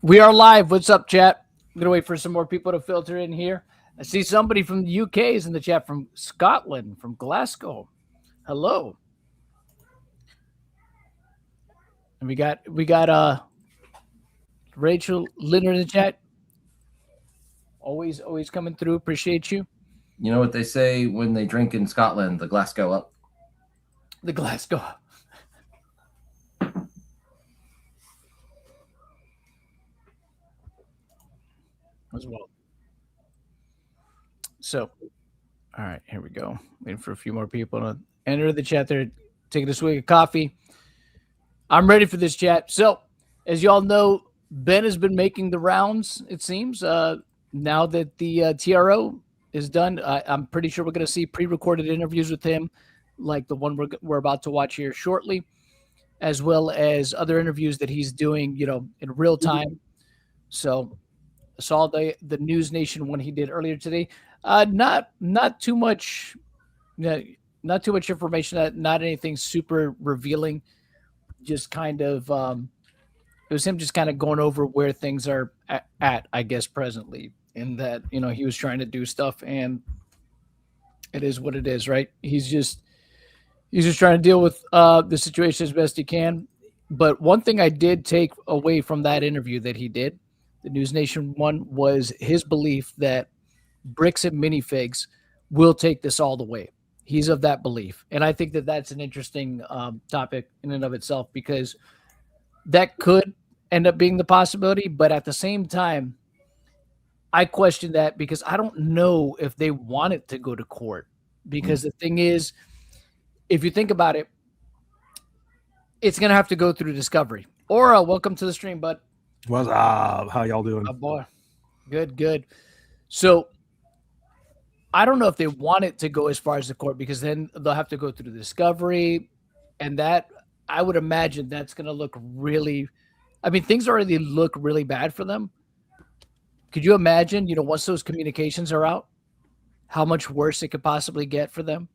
We are live. What's up, chat? I'm going to wait for some more people to filter in here. I see somebody from the UK is in the chat, from Scotland, from Glasgow. Hello. And we got Rachel Linder in the chat. Always coming through. Appreciate you. You know what they say when they drink in Scotland? The glass go up. The glass go up. As well. So, all right, here we go. Waiting for a few more people to enter the chat there, taking a swig of coffee. I'm ready for this chat. So, as y'all know, Ben has been making the rounds, it seems. Now that the TRO is done, I'm pretty sure we're going to see pre-recorded interviews with him, like the one we're about to watch here shortly, as well as other interviews that he's doing, in real time. So, I saw the News Nation one he did earlier today. Not too much, not too much information. Not anything super revealing. Just kind of, it was him just kind of going over where things are at, I guess, presently. In that, he was trying to do stuff, and it is what it is, right? He's just trying to deal with the situation as best he can. But one thing I did take away from that interview that he did, the News Nation one, was his belief that bricks and minifigs will take this all the way. He's of that belief. And I think that that's an interesting topic in and of itself, because that could end up being the possibility. But at the same time, I question that, because I don't know if they want it to go to court. Because the thing is, if you think about it, it's going to have to go through discovery. Aura, welcome to the stream, bud. What's up? How y'all doing? Oh, boy. Good. So I don't know if they want it to go as far as the court, because then they'll have to go through the discovery. And that, I would imagine, that's going to look really, things already look really bad for them. Could you imagine, once those communications are out, how much worse it could possibly get for them?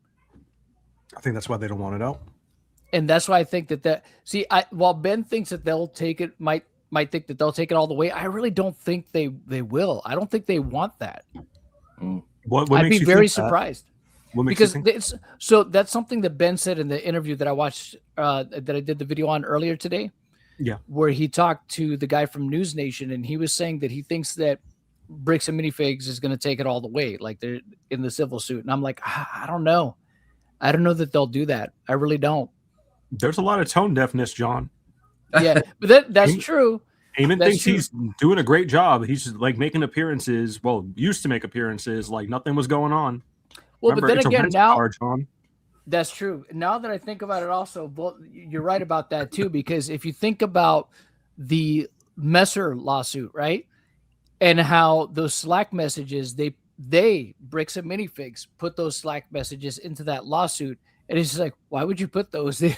I think that's why they don't want it out. And that's why I think while Ben thinks that they'll take it, might think that they'll take it all the way, I really don't think they will. I don't think they want that. What I'd makes be you very think that? surprised. What makes Because you think? so that's something that Ben said in the interview that I watched, that I did the video on earlier today. Yeah. Where he talked to the guy from News Nation, and he was saying that he thinks that bricks and minifigs is going to take it all the way, like they're in the civil suit. And I'm like, I don't know. I don't know that they'll do that. I really don't. There's a lot of tone deafness, John. Yeah, but that's true. Eamon thinks he's doing a great job. He's like making appearances. Well, used to make appearances like nothing was going on. Well, remember, but then again, now John. That's true. Now that I think about it, also, you're right about that too. Because if you think about the Messer lawsuit, right, and how those Slack messages, they bricks and minifigs put those Slack messages into that lawsuit. And it's just like, why would you put those? They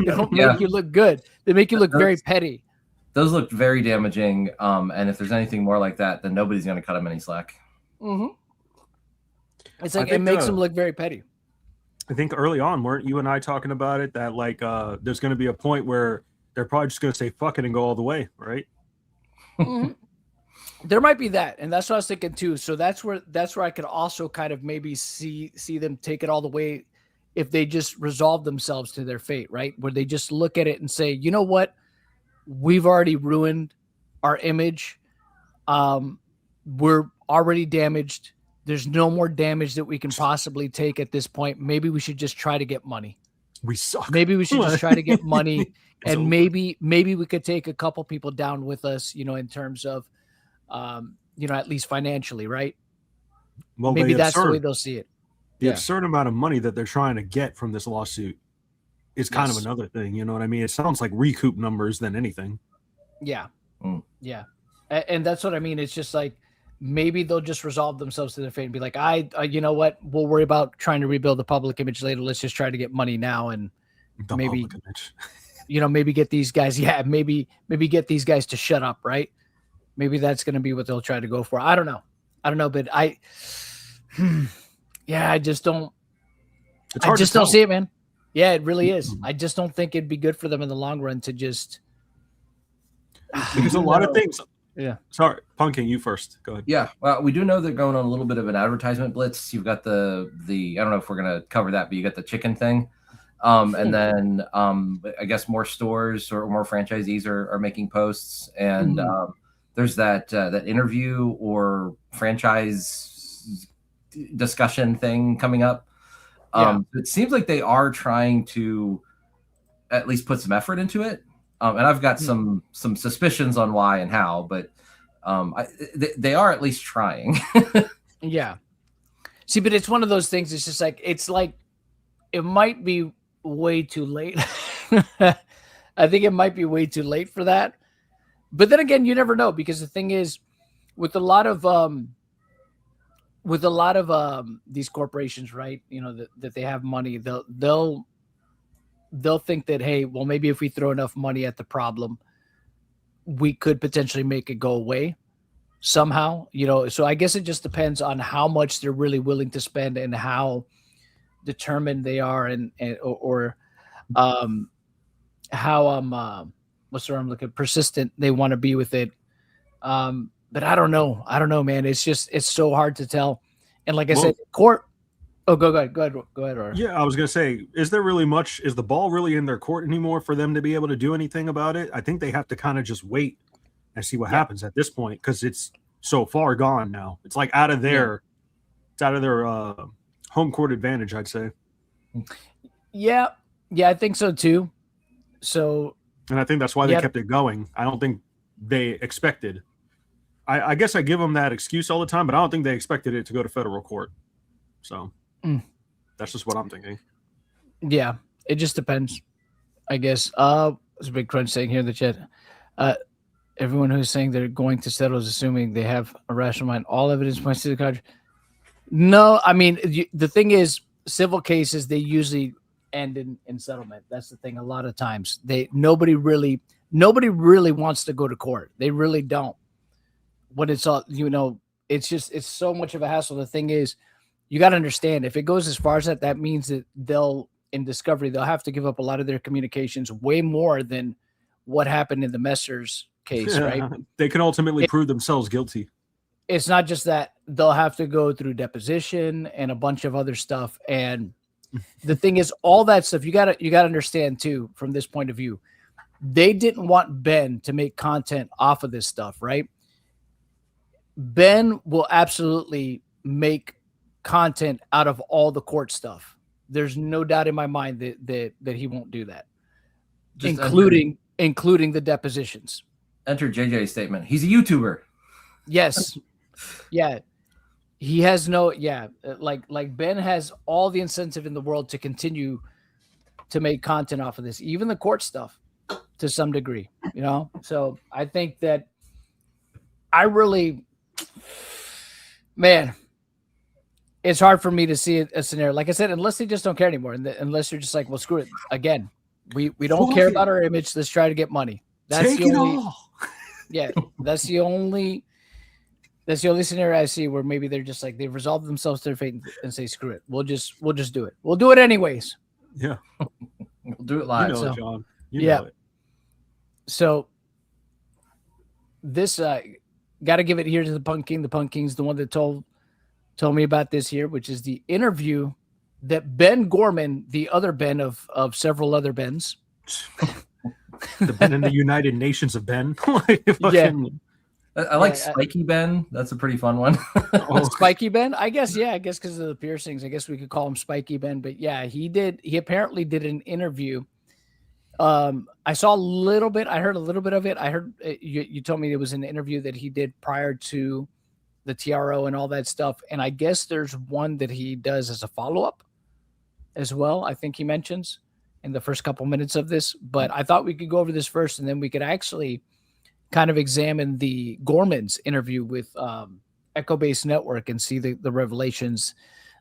don't make you look good. They make you look very petty. Those looked very damaging. And if there's anything more like that, then nobody's going to cut them any slack. Mm-hmm. It's like it makes them look very petty. I think early on, weren't you and I talking about it, that like there's going to be a point where they're probably just going to say fuck it and go all the way, right? Mm-hmm. There might be that, and that's what I was thinking too. So that's where I could also kind of maybe see them take it all the way, if they just resolve themselves to their fate, right? Where they just look at it and say, you know what, we've already ruined our image. We're already damaged. There's no more damage that we can possibly take at this point. Maybe we should just try to get money. We suck. Maybe we should just try to get money, and maybe we could take a couple people down with us, in terms of, at least financially, right? Well, maybe that's the way they'll see it. The absurd amount of money that they're trying to get from this lawsuit is kind of another thing. You know what I mean? It sounds like recoup numbers than anything. Yeah. Yeah. And that's what I mean. It's just like, maybe they'll just resolve themselves to their fate and be like, you know what? We'll worry about trying to rebuild the public image later. Let's just try to get money now. And maybe, maybe get these guys. Yeah. Maybe get these guys to shut up. Right. Maybe that's going to be what they'll try to go for. I don't know. But I just don't see it, man. Yeah, it really is. I just don't think it'd be good for them in the long run to just Because a lot of things. Yeah. Sorry, Punking, you first. Go ahead. Yeah, well, we do know they're going on a little bit of an advertisement blitz. You've got the I don't know if we're gonna cover that, but you got the chicken thing, and then I guess more stores or more franchisees are making posts, and there's that interview or franchise discussion thing coming up. It seems like they are trying to at least put some effort into it, and I've got some suspicions on why and how, but. They are at least trying. Yeah. See, but it's one of those things. It's like it might be way too late. I think it might be way too late for that. But then again, you never know, because the thing is, with a lot of these corporations, right? You know, that they have money, they'll think that, hey, well, maybe if we throw enough money at the problem, we could potentially make it go away somehow, you know. So I guess it just depends on how much they're really willing to spend and how determined they are, and how what's the word I'm looking, persistent they want to be with it. But I don't know, man. It's so hard to tell. And like I said, court. Oh, go ahead. Or. Yeah, I was gonna say, is there really much? Is the ball really in their court anymore for them to be able to do anything about it? I think they have to kind of just wait and see what happens at this point, because it's so far gone now. It's like out of their home court advantage, I'd say. Yeah, I think so too. So, and I think that's why they kept it going. I don't think they expected. I guess I give them that excuse all the time, but I don't think they expected it to go to federal court. So. That's just what I'm thinking. Yeah, it just depends, I guess. There's a big crunch saying here in the chat. Everyone who's saying they're going to settle is assuming they have a rational mind. All evidence points to the contrary. No, I mean, the thing is, civil cases, they usually end in settlement. That's the thing. A lot of times, nobody really wants to go to court. They really don't. When it's all, you know, it's so much of a hassle. The thing is, you got to understand, if it goes as far as that means that in discovery, they'll have to give up a lot of their communications, way more than what happened in the Messers case, right? They can ultimately prove themselves guilty. It's not just that. They'll have to go through deposition and a bunch of other stuff. And the thing is, all that stuff, you got to understand too, from this point of view, they didn't want Ben to make content off of this stuff, right? Ben will absolutely make content out of all the court stuff. There's no doubt in my mind that he won't do that, including the depositions. Enter JJ's statement. He's a YouTuber. Yes. Yeah. He has like Ben has all the incentive in the world to continue to make content off of this, even the court stuff, to some degree, you know? So I think that man, it's hard for me to see a scenario. Like I said, unless they just don't care anymore. Unless you're just like, well, screw it. Again, we don't care about our image. Let's try to get money. That's the only, yeah, that's the only scenario I see where maybe they're just like, they've resolved themselves to their fate and say, screw it. We'll just do it. We'll do it anyways. Yeah. We'll do it live. You know it, John. You know it. So this, got to give it here to the Punk King. The Punk King's the one that told me about this here, which is the interview that Ben Gorman, the other Ben of several other Bens. The Ben in the United Nations of Ben. Yeah. I like Spiky Ben. That's a pretty fun one. Spiky Ben? I guess because of the piercings. I guess we could call him Spiky Ben. But yeah, he apparently did an interview. I saw a little bit. I heard a little bit of it. I heard you told me it was an interview that he did prior to the TRO and all that stuff. And I guess there's one that he does as a follow-up as well. I think he mentions in the first couple minutes of this, but I thought we could go over this first and then we could actually kind of examine the Gormans interview with Echo Base Network and see the revelations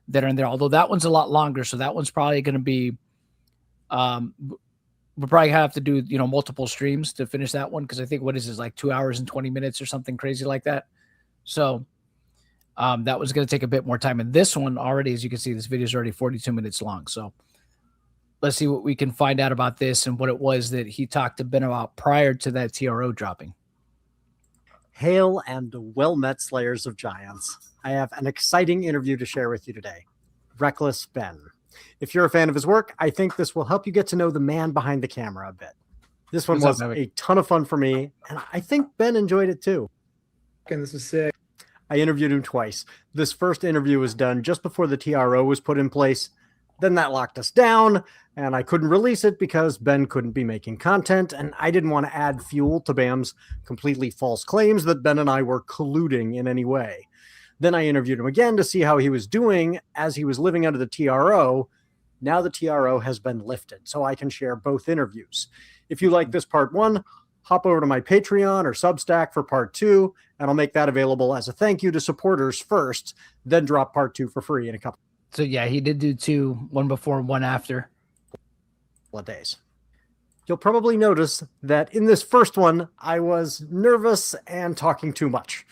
that are in there. Although that one's a lot longer. So that one's probably going to be, we'll probably have to do, multiple streams to finish that one. Cause I think what is this, like 2 hours and 20 minutes or something crazy like that. So that was going to take a bit more time. And this one already, as you can see, this video is already 42 minutes long. So let's see what we can find out about this and what it was that he talked to Ben about prior to that TRO dropping. Hail and well met Slayers of Giants. I have an exciting interview to share with you today. Reckless Ben. If you're a fan of his work, I think this will help you get to know the man behind the camera a bit. This one was a ton of fun for me, and I think Ben enjoyed it too. And this is sick. I interviewed him twice. This first interview was done just before the TRO was put in place. Then that locked us down, and I couldn't release it because Ben couldn't be making content, and I didn't want to add fuel to Bam's completely false claims that Ben and I were colluding in any way. Then I interviewed him again to see how he was doing as he was living under the TRO. Now the TRO has been lifted, so I can share both interviews. If you like this part 1, hop over to my Patreon or Substack for part 2, and I'll make that available as a thank you to supporters first, then drop part 2 for free in a couple So yeah, he did do 2, one before and one after. of days. You'll probably notice that in this first one, I was nervous and talking too much.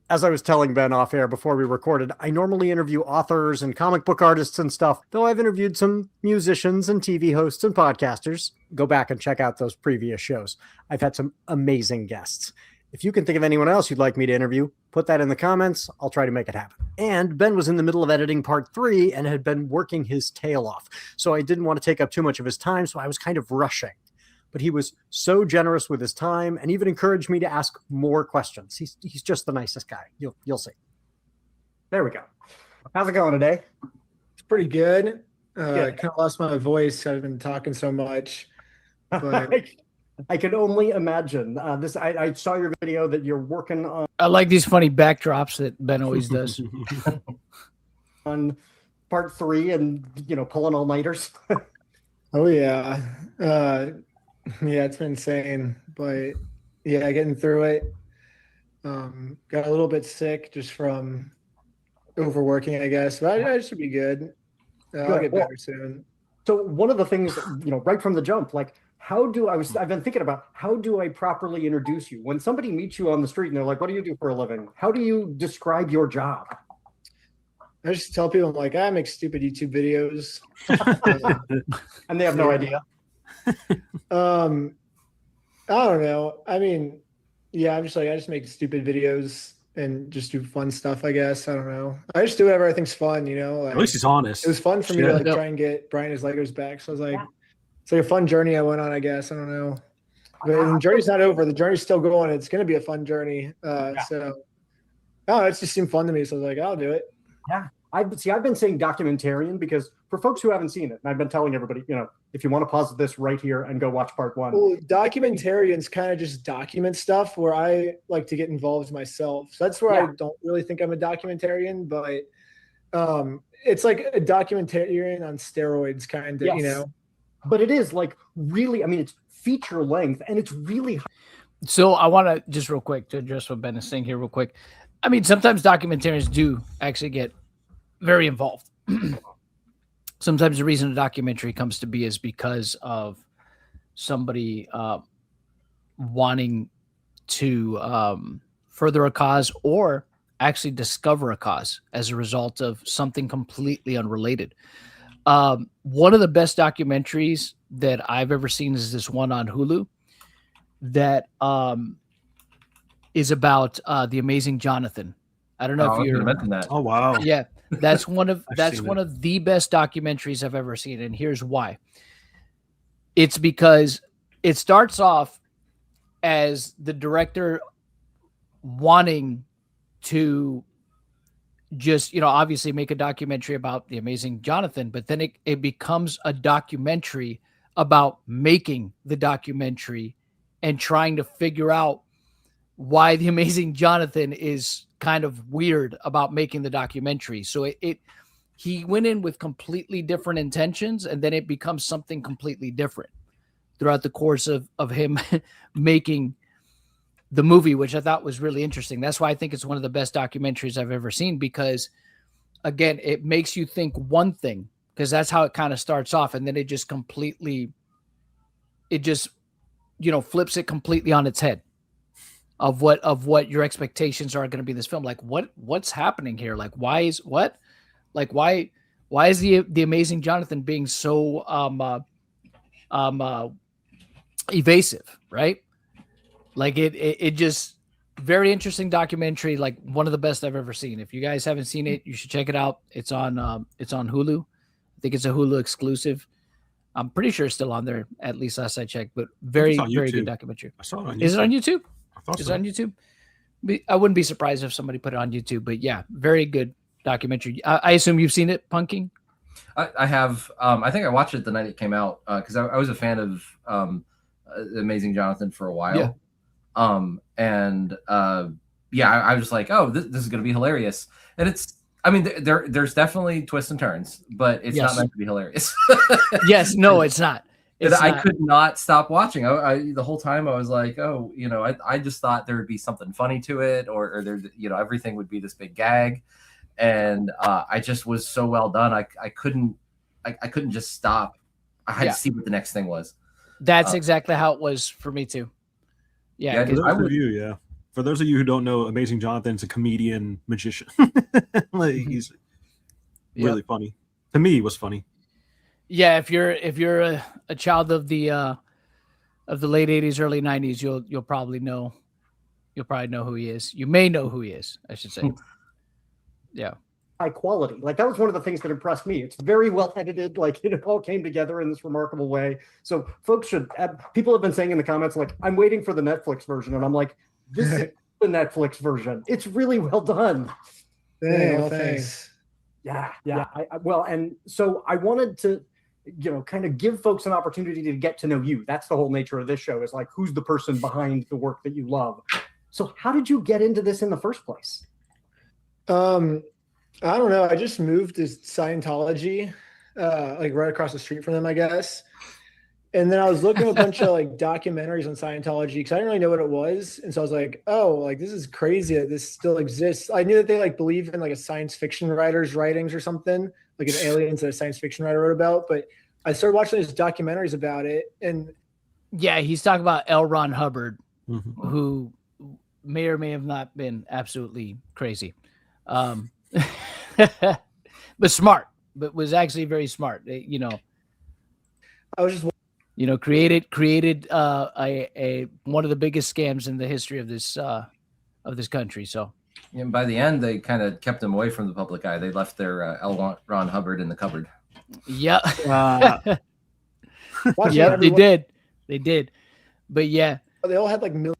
As I was telling Ben off air before we recorded, I normally interview authors and comic book artists and stuff, though I've interviewed some musicians and TV hosts and podcasters. Go back and check out those previous shows. I've had some amazing guests. If you can think of anyone else you'd like me to interview, put that in the comments. I'll try to make it happen. And Ben was in the middle of editing part 3 and had been working his tail off. So I didn't want to take up too much of his time, so I was kind of rushing. But he was so generous with his time and even encouraged me to ask more questions. He's just the nicest guy. You'll see. There we go. How's it going today? It's pretty good. Kind of lost my voice. I've been talking so much. But I can only imagine. I saw your video that you're working on. I like these funny backdrops that Ben always does. On part 3 and, pulling all-nighters. Oh, yeah. Yeah, it's been insane. But, yeah, getting through it. Got a little bit sick just from overworking, I guess. But I should be good. I'll get better soon. So one of the things, right from the jump, like, I've been thinking about how do I properly introduce you? When somebody meets you on the street and they're like, what do you do for a living? How do you describe your job? I just tell people, I'm like, I make stupid YouTube videos. And they have no idea. I don't know. I mean, yeah, I'm just like, I just make stupid videos and just do fun stuff, I guess. I don't know. I just do whatever I think's fun, Like, At least he's honest. it was fun for me to try and get Brian his Legos back. So I was like, it's like a fun journey I went on, I guess. I don't know. But the journey's not over. The journey's still going. It's going to be a fun journey. So, it just seemed fun to me. So I was like, I'll do it. Yeah. I've been saying documentarian because for folks who haven't seen it, and I've been telling everybody, if you want to pause this right here and go watch part 1. Well, documentarians kind of just document stuff where I like to get involved myself. So that's where I don't really think I'm a documentarian, but it's like a documentarian on steroids kind of, But it is like really, it's feature length and it's really. So I want to just real quick to address what Ben is saying here real quick. Sometimes documentarians do actually get very involved. Sometimes the reason a documentary comes to be is because of somebody wanting to further a cause or actually discover a cause as a result of something completely unrelated. One of the best documentaries that I've ever seen is this one on Hulu that is about the Amazing Jonathan. I don't know if you're mentioned that. Oh wow. Yeah, that's one of the best documentaries I've ever seen, and here's why. It's because it starts off as the director wanting to just, obviously make a documentary about the Amazing Jonathan, but then it becomes a documentary about making the documentary and trying to figure out why the Amazing Jonathan is kind of weird about making the documentary. So he went in with completely different intentions, and then it becomes something completely different throughout the course of him making the movie, which I thought was really interesting. That's why I think it's one of the best documentaries I've ever seen, because again, it makes you think one thing, because that's how it kind of starts off. And then it just flips it completely on its head of what your expectations are going to be in this film. Like what's happening here? Like, why Why is the Amazing Jonathan being so evasive, right? Like it just very interesting documentary, like one of the best I've ever seen. If you guys haven't seen it, you should check it out. It's on Hulu. I think it's a Hulu exclusive. I'm pretty sure it's still on there, at least last I checked, but very good documentary. I saw it on YouTube. Is it on YouTube? I thought Is so. it on YouTube? I wouldn't be surprised if somebody put it on YouTube, but yeah, very good documentary. I assume you've seen it, Punking? I have. I think I watched it the night it came out because I was a fan of Amazing Jonathan for a while. Yeah. I was like, oh, this is going to be hilarious. And it's, I mean, there's definitely twists and turns, but it's not meant to be hilarious. Yes, no, it's not. I could not stop watching. The whole time I was like, oh, I just thought there would be something funny to it, or there, everything would be this big gag. And I just was so well done. I couldn't just stop. I had to see what the next thing was. That's exactly how it was for me too. Yeah, For those of you who don't know, Amazing Jonathan's a comedian magician. He's really funny. To me, he was funny. Yeah, if you're a child of the late 80s, early 90s, you'll probably know who he is. You may know who he is, I should say. Yeah. High quality. Like that was one of the things that impressed me. It's very well edited. Like it all came together in this remarkable way. So folks people have been saying in the comments, like, I'm waiting for the Netflix version. And I'm like, this is the Netflix version. It's really well done. Thanks. Yeah. And so I wanted to, kind of give folks an opportunity to get to know you. That's the whole nature of this show, is like, who's the person behind the work that you love? So how did you get into this in the first place? I don't know. I just moved to Scientology, like right across the street from them, I guess. And then I was looking at a bunch of like documentaries on Scientology because I didn't really know what it was. And so I was like, oh, like this is crazy that this still exists. I knew that they like believe in like a science fiction writer's writings or something, like an aliens that a science fiction writer wrote about. But I started watching these documentaries about it. And yeah, he's talking about L. Ron Hubbard, who may or may have not been absolutely crazy. But smart, but was actually very smart. I was just, created a one of the biggest scams in the history of this country. So, and by the end, they kind of kept them away from the public eye. They left their L. Ron Hubbard in the cupboard. Yeah, they did. But yeah, they all had like millions.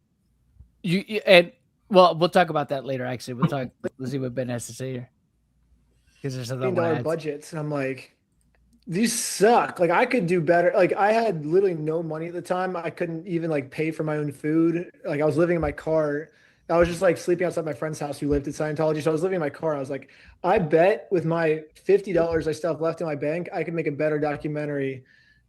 Well, we'll talk about that later. Actually, let's see what Ben has to say here. Because there's $1 million budgets, and I'm like, these suck. Like I could do better. Like I had literally no money at the time. I couldn't even like pay for my own food. Like I was living in my car. I was just like sleeping outside my friend's house who lived at Scientology. So I was living in my car. I was like, I bet with my $50 I still have left in my bank, I could make a better documentary.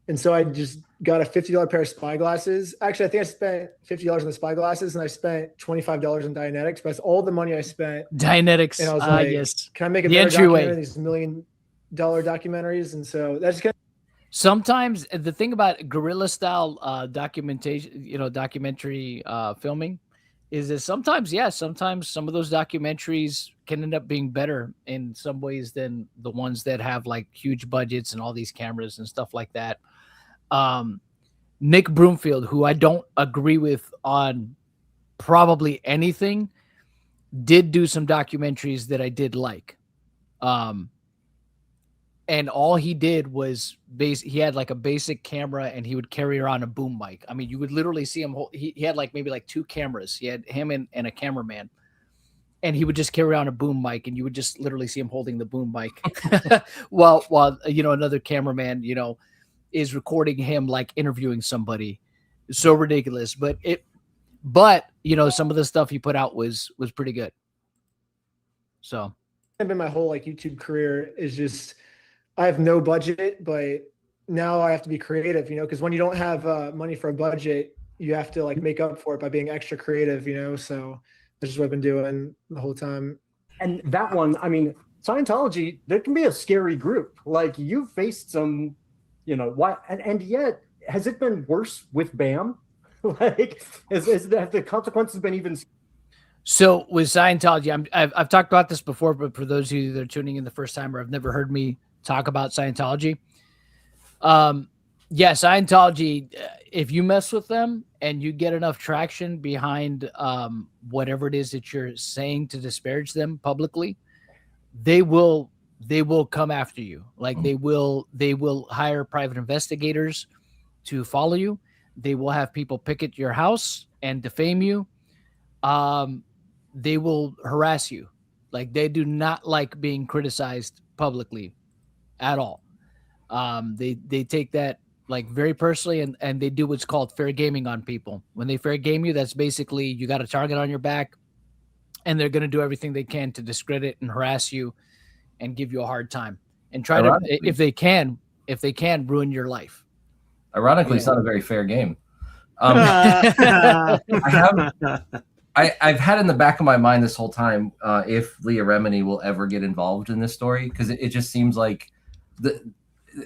And so I just got a $50 pair of spy glasses. Actually, I think I spent $50 on the spy glasses, and I spent $25 on Dianetics. But that's all the money I spent. Dianetics. And I was like, yes. Can I make a better documentary than these $1 million documentaries? And so that's kind of. Sometimes the thing about guerrilla style documentation, documentary filming, is that sometimes some of those documentaries can end up being better in some ways than the ones that have like huge budgets and all these cameras and stuff like that. Nick Broomfield, who I don't agree with on probably anything, did do some documentaries that I did like. And all he did was he had like a basic camera, and he would carry around a boom mic. I mean, you would literally see him. He had like maybe like 2 cameras. He had him and a cameraman, and he would just carry around a boom mic, and you would just literally see him holding the boom mic while another cameraman, is recording him like interviewing somebody. It's so ridiculous, but some of the stuff he put out was pretty good. So, been my whole like YouTube career is just, I have no budget, but now I have to be creative, because when you don't have money for a budget, you have to like make up for it by being extra creative, so that's just what I've been doing the whole time. And that one, I mean, Scientology, there can be a scary group. Like you've faced some, why, and yet has it been worse with BAM? Like, have the consequences been even? So with Scientology, I've talked about this before, but for those of you that are tuning in the first time or have never heard me talk about Scientology. Yeah, Scientology, if you mess with them and you get enough traction behind whatever it is that you're saying to disparage them publicly, they will come after you. Like they will hire private investigators to follow you. They will have people picket your house and defame you. They will harass you. Like they do not like being criticized publicly at all. They take that like very personally, and they do what's called fair gaming on people. When they fair game you, that's basically you got a target on your back, and they're going to do everything they can to discredit and harass you and give you a hard time and try to, if they can, ruin your life. Ironically, it's not a very fair game. I've had in the back of my mind this whole time if Leah Remini will ever get involved in this story, because it just seems like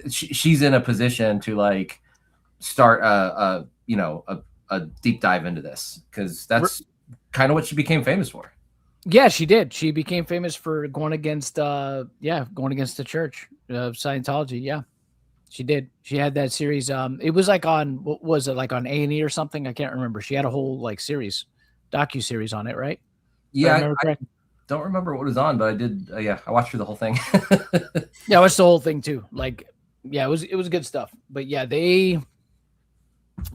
she's in a position to like start a deep dive into this, because that's kind of what she became famous for. Yeah, she did. She became famous for going against the church of Scientology. Yeah, she did. She had that series. It was like on, what was it, like on A&E or something? I can't remember. She had a whole like series, docu-series on it, right? Yeah, I don't remember what was on, but I did. I watched through the whole thing. Yeah, I watched the whole thing too. Like, yeah, it was good stuff. But yeah, they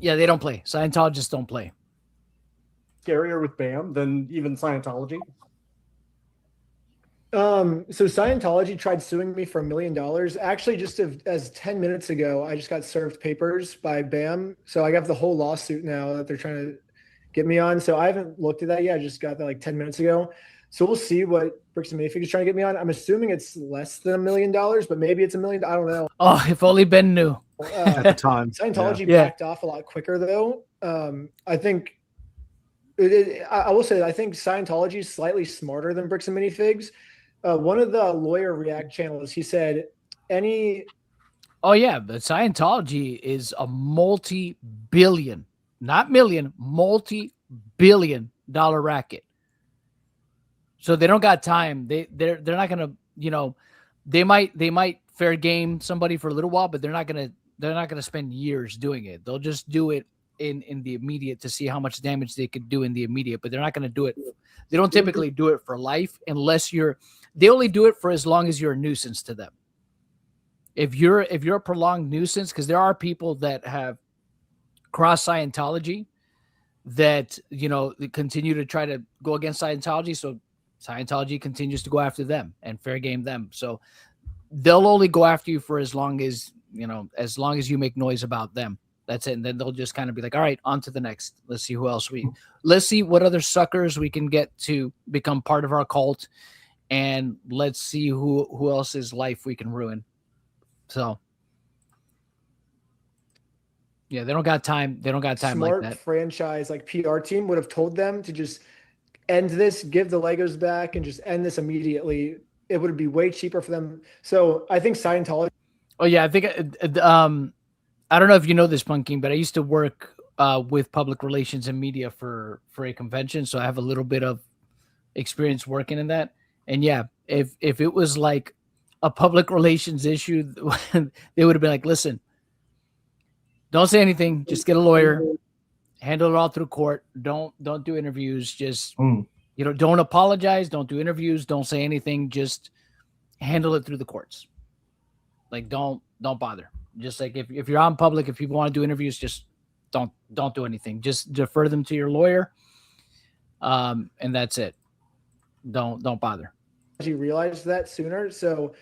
don't play. Scientologists don't play. Scarier with BAM than even Scientology. So Scientology tried suing me for $1 million. Actually, just as 10 minutes ago, I just got served papers by BAM. So I got the whole lawsuit now that they're trying to get me on. So I haven't looked at that yet. I just got that like 10 minutes ago. So we'll see what Bricks and Mayfield is trying to get me on. I'm assuming it's less than $1 million, but maybe it's $1 million. I don't know. Oh, if only Ben knew. At the time. Scientology backed off a lot quicker, though. I think I will say that I think Scientology is slightly smarter than Bricks and Minifigs. One of the lawyer React channels, he said, Oh yeah, but Scientology is a multi-billion, not million, multi-billion dollar racket. So they don't got time. They're not gonna, they might fair game somebody for a little while, but they're not gonna spend years doing it. They'll just do it in the immediate to see how much damage they could do in the immediate, but they're not going to do it. They don't typically do it for life unless they only do it for as long as you're a nuisance to them. If you're a prolonged nuisance, because there are people that have crossed Scientology that, they continue to try to go against Scientology. So Scientology continues to go after them and fair game them. So they'll only go after you for as long as you make noise about them. That's it. And then they'll just kind of be like, all right, on to the next. Let's see let's see what other suckers we can get to become part of our cult. And let's see who else's life we can ruin. So yeah, they don't got time. They don't got time smart like that. Franchise, like PR team would have told them to just end this, give the Legos back, and just end this immediately. It would be way cheaper for them. So I think Scientology. Oh yeah, I think I don't know if you know this, Punking, but I used to work with public relations and media for a convention, so I have a little bit of experience working in that. And yeah, if it was like a public relations issue, they would have been like, listen, don't say anything, just get a lawyer, handle it all through court. Don't do interviews, just don't apologize, don't do interviews, don't say anything, just handle it through the courts. Like don't bother. Just like if you're on public, if people want to do interviews, just don't do anything. Just defer them to your lawyer, and that's it. Don't bother. You realized that sooner, so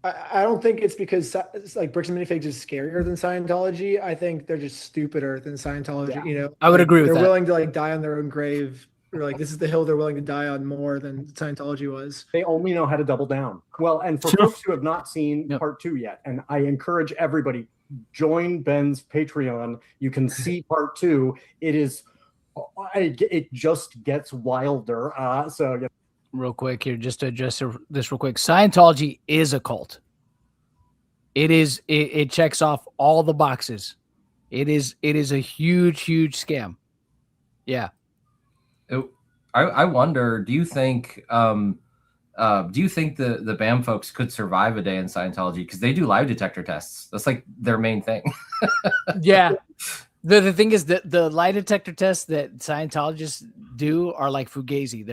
I don't think it's because like Bricks and Minifigs is scarier than Scientology. I think they're just stupider than Scientology. Yeah. I would agree with that. They're willing to like die on their own grave. Or like this is the hill they're willing to die on more than Scientology was. They only know how to double down. Well, and for folks who have not seen part 2 yet, and I encourage everybody, join Ben's Patreon. You can see part 2. It just gets wilder. Real quick here, just to address this real quick. Scientology is a cult. It checks off all the boxes. It is a huge scam. Yeah. I wonder, do you think do you think the BAM folks could survive a day in Scientology? Because they do lie detector tests. That's like their main thing. Yeah. The thing is that the lie detector tests that Scientologists do are like fugazi.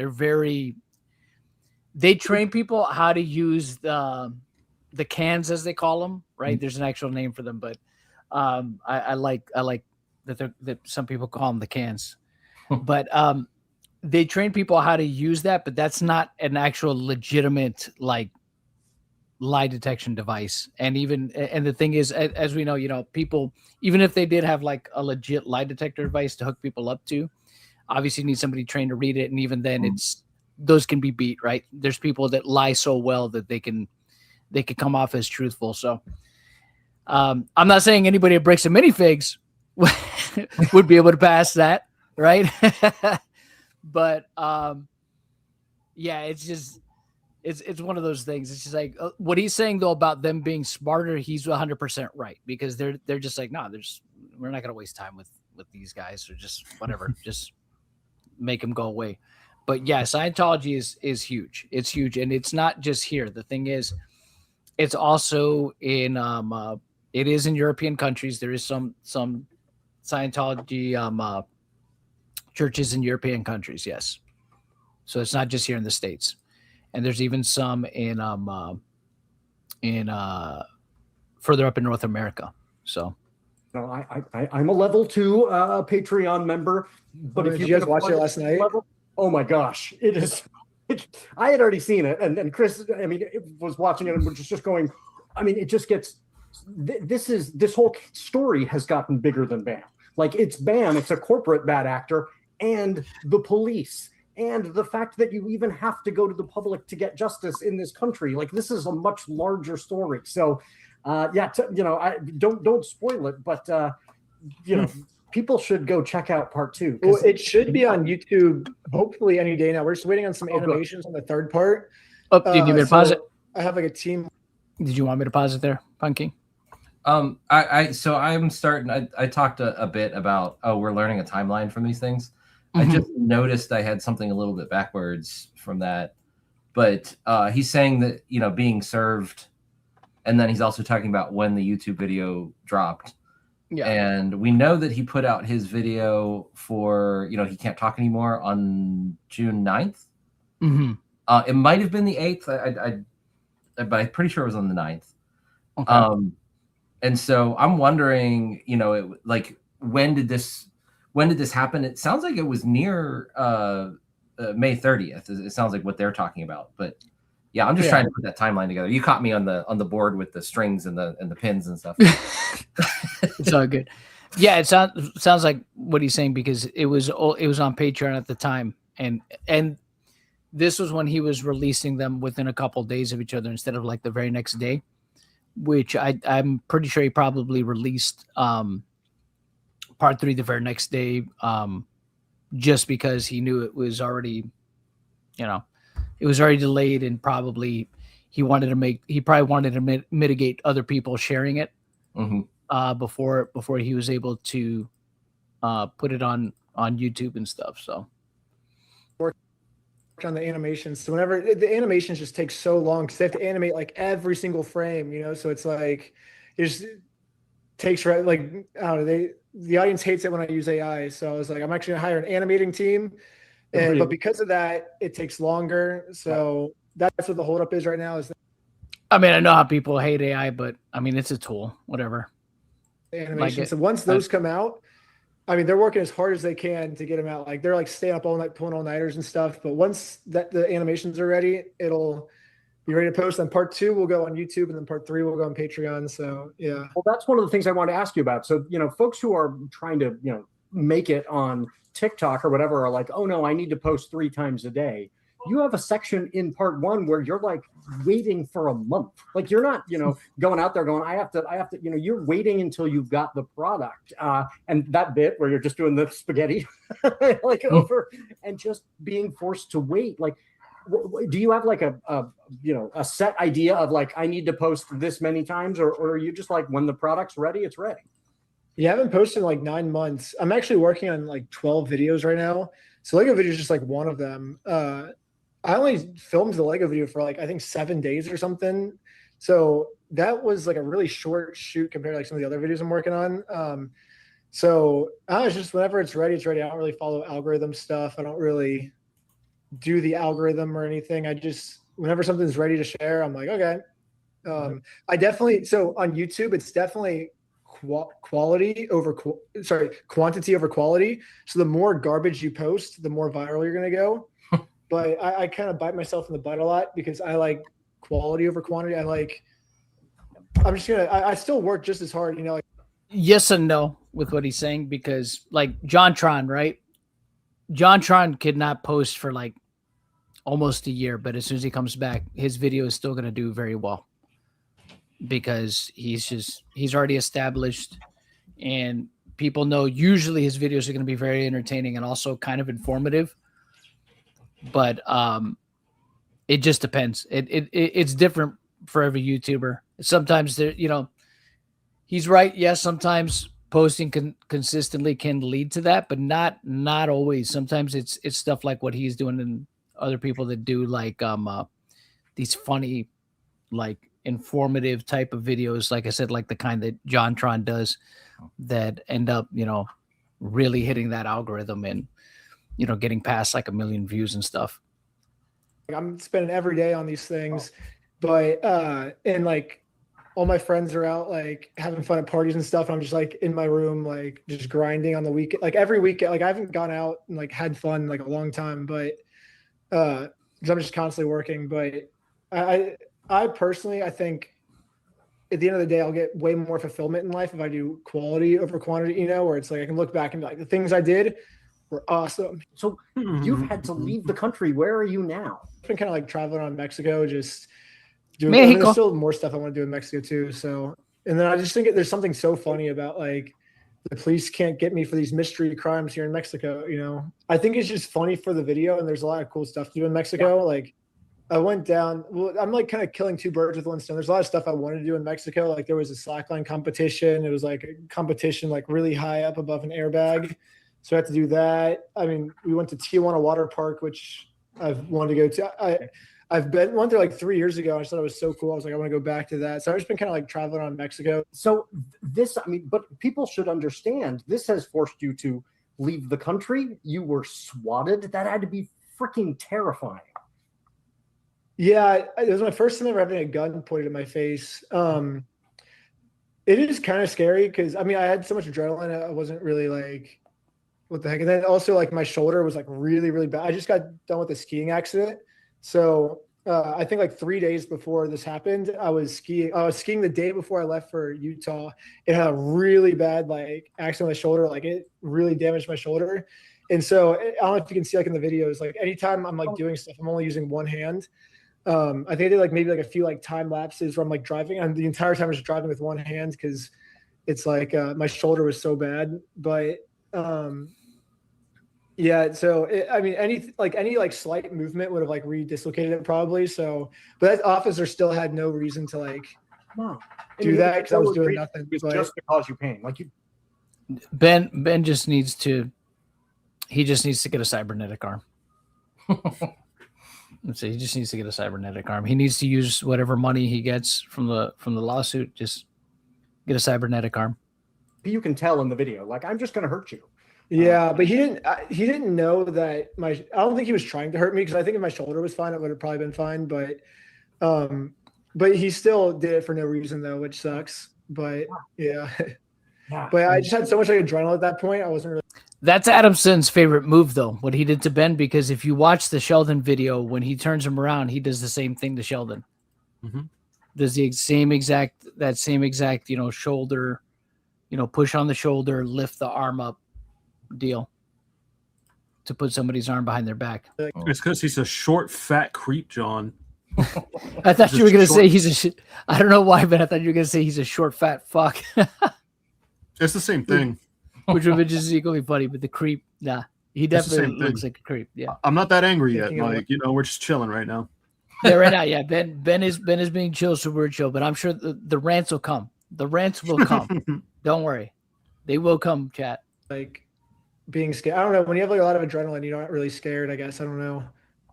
They train people how to use the cans, as they call them, right? Mm-hmm. There's an actual name for them, but I like that some people call them the cans. But they train people how to use that, but that's not an actual legitimate like lie detection device. And the thing is, as we know, people, even if they did have like a legit lie detector device to hook people up to, obviously you need somebody trained to read it. And even then those can be beat, right? There's people that lie so well that they can come off as truthful. So I'm not saying anybody that breaks a minifigs would be able to pass that, right? But yeah, it's one of those things. It's just like what he's saying though about them being smarter. He's 100% right, because they're just like, no, we're not gonna waste time with these guys, or just whatever, just make them go away. But yeah, Scientology is huge. It's huge, and it's not just here. The thing is, it's also in it is in European countries. There is some Scientology churches in European countries, yes. So it's not just here in the States, and there's even some in further up in North America. So, no, I'm a level 2 Patreon member, but if did you guys watch it last night? Oh my gosh, it is. I had already seen it, and Chris, I mean, it was watching it and was just going. I mean, it just gets. This whole story has gotten bigger than BAM. Like it's BAM, it's a corporate bad actor, and the police, and the fact that you even have to go to the public to get justice in this country. Like this is a much larger story. So, yeah, I don't spoil it, but people should go check out part 2. Well, it should be on YouTube, hopefully any day now. We're just waiting on some animations on the third part. Oh, do you need me to pause it? I have like a team. Did you want me to pause it there, Punky? So I'm starting. I talked a bit about we're learning a timeline from these things. Mm-hmm. I just noticed I had something a little bit backwards from that, but he's saying that being served, and then he's also talking about when the YouTube video dropped. Yeah. And we know that he put out his video for he can't talk anymore on June 9th. Mm-hmm. It might have been the 8th. But I'm pretty sure it was on the 9th. Okay. And so I'm wondering, when did this happen? It sounds like it was near May 30th. It sounds like what they're talking about. But yeah, I'm just trying to put that timeline together. You caught me on the board with the strings and the pins and stuff. It's all good. Yeah, it sounds like what he's saying, because it was on Patreon at the time, and this was when he was releasing them within a couple of days of each other instead of like the very next day, which I'm pretty sure he probably released part 3 the very next day, just because he knew it was already, it was already delayed, and probably he probably wanted to mitigate other people sharing it before he was able to put it on YouTube and stuff. So. On the animations, so whenever the animations just take so long because they have to animate like every single frame, so it's like it just takes like I don't know, the audience hates it when I use AI, so I was like, I'm actually gonna hire an animating team, but because of that it takes longer, so that's what the holdup is right now. Is I mean, I know how people hate AI, but I mean, it's a tool, whatever. Animation. So once those come out, I mean, they're working as hard as they can to get them out. Like they're like staying up all night, pulling all-nighters and stuff. But once the animations are ready, it'll be ready to post. And part 2 will go on YouTube, and then part 3 will go on Patreon. So yeah. Well, that's one of the things I want to ask you about. So folks who are trying to make it on TikTok or whatever are like, oh no, I need to post 3 times a day. You have a section in part 1 where you're like waiting for a month. Like you're not, going out there going, I have to, you're waiting until you've got the product. And that bit where you're just doing the spaghetti over and just being forced to wait. Like, do you have like a set idea of like, I need to post this many times, or are you just like, when the product's ready, it's ready? Yeah, I haven't posted in like 9 months. I'm actually working on like 12 videos right now. So Lego video is just like one of them. I only filmed the Lego video for like I think 7 days or something. So that was like a really short shoot compared to like some of the other videos I'm working on. So it's just whenever it's ready, it's ready. I don't really follow algorithm stuff. I don't really do the algorithm or anything. I just whenever something's ready to share, I'm like, okay. I definitely so on YouTube, it's definitely quantity over quality. So the more garbage you post, the more viral you're gonna go. But I kind of bite myself in the butt a lot because I like quality over quantity. I still work just as hard, like yes and no with what he's saying, because like JonTron, right? JonTron could not post for like almost a year, but as soon as he comes back, his video is still going to do very well because he's already established and people know usually his videos are going to be very entertaining and also kind of informative. But it just depends. It's different for every YouTuber. Sometimes he's right. Yes, sometimes posting consistently can lead to that, but not always. Sometimes it's stuff like what he's doing and other people that do like these funny, like informative type of videos. Like I said, like the kind that JonTron does that end up, really hitting that algorithm and, getting past like 1 million views and stuff. I'm spending every day on these things, but and like all my friends are out like having fun at parties and stuff. And I'm just like in my room, like just grinding on the weekend, like every weekend. Like I haven't gone out and like had fun like a long time, but because I'm just constantly working. But I personally, I think at the end of the day, I'll get way more fulfillment in life if I do quality over quantity, where it's like I can look back and be like, the things I did were awesome. So you've had to leave the country. Where are you now? I've been kind of like traveling around Mexico, just doing. There's still more stuff I want to do in Mexico too. So, and then I just think there's something so funny about like the police can't get me for these mystery crimes here in Mexico. I think it's just funny for the video, and there's a lot of cool stuff to do in Mexico. Yeah. Like I went down. Well, I'm like kind of killing two birds with one stone. There's a lot of stuff I wanted to do in Mexico. Like there was a slackline competition. It was like a competition like really high up above an airbag. So I had to do that. I mean, we went to Tijuana Water Park, which I've wanted to go to. Went there like 3 years ago. I just thought it was so cool. I was like, I want to go back to that. So I've just been kind of like traveling around Mexico. So but people should understand this has forced you to leave the country. You were swatted. That had to be freaking terrifying. Yeah, it was my first time ever having a gun pointed at my face. It is kind of scary because I had so much adrenaline. I wasn't really like, what the heck? And then also like my shoulder was like really, really bad. I just got done with a skiing accident. So I think like 3 days before this happened, I was skiing the day before I left for Utah. It had a really bad like accident on my shoulder. Like it really damaged my shoulder. And so I don't know if you can see like in the videos, like anytime I'm like doing stuff, I'm only using one hand. I think I did like maybe like a few like time lapses where I'm like driving, and the entire time I was driving with one hand because it's like my shoulder was so bad. But yeah, so any slight movement would have like re-dislocated it probably. So, but that officer still had no reason to like do that because I was doing nothing. It's just to cause you pain. Like Ben just needs to get a cybernetic arm. Let's see, he just needs to get a cybernetic arm. He needs to use whatever money he gets from the lawsuit. Just get a cybernetic arm. You can tell in the video, like I'm just going to hurt you. Yeah, but he didn't know that I don't think he was trying to hurt me because I think if my shoulder was fine, it would have probably been fine. But he still did it for no reason though, which sucks. But yeah. But I just had so much like adrenaline at that point. I wasn't really. That's Adamson's favorite move, though, what he did to Ben, because if you watch the Sheldon video, when he turns him around, he does the same thing to Sheldon. Mm-hmm. Does the same exact, shoulder, push on the shoulder, lift the arm up deal to put somebody's arm behind their back. It's because he's a short, fat creep, John. I thought you were going to say I don't know why, but I thought you were going to say he's a short, fat fuck. It's the same thing. Which would be just equally funny, but the creep, nah. He definitely looks like a creep. Yeah. I'm not that angry yet. Like, we're just chilling right now. Yeah, right now, yeah. Ben is being chill, so we're chill, but I'm sure the rants will come. The rants will come. Don't worry. They will come, chat. Like being scared. I don't know. When you have like a lot of adrenaline, you're not really scared, I guess. I don't know.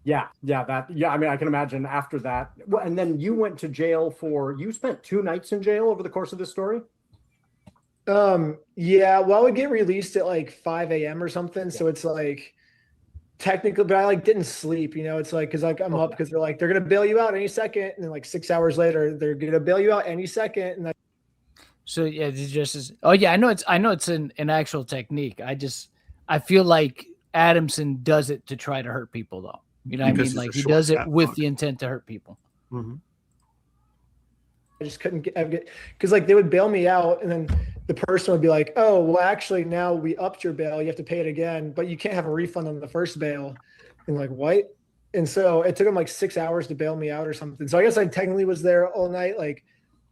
Yeah, I mean, I can imagine after that. Well, and then you went to jail you spent 2 nights in jail over the course of this story? Yeah, well, I would get released at like 5 a.m. or something. So it's like technically, but I like didn't sleep, it's like, cause like I'm up because they're going to bail you out any second. And then like 6 hours later, they're going to bail you out any second. And So yeah, it's just oh yeah, I know it's an actual technique. I feel like Adamson does it to try to hurt people though. You know what I Because mean? he's Like a he does it short with cat the intent to hurt people. Mhm. I just couldn't get, cause like they would bail me out and then the person would be like, oh, well, actually now we upped your bail. You have to pay it again, but you can't have a refund on the first bail. And like, what? And so it took them like 6 hours to bail me out or something. So I guess I technically was there all night. Like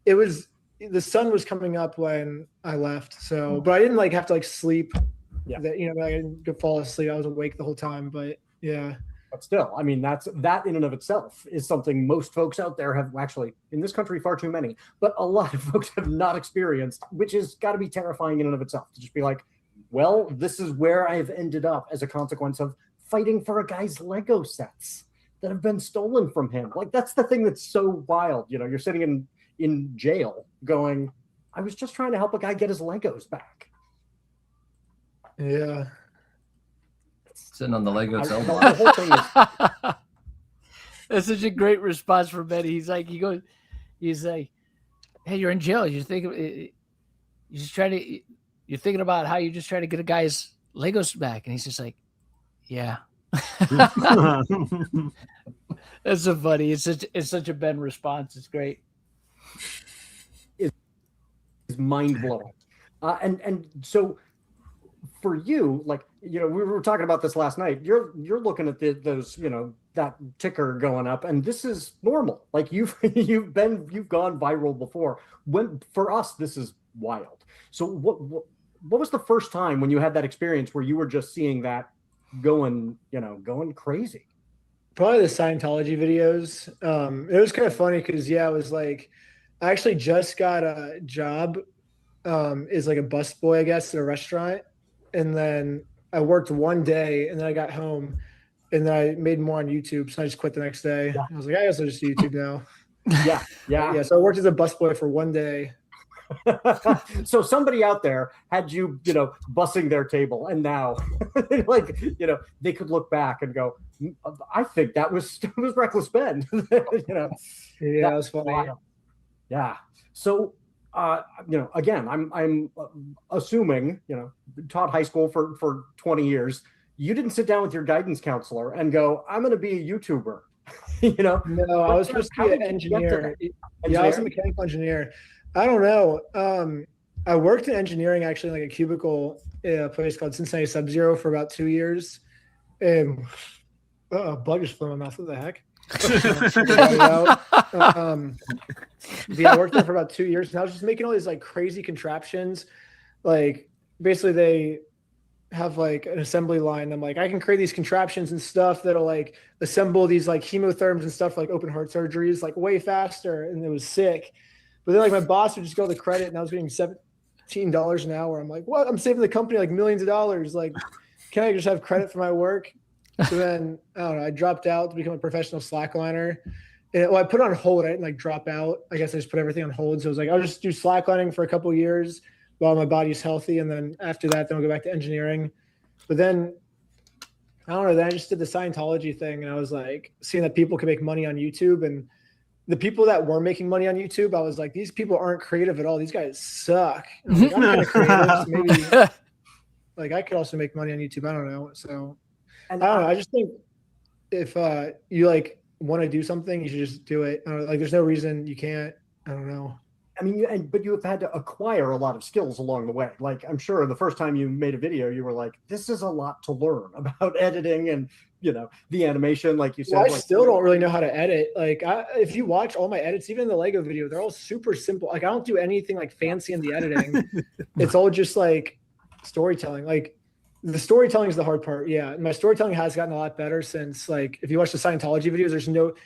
the sun was coming up when I left. So, but I didn't like have to like sleep. Yeah. That, I didn't go fall asleep. I was awake the whole time, but yeah. But still, I mean, that in and of itself is something most folks out there have actually, in this country, far too many, but a lot of folks have not experienced, which has got to be terrifying in and of itself to just be like, well, this is where I've ended up as a consequence of fighting for a guy's Lego sets that have been stolen from him. Like, that's the thing that's so wild. You're sitting in jail going, I was just trying to help a guy get his Legos back. Yeah. Sitting on the Lego The cell. whole thing is, That's such a great response from Benny. He's like, hey, you're in jail. You're thinking about how you just try to get a guy's Legos back. And he's just like, yeah. That's so funny. It's such a Ben response. It's great. is mind-blowing. And so for you, like, we were talking about this last night. You're looking at those, that ticker going up, and this is normal. Like you've gone viral before. For us, this is wild. So what was the first time when you had that experience where you were just seeing that going crazy? Probably the Scientology videos. It was kind of funny because it was like I actually just got a job as like a busboy, I guess, at a restaurant. And then I worked one day and then I got home and then I made more on YouTube. So I just quit the next day. Yeah. I was like, I guess I'll just do YouTube now. Yeah. So I worked as a busboy for one day. So somebody out there had you, bussing their table, and now, they could look back and go, I think that was reckless Ben. Yeah, that was funny. Wild. Yeah. So, again, I'm assuming, taught high school for 20 years. You didn't sit down with your guidance counselor and go, I'm going to be a YouTuber. No, I was supposed to be an engineer. Yeah, I was a mechanical engineer. I don't know. I worked in engineering actually in like a cubicle in a place called Cincinnati Sub-Zero for about 2 years. And a bug just flew in my mouth. What the heck? I worked there for about 2 years and I was just making all these like crazy contraptions. Like basically they have like an assembly line. I'm like, I can create these contraptions and stuff that'll like assemble these like hemotherms and stuff like open heart surgeries like way faster. And it was sick. But then like my boss would just go to the credit and I was getting $17 an hour. I'm like, what? I'm saving the company like millions of dollars. Like, can I just have credit for my work? So then I don't know. I dropped out to become a professional slackliner. And I put it on hold. I didn't like drop out. I guess I just put everything on hold. So I was like, I'll just do slacklining for a couple of years while my body's healthy. And then after that, then I'll go back to engineering. But then I don't know. Then I just did the Scientology thing. And I was like seeing that people can make money on YouTube, and the people that were making money on YouTube, I was like, these people aren't creative at all. These guys suck. And I was like, I'm kind of creative. Maybe like I could also make money on YouTube. I don't know. So I don't know. I just think if you like want to do something, you should just do it. Like there's no reason you can't. I don't know. I mean, but you have had to acquire a lot of skills along the way. Like I'm sure the first time you made a video, you were like, this is a lot to learn about editing and, the animation, like you said. Well, I still don't really know how to edit. Like if you watch all my edits, even in the Lego video, they're all super simple. Like I don't do anything like fancy in the editing. It's all just like storytelling. Like the storytelling is the hard part. Yeah. My storytelling has gotten a lot better since like, if you watch the Scientology videos,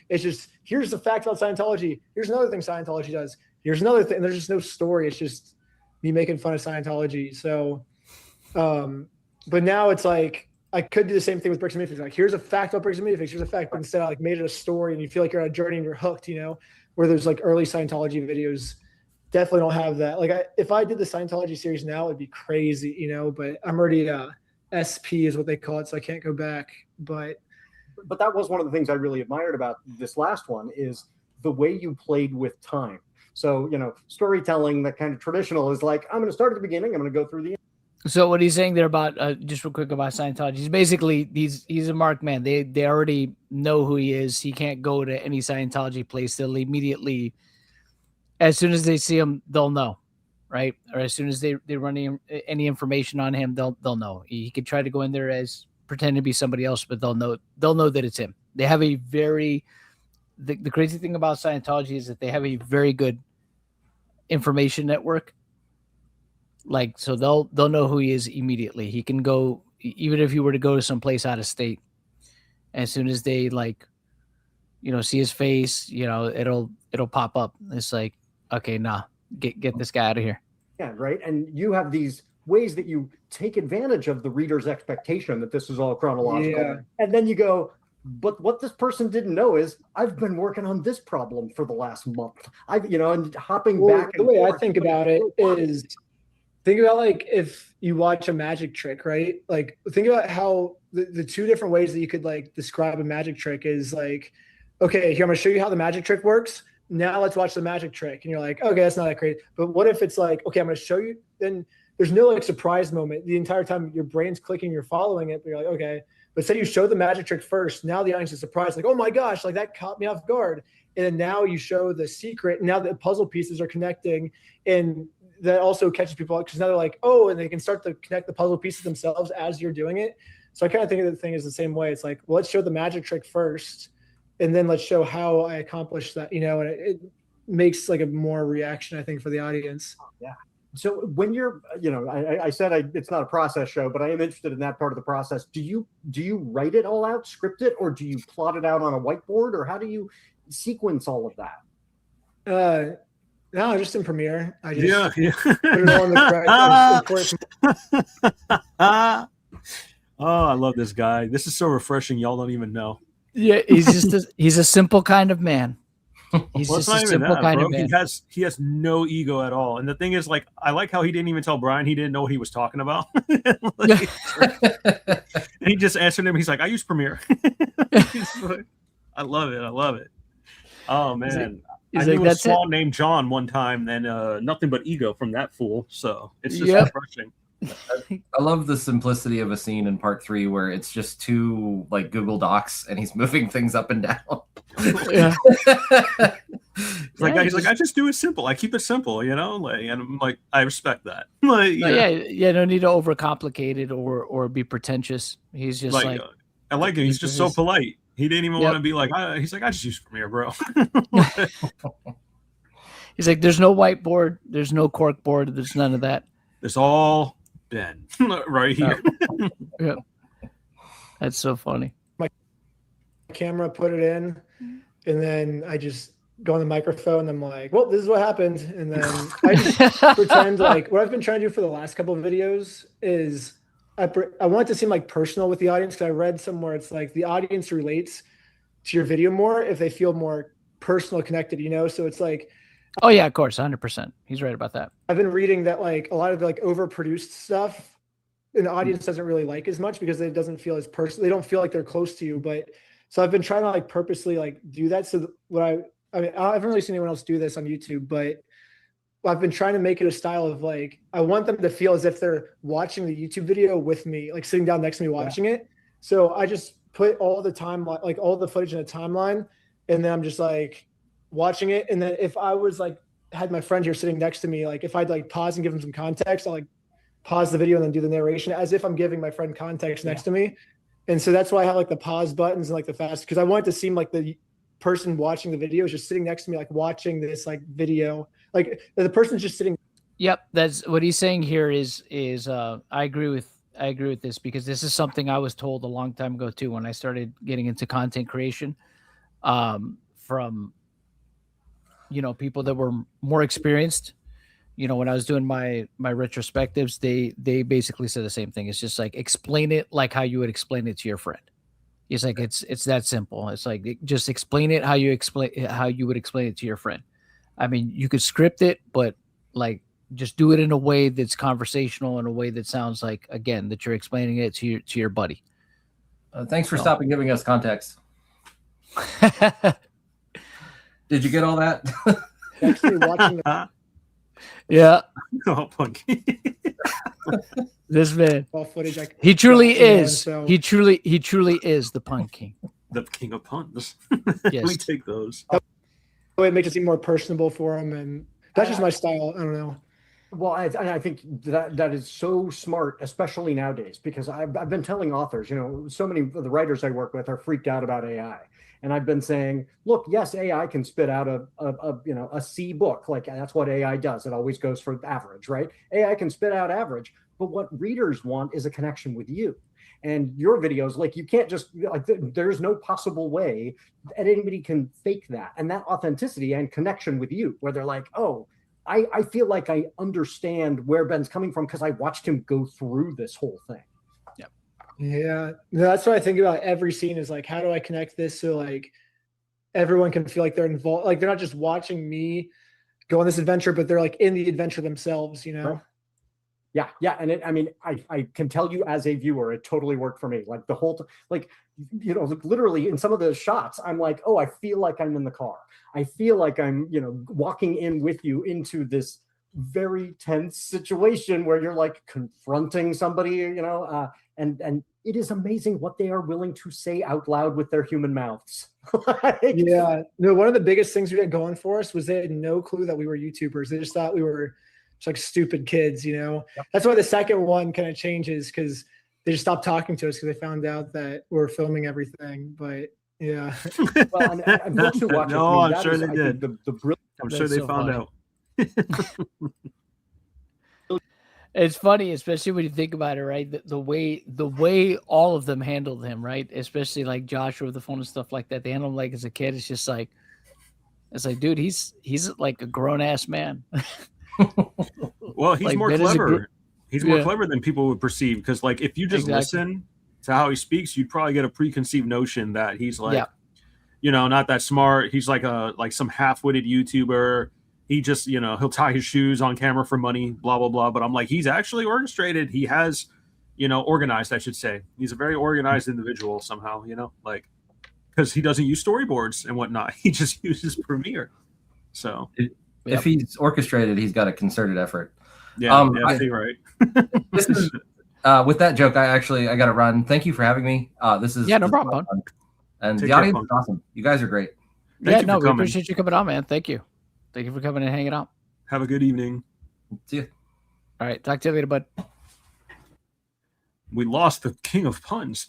it's just, here's the fact about Scientology. Here's another thing Scientology does. Here's another thing. There's just no story. It's just me making fun of Scientology. So, but now it's like, I could do the same thing with Bricks and Minifix. Like, here's a fact about Bricks and Minifix. Here's a fact, but instead I like made it a story, and you feel like you're on a journey and you're hooked. Where there's like early Scientology videos, definitely don't have that. Like, if I did the Scientology series now, it'd be crazy, But I'm already SP is what they call it, so I can't go back. But that was one of the things I really admired about this last one is the way you played with time. So, storytelling, that kind of traditional is like, I'm going to start at the beginning. I'm going to go through the end. So what he's saying there about just real quick about Scientology, he's basically he's a marked man. They already know who he is. He can't go to any Scientology place. They'll immediately, as soon as they see him, they'll know, right? Or as soon as they run any information on him, they'll know. He could try to go in there as pretend to be somebody else, but they'll know that it's him. They have a very the crazy thing about Scientology is that they have a very good information network. Like, so they'll know who he is immediately. He can go, even if you were to go to some place out of state, as soon as they see his face, it'll pop up. It's like, okay, nah, get this guy out of here. Yeah, right. And you have these ways that you take advantage of the reader's expectation that this is all chronological. Yeah. And then you go, but what this person didn't know is I've been working on this problem for the last month. And hopping back. The way I think about it is, think about like if you watch a magic trick, right? Like, think about how the two different ways that you could like describe a magic trick is like, okay, here I'm going to show you how the magic trick works. Now let's watch the magic trick. And you're like, okay, that's not that great. But what if it's like, okay, I'm going to show you. Then there's no like surprise moment. The entire time your brain's clicking, you're following it, but you're like, okay. But say you show the magic trick first. Now the audience is surprised, like, oh my gosh, like that caught me off guard. And then now you show the secret. And now the puzzle pieces are connecting, and that also catches people out because now they're like, oh, and they can start to connect the puzzle pieces themselves as you're doing it. So I kind of think of the thing is the same way. It's like, well, let's show the magic trick first, and then let's show how I accomplished that, and it makes like a more reaction, I think, for the audience. Yeah. So when you're, I said it's not a process show, but I am interested in that part of the process. Do you write it all out, script it, or do you plot it out on a whiteboard, or how do you sequence all of that? No, just in Premiere. I just yeah. put it on the correct. Oh, I love this guy. This is so refreshing. Y'all don't even know. Yeah, he's a simple kind of man. He's Well, just it's not a even simple that, kind bro. of man. He has no ego at all. And the thing is, like, I like how he didn't even tell Brian he didn't know what he was talking about. And he just answered him. He's like, I use Premiere. I love it. Oh man. I knew a swan named John one time, then nothing but ego from that fool. So it's just refreshing. I love the simplicity of a scene in part 3 where it's just two like Google Docs and he's moving things up and down. Yeah. He's like, I just do it simple. I keep it simple, and I'm like, I respect that. Like, no need to overcomplicate it or be pretentious. He's just like I like him. He's just so polite. He didn't even want to be like, he's like, I just use Premiere, bro. He's like, there's no whiteboard, there's no cork board, there's none of that. It's all Ben right here. Yeah. That's so funny. My camera, put it in, and then I just go on the microphone. And I'm like, well, this is what happened. And then I just pretend like what I've been trying to do for the last couple of videos is I want it to seem like personal with the audience, because I read somewhere it's like the audience relates to your video more if they feel more personal connected, So it's like, oh yeah, of course, 100%. He's right about that. I've been reading that like a lot of like overproduced stuff an audience doesn't really like as much because it doesn't feel as personal. They don't feel like they're close to you. But so I've been trying to like purposely like do that. So what I mean, I haven't really seen anyone else do this on YouTube, but I've been trying to make it a style of like, I want them to feel as if they're watching the YouTube video with me, like sitting down next to me watching it. So I just put all the time, like all the footage in a timeline, and then I'm just like watching it. And then if I was like, had my friend here sitting next to me, like if I'd like pause and give him some context, I'll like pause the video and then do the narration as if I'm giving my friend context next to me. And so that's why I have like the pause buttons and like the fast, because I want it to seem like the person watching the video is just sitting next to me, like watching this like video, like the person's just sitting. Yep. That's what he's saying here is I agree with this, because this is something I was told a long time ago too, when I started getting into content creation, from, people that were more experienced. you know, when I was doing my retrospectives, they basically said the same thing. It's just like explain it like how you would explain it to your friend. It's like it's that simple. It's like just explain it how you would explain it to your friend. I mean, you could script it, but like just do it in a way that's conversational, in a way that sounds like, again, that you're explaining it to your buddy. Thanks for stopping giving us context. Did you get all that? Actually watching the Yeah, Oh, Punky. this man, ball footage, he truly watching it, is. so- He truly is the pun king. The king of puns. Yes. We take those. it makes it seem more personable for him, and that's just my style. I don't know. Well, I think that is so smart, especially nowadays, because I've been telling authors, you know, so many of the writers I work with are freaked out about AI. And I've been saying, look, yes, AI can spit out a C book. Like that's what AI does. It always goes for average, right? AI can spit out average, but what readers want is a connection with you. And your videos, like you can't just like there's no possible way that anybody can fake that. And that authenticity and connection with you, where they're like, oh, I feel like I understand where Ben's coming from because I watched him go through this whole thing. Yeah, that's what I think about every scene is like, how do I connect this so like everyone can feel like they're involved, like they're not just watching me go on this adventure, but they're like in the adventure themselves, you know? Right. Yeah. And I mean, I can tell you as a viewer, it totally worked for me. Like the whole, like, you know, literally in some of the shots, I'm like, oh, I feel like I'm in the car. I feel like I'm, you know, walking in with you into this very tense situation where you're like confronting somebody, you know, and it is amazing what they are willing to say out loud with their human mouths. Yeah. No, one of the biggest things we had going for us was they had no clue that we were YouTubers. They just thought we were just like stupid kids, you know? Yep. That's why the second one kind of changes, because they just stopped talking to us because they found out that we're filming everything. But yeah. Well, and folks who watch No, it, I'm that sure is, they I did. think, the brilliant. I'm sure That's they so found funny. out. It's funny, especially when you think about it, right? The way all of them handled him, right? Especially like Joshua with the phone and stuff like that. They handled him like as a kid. It's just like, dude, he's like a grown ass man. Well, he's Like, more Ben is a clever. He's more Yeah. clever than people would perceive. Because, like, if you just Exactly. listen to how he speaks, you'd probably get a preconceived notion that he's like, Yeah. you know, not that smart. He's like some half-witted YouTuber. He just, you know, he'll tie his shoes on camera for money, blah blah blah. But I'm like, he's actually orchestrated. He has, you know, organized, I should say. He's a very organized individual somehow, you know, like because he doesn't use storyboards and whatnot. He just uses Premiere. So If he's orchestrated, he's got a concerted effort. yeah, you're right. This is with that joke. I got to run. Thank you for having me. This is Yeah, no this is problem, fun. And Take the care, audience Punk. is awesome. You guys are great. Thank you No, for we coming. appreciate you coming on, man. Thank you for coming and hanging out. Have a good evening. See you. All right, talk to you later, bud. We lost the king of puns.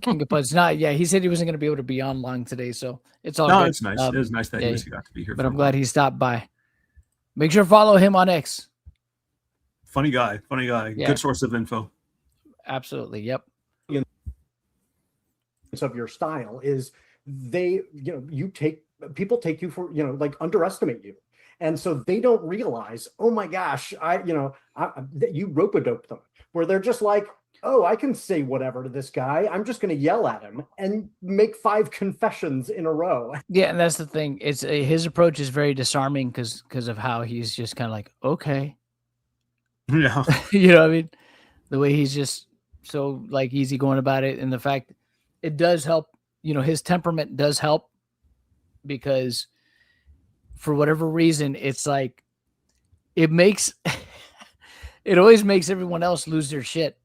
King of Puns. Not, yeah, he said he wasn't going to be able to be on long today, so it's all No, good. it's nice. Um, It was nice that yeah, he got to be here. but for I'm a glad while. he stopped by. Make sure to follow him on X. Funny guy. Yeah. Good source of info. Absolutely. Yep. Of your style is they, you know, people take you for, you know, like underestimate you. And so they don't realize, oh my gosh, that you rope-a-dope them, where they're just like, oh, I can say whatever to this guy. I'm just going to yell at him and make 5 confessions in a row. Yeah, and that's the thing. It's his approach is very disarming because of how he's just kind of like, okay, Yeah. you know what I mean? The way he's just so like easy going about it, and the fact it does help. You know, his temperament does help because for whatever reason, it's like it makes it always makes everyone else lose their shit.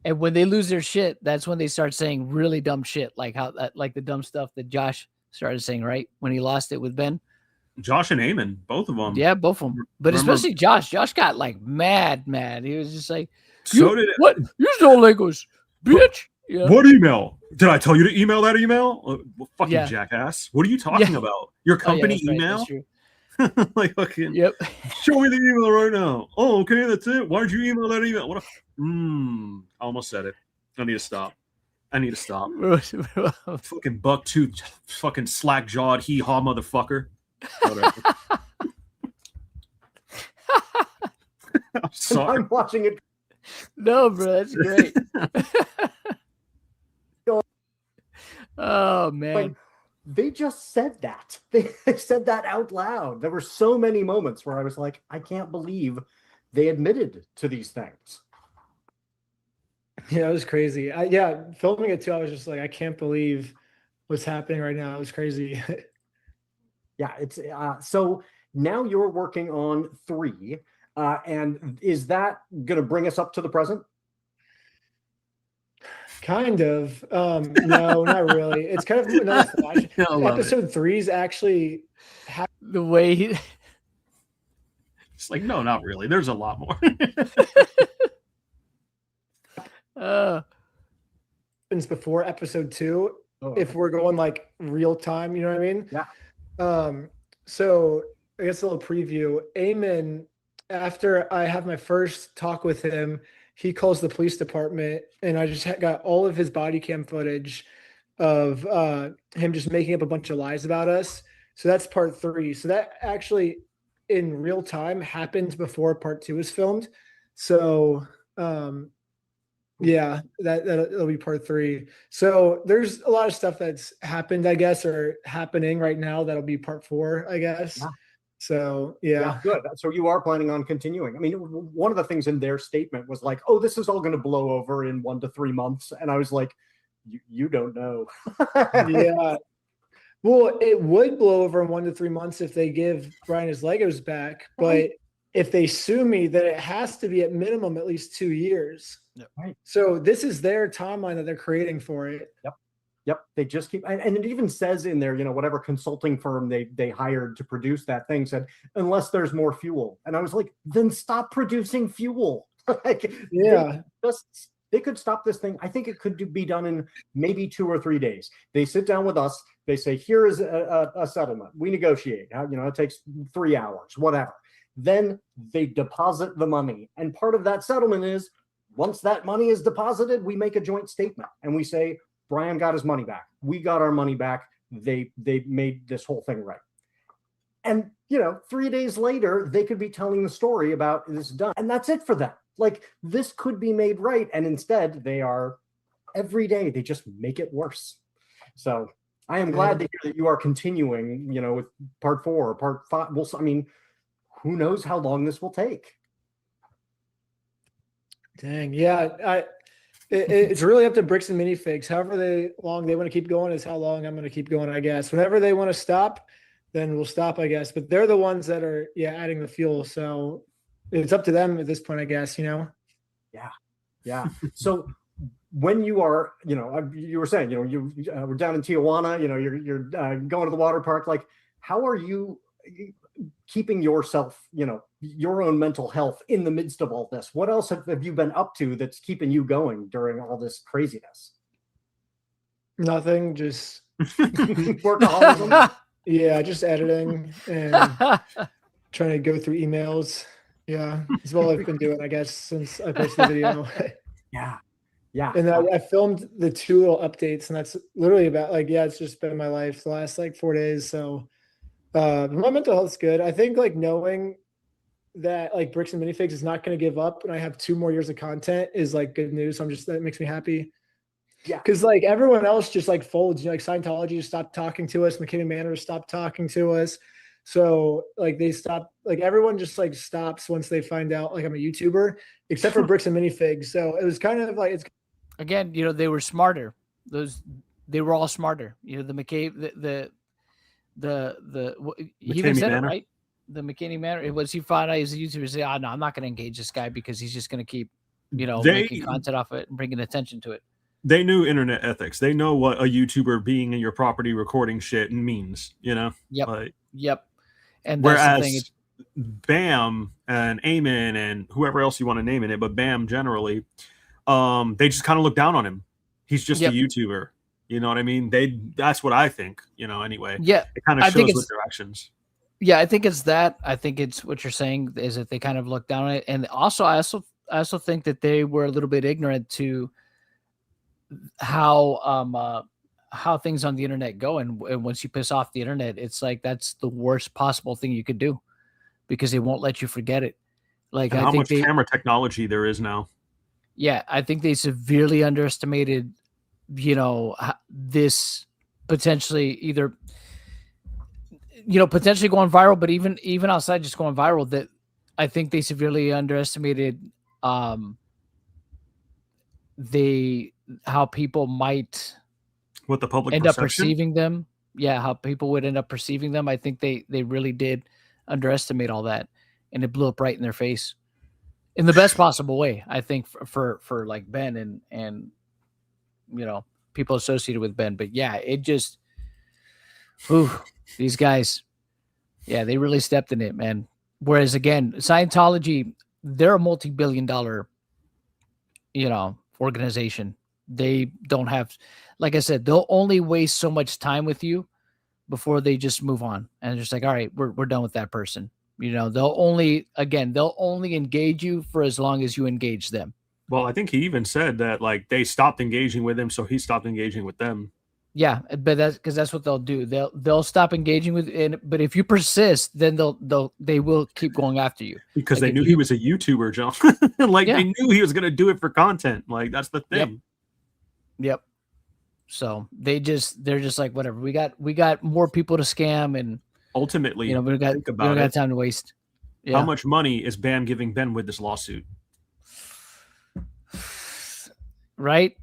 And when they lose their shit, that's when they start saying really dumb shit, like like the dumb stuff that Josh started saying, right? When he lost it with Ben. Josh and Eamon, both of them. Yeah, both of them. But remember- especially Josh. Josh got like mad. He was just like, So did what? You don't Legos, bitch. Yeah. What email? Did I tell you to email that email? Well, fucking Yeah. jackass. What are you talking about? Your Oh, yeah, company that's right, email? that's true. Like fucking Yep. show me the email right now. Oh, okay, that's it. Why did you email that email? What I almost said it. I need to stop. Fucking buck-toothed, fucking slack-jawed, hee-haw motherfucker. Whatever. I'm And sorry. I'm watching it. No, bro, that's great. Oh man. Like, they just said that. They said that out loud. There were so many moments where I was like, I can't believe they admitted to these things. Yeah, it was crazy. Filming it too, I was just like, I can't believe what's happening right now. It was crazy. Yeah, it's so now you're working on 3. And is that going to bring us up to the present? Kind of. No, not really. It's kind of another flash. I love it. Episode 3 is actually The way he It's like, no, not really. There's a lot more. happens before episode 2. Oh, If we're going like real time, you know what I mean? Yeah. So I guess a little preview. Eamon, after I have my first talk with him, he calls the police department, and I just got all of his body cam footage of him just making up a bunch of lies about us. So that's part 3. So that actually in real time happened before part 2 was filmed. So yeah, that'll be part 3. So there's a lot of stuff that's happened, I guess, or happening right now. That'll be part 4, I guess. Yeah. So yeah. Good. So you are planning on continuing. I mean, one of the things in their statement was like, "Oh, this is all going to blow over in 1 to 3 months," and I was like, "You don't know." Yeah. Well, it would blow over in 1 to 3 months if they give Brian his Legos back, but if they sue me, then it has to be at minimum at least 2 years. Right. So this is their timeline that they're creating for it. Yep. They just keep, and it even says in there, whatever consulting firm they hired to produce that thing said, unless there's more fuel. And I was like, then stop producing fuel. Like, Yeah. They could stop this thing. I think it could be done in maybe 2 or 3 days. They sit down with us. They say, here is a settlement. We negotiate. It takes 3 hours, whatever. Then they deposit the money. And part of that settlement is once that money is deposited, we make a joint statement and we say, Brian got his money back. We got our money back. They made this whole thing right. And, 3 days later, they could be telling the story about this done. And that's it for them. Like, this could be made right. And instead, they are every day, they just make it worse. So I am glad to hear that you are continuing, with part 4 or part 5. Well, I mean, who knows how long this will take? Dang. Yeah. It's really up to Bricks and Minifigs. However long they want to keep going is how long I'm going to keep going, I guess. Whenever they want to stop, then we'll stop, I guess. But they're the ones that are, adding the fuel. So it's up to them at this point, I guess, Yeah. So when you are, you were saying, you were down in Tijuana, you're going to the water park. Like, how are you keeping yourself, your own mental health in the midst of all this? What else have you been up to that's keeping you going during all this craziness? Nothing, just Workaholism? yeah, just editing and trying to go through emails. Yeah, it's all I've been doing, I guess, since I posted the video. Yeah. And I filmed the 2 little updates, and that's literally about it's just been my life the last 4 days. So my mental health's good. I think knowing that Bricks and Minifigs is not going to give up and I have 2 more years of content is good news. So that makes me happy. Yeah. Because everyone else just folds, Scientology just stopped talking to us. McKinney Manor stopped talking to us. So they stop, everyone just stops once they find out I'm a YouTuber, except for Bricks and Minifigs. So it was kind of it's Again, they were smarter. They were all smarter. The McKay, he even said it, right? The McKinney Manor. It was he found out he's a YouTuber. Say, no, I'm not going to engage this guy because he's just going to keep, making content off it and bringing attention to it. They knew internet ethics. They know what a YouTuber being in your property recording shit means. Yep. Yep. And whereas that's the thing. Bam and Eamon and whoever else you want to name in it, but Bam generally, they just kind of look down on him. He's just a YouTuber. You know what I mean? That's what I think, anyway. Yeah. It kind of shows with their actions. Yeah, I think it's that. I think it's what you're saying is that they kind of look down on it. And also, I also think that they were a little bit ignorant to how things on the internet go. And once you piss off the internet, it's that's the worst possible thing you could do because they won't let you forget it. Like, And I how think much they, camera technology there is now. yeah, I think they severely underestimated, this potentially either, potentially going viral, but even outside just going viral, that I think they severely underestimated, um, how people might With the public end up perception. perceiving them. Yeah, how people would end up perceiving them. I think they really did underestimate all that, and it blew up right in their face in the best possible way. I think for like Ben and people associated with Ben. But yeah, it just, whew, these guys, yeah, they really stepped in it, man. Whereas again, Scientology, they're a multi-billion-dollar, organization. They don't have, like I said, they'll only waste so much time with you before they just move on and just like, all right, we're done with that person. They'll only engage you for as long as you engage them. Well, I think he even said that like they stopped engaging with him, so he stopped engaging with them. Yeah, but that's because that's what they'll do. They'll stop engaging with it, but if you persist, then they will keep going after you Because like they knew he was a YouTuber, John. Like Yeah. they knew he was going to do it for content. Like that's the thing. Yep. So they're just like, whatever. We got more people to scam, and Ultimately, we don't think about got it. time to waste. Yeah. How much money is Bam giving Ben with this lawsuit? Right?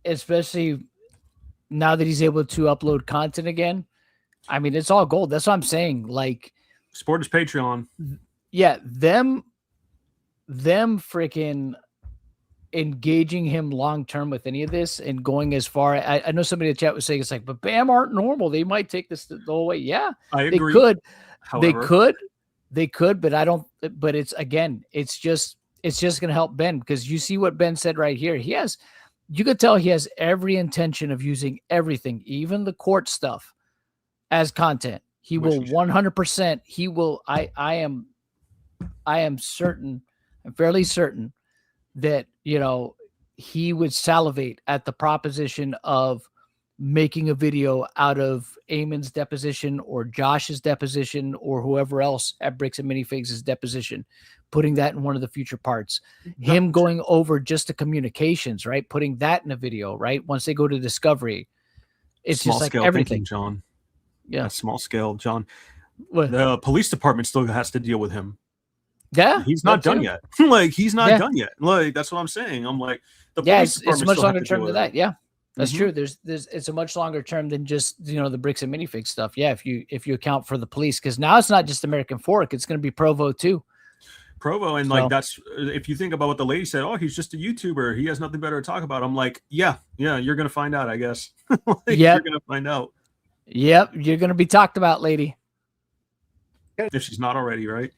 Especially now that he's able to upload content again. I mean, it's all gold. That's what I'm saying. Like, Support his Patreon. yeah, them freaking engaging him long term with any of this and going as far. I know somebody in the chat was saying it's like, but Bam aren't normal. They might take this the whole way. Yeah, I they agree. could. However, They could, but I don't. But it's just going to help Ben, because you see what Ben said right here. You could tell he has every intention of using everything, even the court stuff, as content. He will 100%. He will. I am certain. I'm fairly certain that he would salivate at the proposition of making a video out of Eamon's deposition or Josh's deposition or whoever else at Bricks and Minifigs' deposition, putting that in one of the future parts. Him going over just the communications, right? Putting that in a video, right? Once they go to Discovery, it's small just like scale everything. thinking, John. Yeah, That's small scale, John. What? The police department still has to deal with him. Yeah, He's not that done too. yet. Like he's not Yeah. done yet. Like that's what I'm saying. I'm like the Yeah, police it's department much still have longer to deal term with than it. that. Yeah, that's Mhm. true. There's it's a much longer term than just the Bricks and Minifig stuff. Yeah, if you account for the police, because now it's not just American Fork, it's going to be Provo too. Provo, and So- like that's if you think about what the lady said. Oh, he's just a YouTuber. He has nothing better to talk about. I'm like, yeah, you're gonna find out, I guess. Like, Yep. You're gonna find out Yep, you're going to be talked about, lady. if she's not already, right?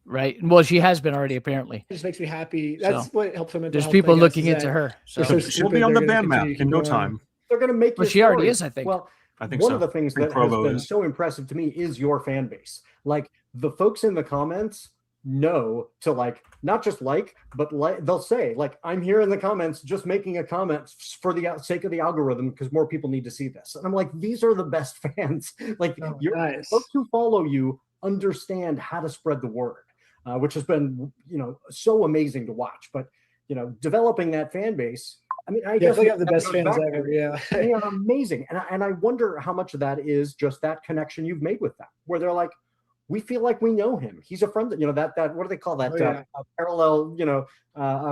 Right. Well, she has been already, apparently. It just makes me happy. That's So, what helps them. There's people looking into her. So So She'll be on the BAM map in no time. They're going to make Well, your she already story. is, I think. Well, I think one so. of the things I think that has Provo been is. so impressive to me is your fan base. Like the folks in the comments know to like not just but they'll say like, I'm here in the comments just making a comment for the sake of the algorithm because more people need to see this. And I'm like, these are the best fans. Like nice. folks who follow you understand how to spread the word, which has been so amazing to watch. But developing that fan base. I mean, I Definitely guess have the that best goes fans back to- ever. Yeah. they are amazing, and I wonder how much of that is just that connection you've made with them, where they're like, we feel like we know him. He's a friend. That what do they call that? Oh, yeah. Parallel,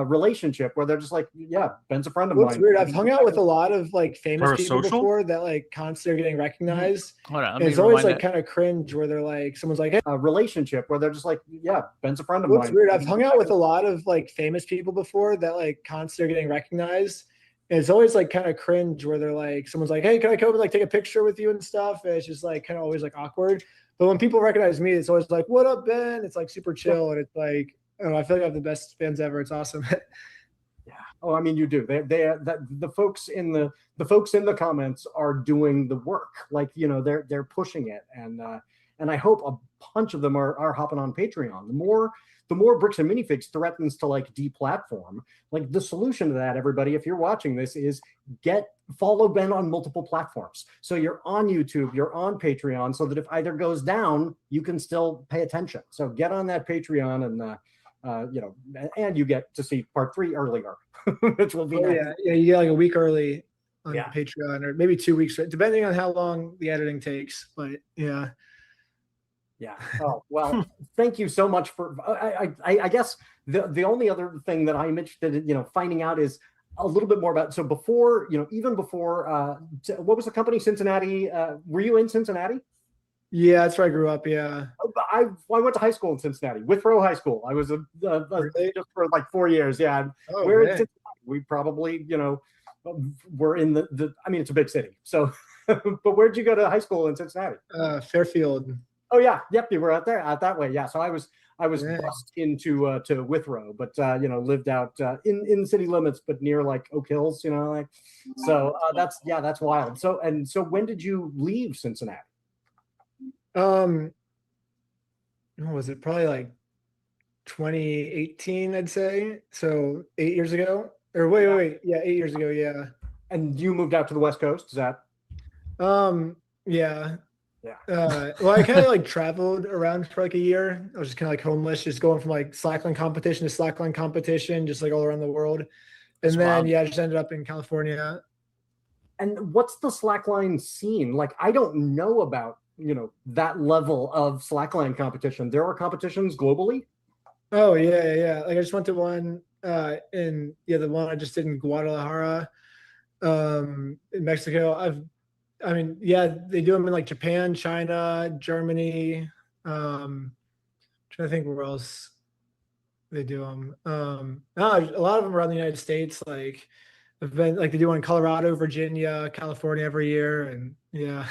relationship where they're just like, yeah, Ben's a friend of What's mine. weird? I've hung out with a lot of like famous people Parasocial? before that like constantly are getting recognized. hold on. And it's always like kind of cringe where they're like, someone's like, hey, A relationship where they're just like, yeah, Ben's a friend of what's mine. weird? I've hung out with a lot of like famous people before that like constantly are getting recognized. And it's always like kind of cringe where they're like, someone's like, hey, can I come and like take a picture with you and stuff? And it's just like kind of always like awkward. But when people recognize me, it's always like, what up, Ben? It's like super chill. And it's like, I don't know, I feel like I have the best fans ever. It's awesome. Yeah. Oh, I mean, you do. The folks in the comments are doing the work. Like, they're pushing it, and I hope a bunch of them are hopping on Patreon. The more Bricks and Minifigs threatens to like deplatform, like the solution to that, everybody, if you're watching this, is follow Ben on multiple platforms. So you're on YouTube, you're on Patreon, so that if either goes down, you can still pay attention. So get on that Patreon and you get to see part 3 earlier, which will be Oh, nice. yeah, you get like a week early on Yeah. Patreon, or maybe 2 weeks, depending on how long the editing takes. But yeah. Yeah. Oh, well, thank you so much for, I guess the only other thing that I'm interested in, finding out is a little bit more about, so before, even before, what was the company, Cincinnati? Were you in Cincinnati? Yeah, that's where I grew up. Yeah. I went to high school in Cincinnati, Withrow High School. I was Really? just for like 4 years. Yeah. Oh, We're in man. Cincinnati. We probably, we're in I mean, it's a big city. So, but where'd you go to high school in Cincinnati? Fairfield. Oh yeah, yep, you were out that way. Yeah, so I was Yeah. bused into to Withrow, but lived out in city limits, but near like Oak Hills, like. So that's wild. So when did you leave Cincinnati? What was it? Probably like 2018, I'd say. So 8 years ago. Or wait. Yeah, 8 years ago. Yeah. And you moved out to the West Coast? Is that? Yeah. Yeah. Well, I kind of like traveled around for like a year. I was just kind of like homeless, just going from like slackline competition to slackline competition, just like all around the world. And then, I just ended up in California. And what's the slackline scene? Like, I don't know about, that level of slackline competition. There are competitions globally? Oh, yeah. Like I just went to one the one I just did in Guadalajara, in Mexico. They do them in like Japan, China, Germany. Trying to think where else they do them. A lot of them around the United States. Like I've been like they do one in Colorado, Virginia, California every year, and yeah.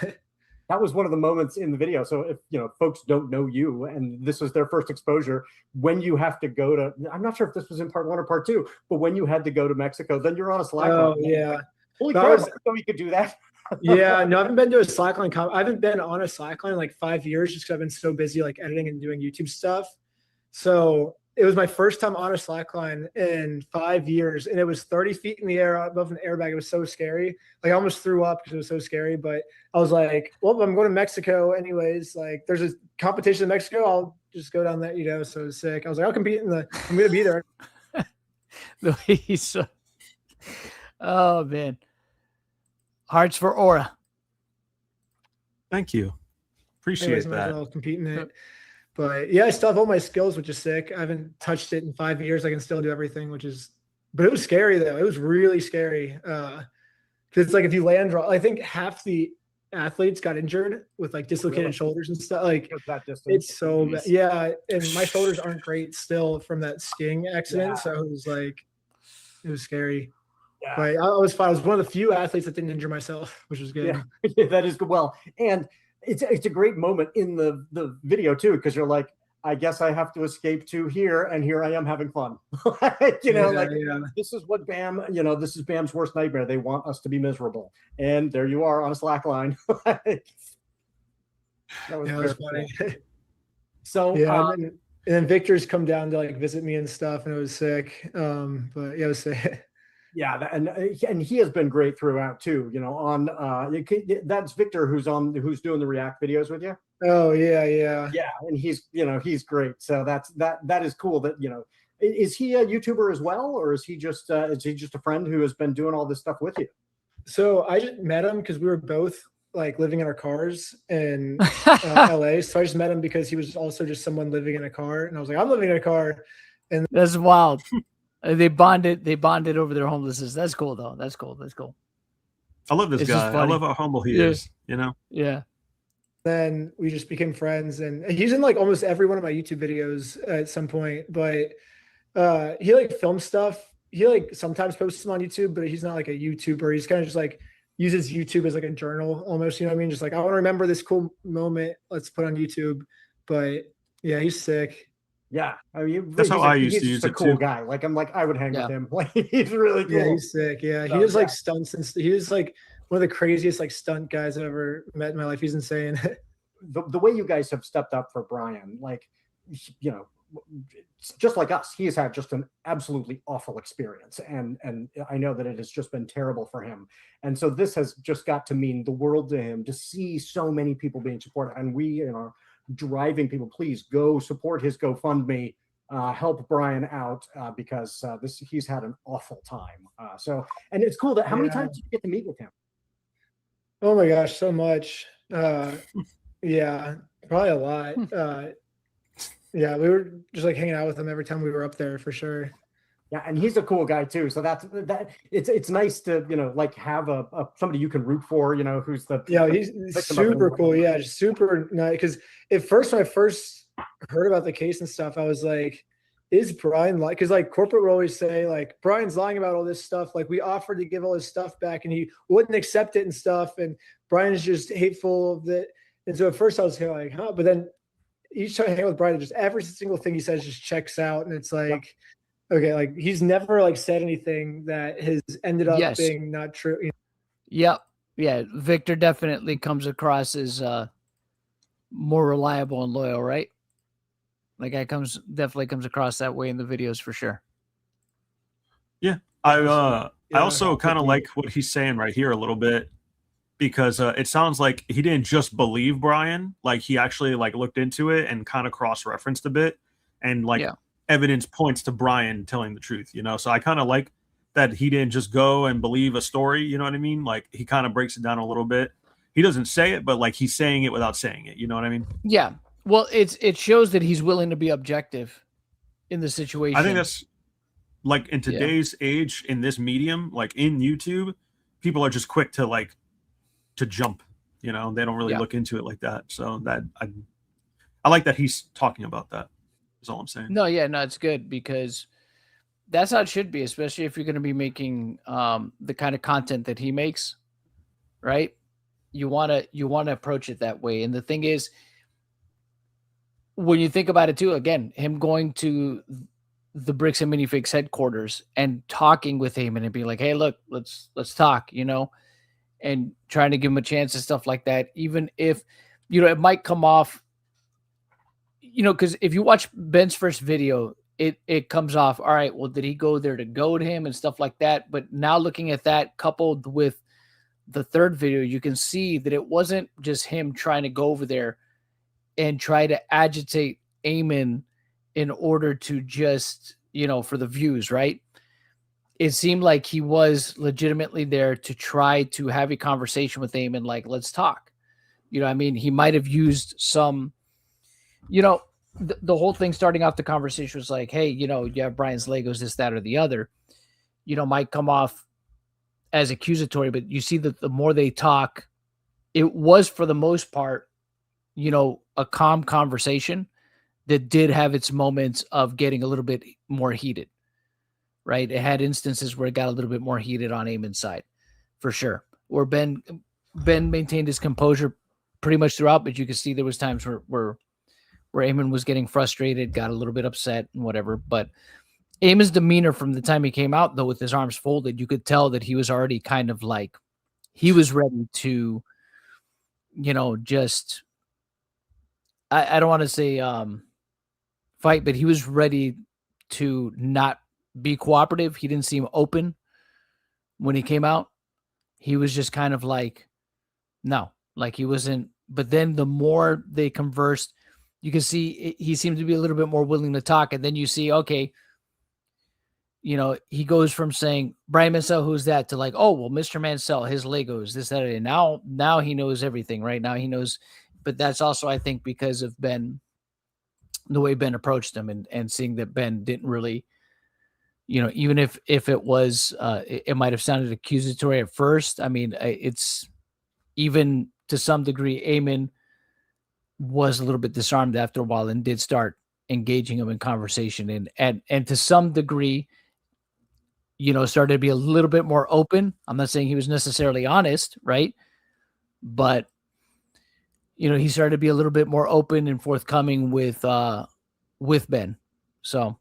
That was one of the moments in the video. So if folks don't know you and this was their first exposure, when you have to go to, I'm not sure if this was in part 1 or part 2, but when you had to go to Mexico, then you're on a slackline. Oh yeah. Like, holy crap! So you could do that. Yeah, no, I haven't been to a slackline. I haven't been on a slackline in like 5 years, just because I've been so busy like editing and doing YouTube stuff. So it was my first time on a slackline in 5 years, and it was 30 feet in the air above an airbag. It was so scary. Like I almost threw up because it was so scary. But I was like, well, I'm going to Mexico anyways. Like there's a competition in Mexico. I'll just go down there, So it was sick. I was like, I'm going to be there. The way he's so, oh man. Hearts for Aura. Thank you. Appreciate that. I'll compete in it. But yeah, I still have all my skills, which is sick. I haven't touched it in 5 years. I can still do everything, but it was scary though. It was really scary. Because it's like if you land wrong, I think half the athletes got injured with like dislocated shoulders and stuff. Like it's so bad. Yeah, and my shoulders aren't great still from that skiing accident. So it was scary. Yeah. But I was fine. I was one of the few athletes that didn't injure myself, which was good. Yeah, that is good. Well, and it's a great moment in the video too, because you're like, I guess I have to escape to here, and here I am having fun. This is what Bam, this is Bam's worst nightmare. They want us to be miserable, and there you are on a slack line. That was funny. So and then Victor's come down to like visit me and stuff, and it was sick. But yeah, it was sick. Yeah, and he has been great throughout too. That's Victor who's doing the React videos with you. Oh yeah. And he's great. So that is cool. That is he a YouTuber as well, or is he just a friend who has been doing all this stuff with you? So I just met him because we were both like living in our cars in LA. So I just met him because he was also just someone living in a car, and I was like, I'm living in a car, and that's wild. They bonded over their homelessness. That's cool though. That's cool. I love this guy. I love how humble he is. Yeah. Then we just became friends, and he's in like almost every one of my YouTube videos at some point. But he like films stuff. He like sometimes posts them on YouTube, but he's not like a YouTuber. He's kind of just like uses YouTube as like a journal almost. You know what I mean? Just like, I want to remember this cool moment. Let's put on YouTube. But yeah, he's sick. Yeah, I mean, that's how I used to use it. Cool guy. Like I would hang with him. Like he's really cool. Yeah, he's sick. Yeah, he does like stunts and he was like one of the craziest like stunt guys I've ever met in my life. He's insane. The way you guys have stepped up for Brian, like just like us, he has had just an absolutely awful experience, and I know that it has just been terrible for him. And so this has just got to mean the world to him to see so many people being supported, and we driving people, please go support his GoFundMe help Brian out because he's had an awful time. And it's cool that how many times did you get to meet with him? Oh my gosh, so much. Yeah, probably a lot. Yeah, we were just like hanging out with him every time we were up there for sure. Yeah, and he's a cool guy too. So that it's nice to like have a somebody you can root for. Who's the he's super cool. Yeah, just super nice. Because at first, when I first heard about the case and stuff, I was like, "Is Brian like?" Because like corporate would always say like Brian's lying about all this stuff. Like we offered to give all his stuff back, and he wouldn't accept it and stuff. And Brian's just hateful of it. And so at first I was kind of like, "Huh?" But then each time I hang out with Brian, just every single thing he says just checks out, and it's like. Okay, like he's never like said anything that has ended up being not true. Yep. Yeah. Victor definitely comes across as more reliable and loyal, right? Like definitely comes across that way in the videos for sure. Yeah. I also kind of like what he's saying right here a little bit because it sounds like he didn't just believe Brian, like he actually like looked into it and kind of cross-referenced a bit and like evidence points to Brian telling the truth, so I kind of like that he didn't just go and believe a story, you know what I mean? Like he kind of breaks it down a little bit. He doesn't say it, but like he's saying it without saying it, you know what I mean? Yeah. Well, it shows that he's willing to be objective in the situation. I think that's like in today's age in this medium, like in YouTube, people are just quick to jump, they don't really look into it like that. So that I like that he's talking about that. That's all I'm saying. No, it's good because that's how it should be, especially if you're going to be making the kind of content that he makes, right? You want to approach it that way. And the thing is, when you think about it too, again, him going to the Bricks and Minifigs headquarters and talking with him and being like, "Hey, look, let's talk," and trying to give him a chance and stuff like that, even if it might come off. Because if you watch Ben's first video, it comes off, all right, well, did he go there to goad him and stuff like that? But now looking at that coupled with the third video, you can see that it wasn't just him trying to go over there and try to agitate Eamon in order to just, for the views, right? It seemed like he was legitimately there to try to have a conversation with Eamon, like, let's talk. He might have used some... the whole thing starting off the conversation was like, hey, you have Brian's Legos, this, that, or the other, might come off as accusatory, but you see that the more they talk, it was for the most part, a calm conversation that did have its moments of getting a little bit more heated, right? It had instances where it got a little bit more heated on Eamon's side, for sure. Where Ben maintained his composure pretty much throughout, but you could see there was times where Eamon was getting frustrated, got a little bit upset and whatever. But Eamon's demeanor from the time he came out, though, with his arms folded, you could tell that he was already kind of like, he was ready to, just, I don't want to say fight, but he was ready to not be cooperative. He didn't seem open when he came out. He was just kind of like, no, like he wasn't. But then the more they conversed, you can see he seemed to be a little bit more willing to talk. And then you see, okay, he goes from saying, Brian Mansell, who's that, to like, oh, well, Mr. Mansell, his Legos, this, that, and now he knows everything, right? Now he knows. But that's also, I think, because of Ben, the way Ben approached him and seeing that Ben didn't really, even if it was, it might have sounded accusatory at first. I mean, it's even to some degree, Eamon was a little bit disarmed after a while and did start engaging him in conversation and to some degree, started to be a little bit more open. I'm not saying he was necessarily honest, right? But, he started to be a little bit more open and forthcoming with Ben. So.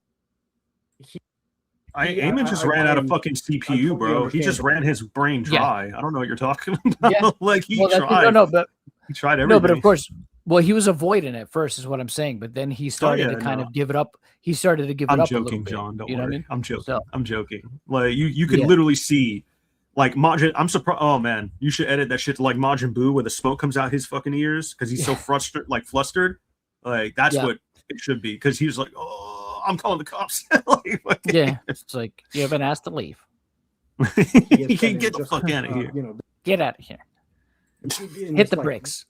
Eamon just ran out of fucking CPU, bro. He just ran his brain dry. I don't know what you're talking about. Yeah. Like he tried. But he tried everything. No, but of course, well, he was avoiding it first, is what I'm saying. But then he started to kind of give it up. He started to give it up. I'm joking, John. Don't worry. What I mean? I'm joking. So, I'm joking. Like you could literally see, like Majin. I'm surprised. Oh man, you should edit that shit to like Majin Buu, where the smoke comes out his fucking ears because he's so flustered. Like that's what it should be. Because he was like, oh. I'm calling the cops. Like, fucking- Yeah, it's like you haven't asked to leave. you can get the fuck out of here. Get out of here. in Hit this, the like, bricks.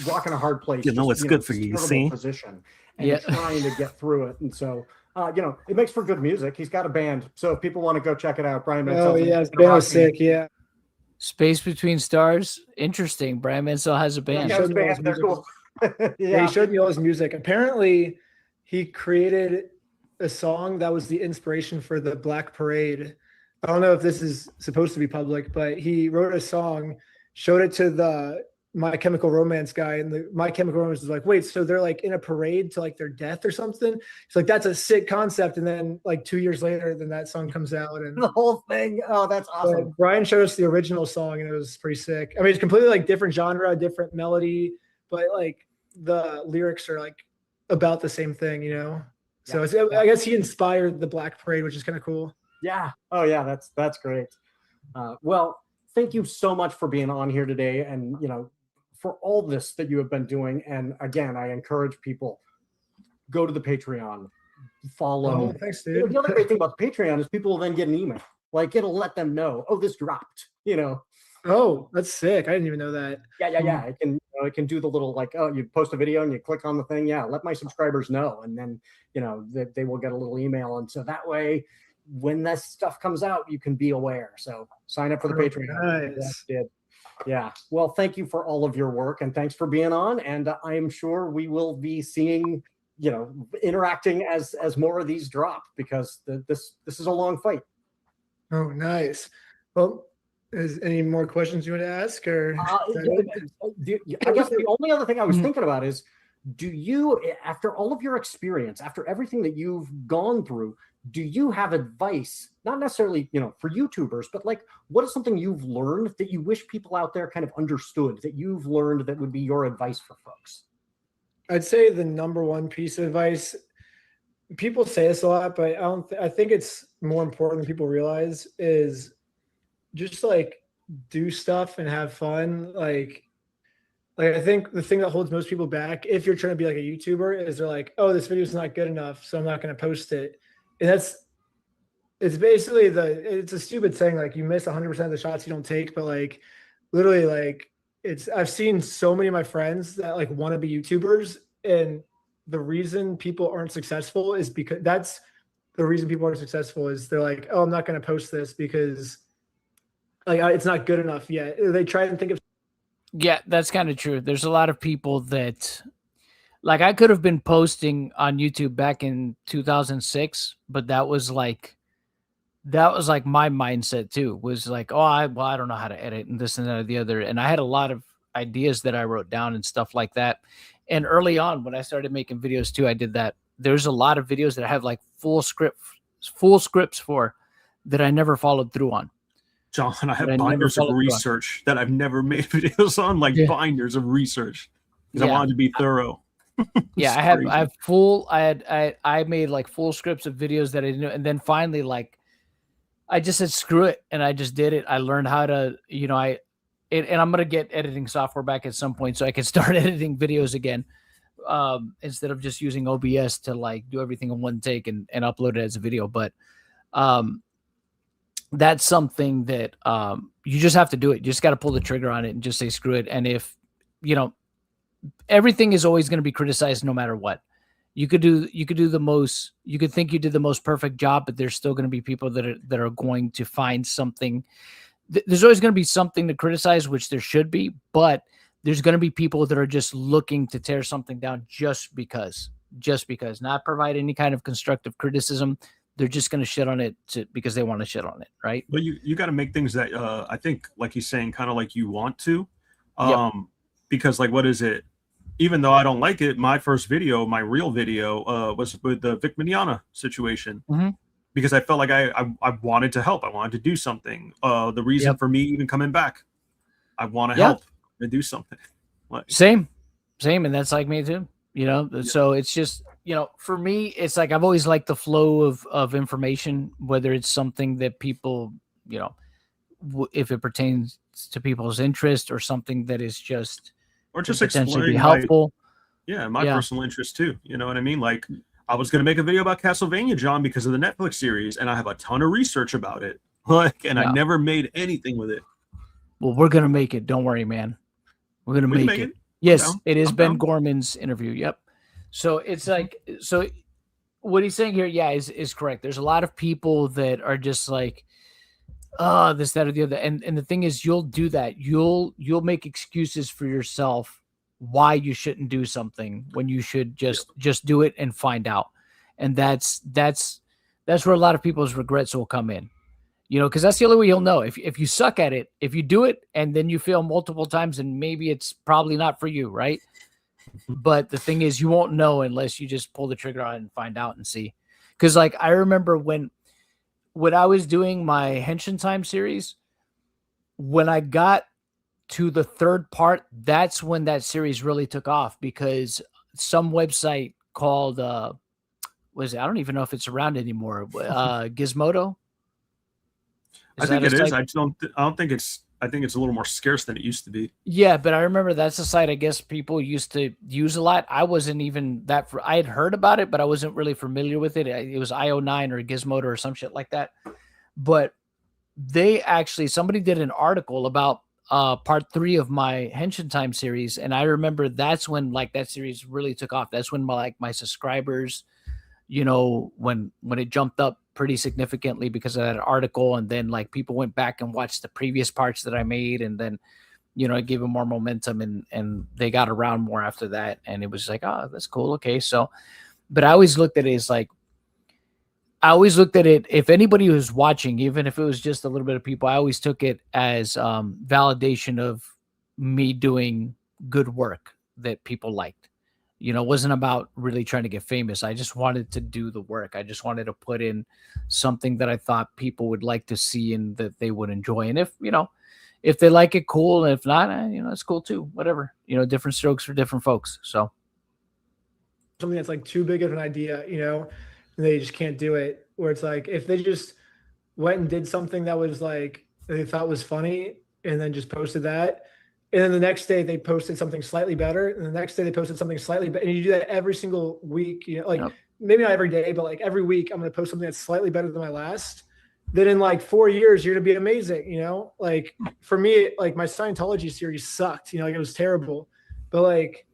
rock in a hard place. You know just, it's good for this you, terrible see? position, and Yeah. trying to get through it. And so, it makes for good music. He's got a band, so if people want to go check it out, Brian Mansell's Oh yeah, in band was Rocky. sick. Yeah. Space Between Stars. Interesting. Brian Mansell has a band. Yeah, Showed me all band, his they're music. cool. Yeah, he showed me all his music. Apparently, he created a song that was the inspiration for the Black Parade. I don't know if this is supposed to be public, but he wrote a song, showed it to the My Chemical Romance guy, and the My Chemical Romance was like, "Wait, so they're like in a parade to like their death or something?" He's like, "That's a sick concept." And then like 2 years later, then that song comes out, and The whole thing. Oh, that's awesome. Brian showed us the original song, and it was pretty sick. I mean, it's completely like different genre, different melody, but like the lyrics are like about the same thing, you know. So I guess he inspired the Black Parade, which is kind of cool. Yeah. Oh, yeah. That's great. Well, thank you so much for being on here today, and for all this that you have been doing. And again, I encourage people, go to the Patreon, follow. Oh, thanks, dude. The other great thing about the Patreon is people will then get an email. Like, it'll let them know, oh, this dropped. Oh, that's sick. I didn't even know that. Yeah. It can do the little like, oh, you post a video and you click on the thing. Yeah, let my subscribers know, and then they will get a little email, and so that way, when this stuff comes out, you can be aware. So sign up for the Patreon. Nice. Yeah. Well, thank you for all of your work, and thanks for being on. And I am sure we will be seeing, interacting as more of these drop, because this is a long fight. Oh, nice. Well, is any more questions you want to ask, or? I guess the only other thing I was thinking about is, do you, after all of your experience, after everything that you've gone through, do you have advice, not necessarily, for YouTubers, but like, what is something you've learned that you wish people out there kind of understood, that you've learned that would be your advice for folks? I'd say the number one piece of advice, people say this a lot, but I think it's more important than people realize, is just like do stuff and have fun. Like I think the thing that holds most people back, if you're trying to be like a YouTuber, is they're like, oh, this video is not good enough, so I'm not going to post it. And it's basically it's a stupid thing. Like, you miss 100% of the shots you don't take, but like literally, like I've seen so many of my friends that like want to be YouTubers, and the reason people aren't successful is because that's the reason people aren't successful is they're like, oh, I'm not going to post this because like it's not good enough yet. They try and think of. Yeah, that's kind of true. There's a lot of people that, like, I could have been posting on YouTube back in 2006, but that was like my mindset too, was like, oh, I don't know how to edit and this and that or the other. And I had a lot of ideas that I wrote down and stuff like that. And early on, when I started making videos too, I did that. There's a lot of videos that I have like full scripts for that I never followed through on. John, I have binders of research that I've never made videos on, like binders of research, because I wanted to be thorough. Yeah, I made like full scripts of videos that I didn't know, and then finally, like, I just said screw it, and I just did it. I learned how to, and I'm gonna get editing software back at some point so I can start editing videos again, instead of just using OBS to like do everything in one take and upload it as a video. But that's something that you just have to do it. You just got to pull the trigger on it and just say screw it. And if everything is always going to be criticized no matter what. You could think you did the most perfect job, but there's still going to be people that are going to find something. There's always going to be something to criticize, which there should be, but there's going to be people that are just looking to tear something down just because, not provide any kind of constructive criticism. They're just going to shit on it because they want to shit on it, right? But you got to make things that I think, like he's saying, kind of like you want to, because like, what is it? Even though I don't like it, my first video, my real video, was with the Vic Mignogna situation, because I felt like I wanted to help. I wanted to do something. The reason for me even coming back, I want to help and do something. Like, same, and that's like me too. So it's just, for me, it's like I've always liked the flow of information, whether it's something that people, if it pertains to people's interest, or something that is just, or just potentially exploring be helpful. My personal interest too. You know what I mean? Like, I was going to make a video about Castlevania, John, because of the Netflix series, and I have a ton of research about it. And I never made anything with it. Well, we're gonna make it. Don't worry, man. We're gonna make it. Yes, it is Ben Gorman's interview. Yep. So it's like, so what he's saying here, yeah, is correct. There's a lot of people that are just like, oh, this, that, or the other. And the thing is, you'll do that. You'll make excuses for yourself why you shouldn't do something when you should just do it and find out. And that's where a lot of people's regrets will come in. You know, because that's the only way you'll know. If you suck at it, if you do it and then you fail multiple times, and maybe it's probably not for you, right? But the thing is, you won't know unless you just pull the trigger on it and find out and see. Because like I remember when I was doing my Henshin Time series, when I got to the third part, that's when that series really took off, because some website called was it? I don't even know if it's around anymore. Gizmodo. I think it is. I don't think it's. I think it's a little more scarce than it used to be. Yeah, but I remember that's a site I guess people used to use a lot. I wasn't even that. I had heard about it, but I wasn't really familiar with it. It was IO9 or Gizmodo or some shit like that. But they actually, somebody did an article about part 3 of my Henshin Time series, and I remember that's when like that series really took off. That's when my subscribers, you know, when it jumped up pretty significantly because of that article. And then like people went back and watched the previous parts that I made, and then, you know, it gave them more momentum, and they got around more after that. And it was like, oh, that's cool. Okay. So, but I always looked at it as like, if anybody was watching, even if it was just a little bit of people, I always took it as validation of me doing good work that people liked. You know, it wasn't about really trying to get famous. I just wanted to do the work. I just wanted to put in something that I thought people would like to see and that they would enjoy. And if, you know, if they like it, cool. And if not, you know, it's cool too. Whatever, you know, different strokes for different folks. So something that's like too big of an idea, you know, and they just can't do it. Where it's like, if they just went and did something that was like, they thought was funny and then just posted that, and then the next day they posted something slightly better, and the next day they posted something slightly better. And you do that every single week, you know, like maybe not every day, but like every week I'm going to post something that's slightly better than my last. Then in like 4 years, you're going to be amazing. You know, like for me, like my Scientology series sucked, you know, like it was terrible, but like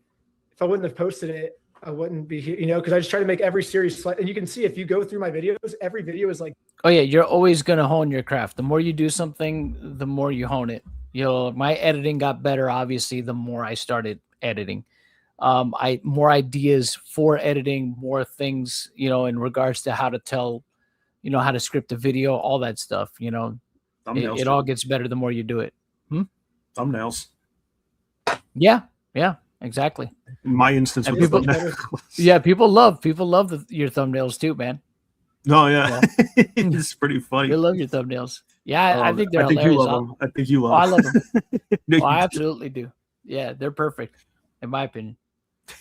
if I wouldn't have posted it, I wouldn't be here, you know, because I just try to make every series and you can see if you go through my videos, every video is like, oh yeah, you're always going to hone your craft. The more you do something, the more you hone it. You know, my editing got better, obviously, the more I started editing. More ideas for editing, more things, you know, in regards to how to tell, you know, how to script a video, all that stuff, you know, it all gets better the more you do it. Thumbnails. Yeah, exactly. In my instance, with people, yeah, people love your thumbnails too, man. Oh yeah, it's pretty funny. They love your thumbnails. Yeah, I think they're hilarious. You love them. I think you love. I love them. I absolutely do. Yeah, they're perfect, in my opinion.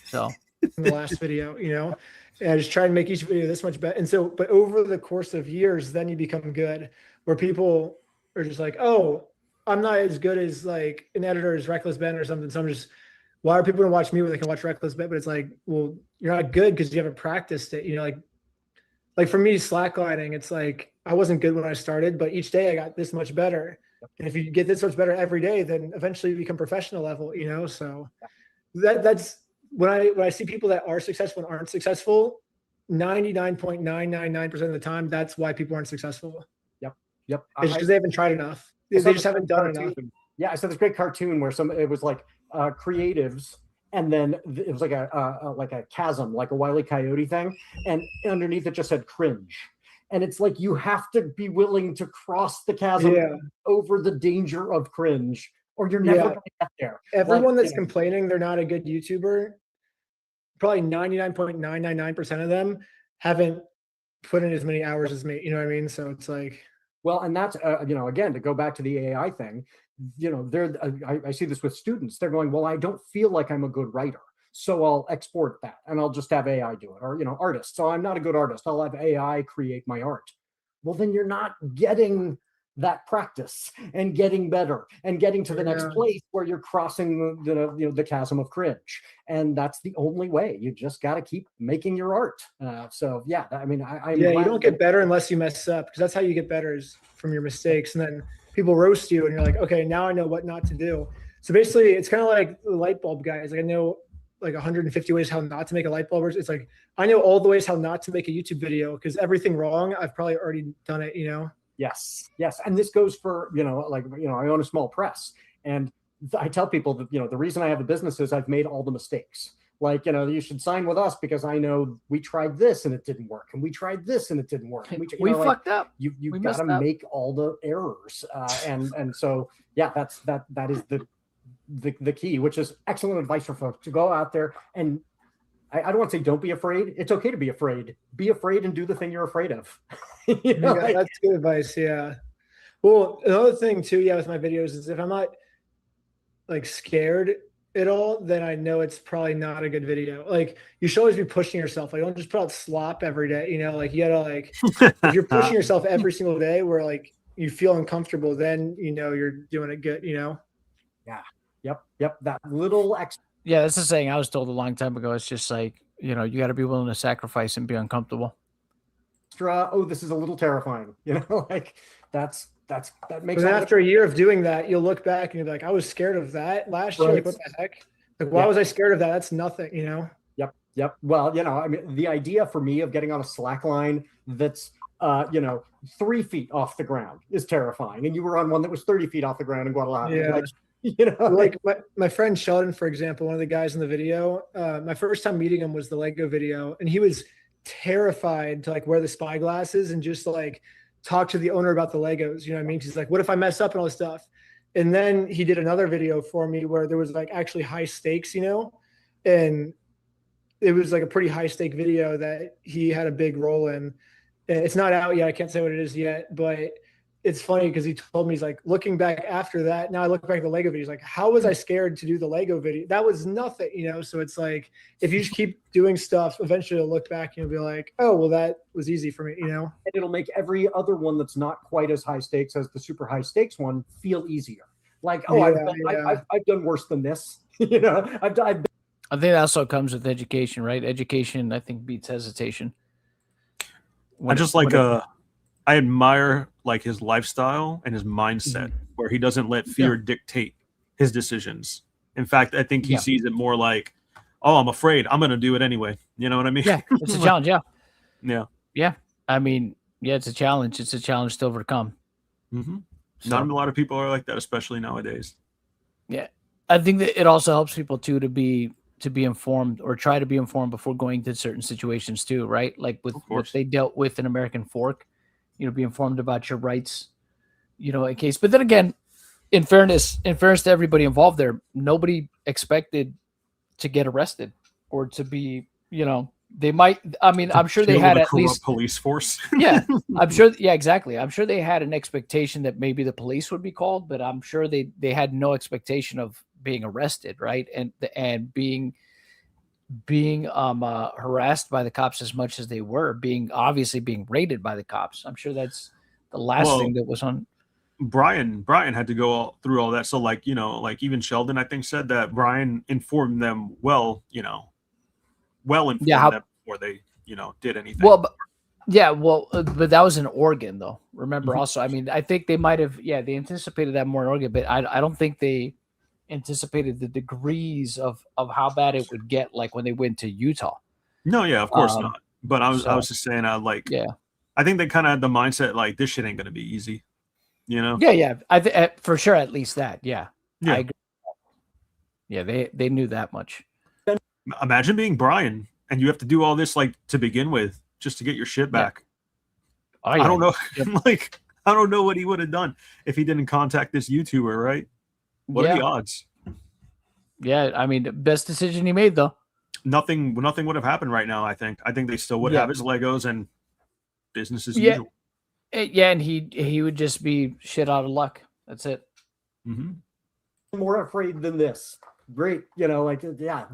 So in the last video, you know, and I just try and make each video this much better. And so, but over the course of years, then you become good, where people are just like, oh, I'm not as good as like an editor as Reckless Ben or something. So I'm just, why are people gonna watch me when they can watch Reckless Ben? But it's like, well, you're not good because you haven't practiced it. You know, like for me, slacklining, it's like I wasn't good when I started, but each day I got this much better. And if you get this much better every day, then eventually you become professional level, you know? So that's when I see people that are successful and aren't successful, 99.999% of the time, that's why people aren't successful. Yep. It's because they haven't tried enough. They just haven't done enough. Yeah, I saw this great cartoon where it was like creatives, and then it was like a chasm, like a Wile E. Coyote thing, and underneath it just said cringe. And it's like you have to be willing to cross the chasm over the danger of cringe, or you're never going to get there. Everyone that's complaining they're not a good YouTuber, probably 99.999% of them haven't put in as many hours as me. You know what I mean? So it's like, well, and that's you know, again, to go back to the AI thing, you know, I see this with students. They're going, well, I don't feel like I'm a good writer, so I'll export that and I'll just have AI do it. Or, you know, artists. So I'm not a good artist. I'll have AI create my art. Well, then you're not getting that practice and getting better and getting to the next place where you're crossing the chasm of cringe. And that's the only way. You just got to keep making your art. So yeah, I mean, you don't get better unless you mess up, because that's how you get better, is from your mistakes. And then people roast you and you're like, okay, now I know what not to do. So basically it's kind of like the light bulb guys. Like, I know like 150 ways how not to make a light bulb. It's like, I know all the ways how not to make a YouTube video, because everything wrong, I've probably already done it, Yes. And this goes for, I own a small press, and I tell people that, the reason I have a business is I've made all the mistakes. Like, you should sign with us because I know we tried this and it didn't work. And we tried this and it didn't work. And we fucked up. You got to make all the errors. And so, yeah, that is the key, which is excellent advice for folks to go out there. And I don't want to say don't be afraid. It's okay to be afraid. Be afraid and do the thing you're afraid of. That's good advice. Yeah. Well, another thing too, with my videos is if I'm not like scared at all, then I know it's probably not a good video. Like, you should always be pushing yourself. Like, don't just put out slop every day. Like, you gotta if you're pushing yourself every single day where like you feel uncomfortable, then you're doing it good. Yeah. Yep. That little extra. Yeah, that's the saying I was told a long time ago. It's just like, you got to be willing to sacrifice and be uncomfortable. Oh, this is a little terrifying. Like that makes. But after a year of doing that, you'll look back and you'll be like, I was scared of that last year. Like, what the heck? Like, why was I scared of that? That's nothing, Yep. Well, I mean, the idea for me of getting on a slack line that's 3 feet off the ground is terrifying. And you were on one that was 30 feet off the ground in Guadalajara. Yeah. Like my friend Sheldon, for example, one of the guys in the video, my first time meeting him was the Lego video, and he was terrified to like wear the spyglasses and just like talk to the owner about the Legos. You know what I mean? He's like, what if I mess up and all this stuff? And then he did another video for me where there was like actually high stakes, and it was like a pretty high stake video that he had a big role in. And it's not out yet. I can't say what it is yet, but it's funny because he told me, he's like, looking back after that, now I look back at the Lego video, he's like, how was I scared to do the Lego video? That was nothing, So it's like, if you just keep doing stuff, eventually you'll look back and you'll be like, oh, well, that was easy for me, And it'll make every other one that's not quite as high stakes as the super high stakes one feel easier. Like, I've done worse than this. I've done. I think that also comes with education, right? Education, I think, beats hesitation. I admire like his lifestyle and his mindset, where he doesn't let fear dictate his decisions. In fact, I think he sees it more like, oh, I'm afraid, I'm going to do it anyway. You know what I mean? Yeah, it's a challenge. Yeah. I mean, it's a challenge. It's a challenge to overcome. Mm-hmm. Not a lot of people are like that, especially nowadays. Yeah. I think that it also helps people too to be informed, or try to be informed before going to certain situations too, right? Like with what they dealt with in American Fork. Be informed about your rights, in case. But then again, in fairness to everybody involved there, nobody expected to get arrested or to be, they might. I mean, I'm sure they had at least police force. Yeah, I'm sure. Yeah, exactly. I'm sure they had an expectation that maybe the police would be called, but I'm sure they had no expectation of being arrested, right? And being harassed by the cops as much as they were, being raided by the cops. I'm sure that's the last thing that was on. Brian had to go through all that. So like even Sheldon, I think, said that Brian informed them well informed them before they did anything. But that was in Oregon though. Remember also, I mean, I think they might have, they anticipated that more in Oregon, but I don't think they anticipated the degrees of how bad it would get, like when they went to Utah. No, of course not. But I was just saying, I think they kind of had the mindset like, this shit ain't gonna be easy, I for sure, at least that. I agree. They knew that much. Imagine being Brian and you have to do all this like to begin with just to get your shit back. I don't know. Like, I don't know what he would have done if he didn't contact this YouTuber, right? What are the odds? Yeah, I mean, best decision he made though. Nothing would have happened right now. I think they still would have his Legos and business as usual. Yeah, and he would just be shit out of luck. That's it. Mm-hmm. More afraid than this. Great,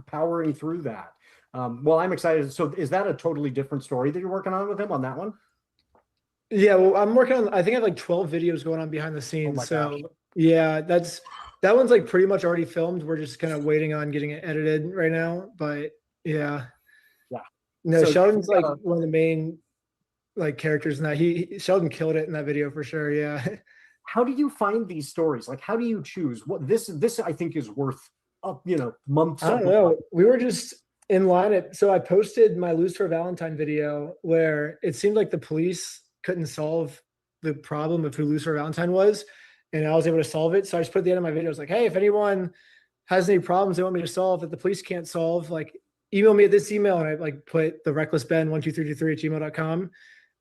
powering through that. Well, I'm excited. So, is that a totally different story that you're working on with him on that one? Yeah, well, I'm working on. I think I have like 12 videos going on behind the scenes. my So gosh. yeah, that one's like pretty much already filmed. We're just kind of waiting on getting it edited right now. But yeah, Yeah. no, So Sheldon's you like gotta- one of the main like characters in that. Sheldon killed it in that video for sure. Yeah. how do you find these stories? Like, how do you choose what this I think is worth months I don't of know. We were just in line so I posted my Lose for Valentine video where it seemed like the police couldn't solve the problem of who Lose for Valentine was. And I was able to solve it. So I just put at the end of my video, I was like, hey, if anyone has any problems they want me to solve that the police can't solve, like email me at this email. And I like put the recklessben12323@gmail.com.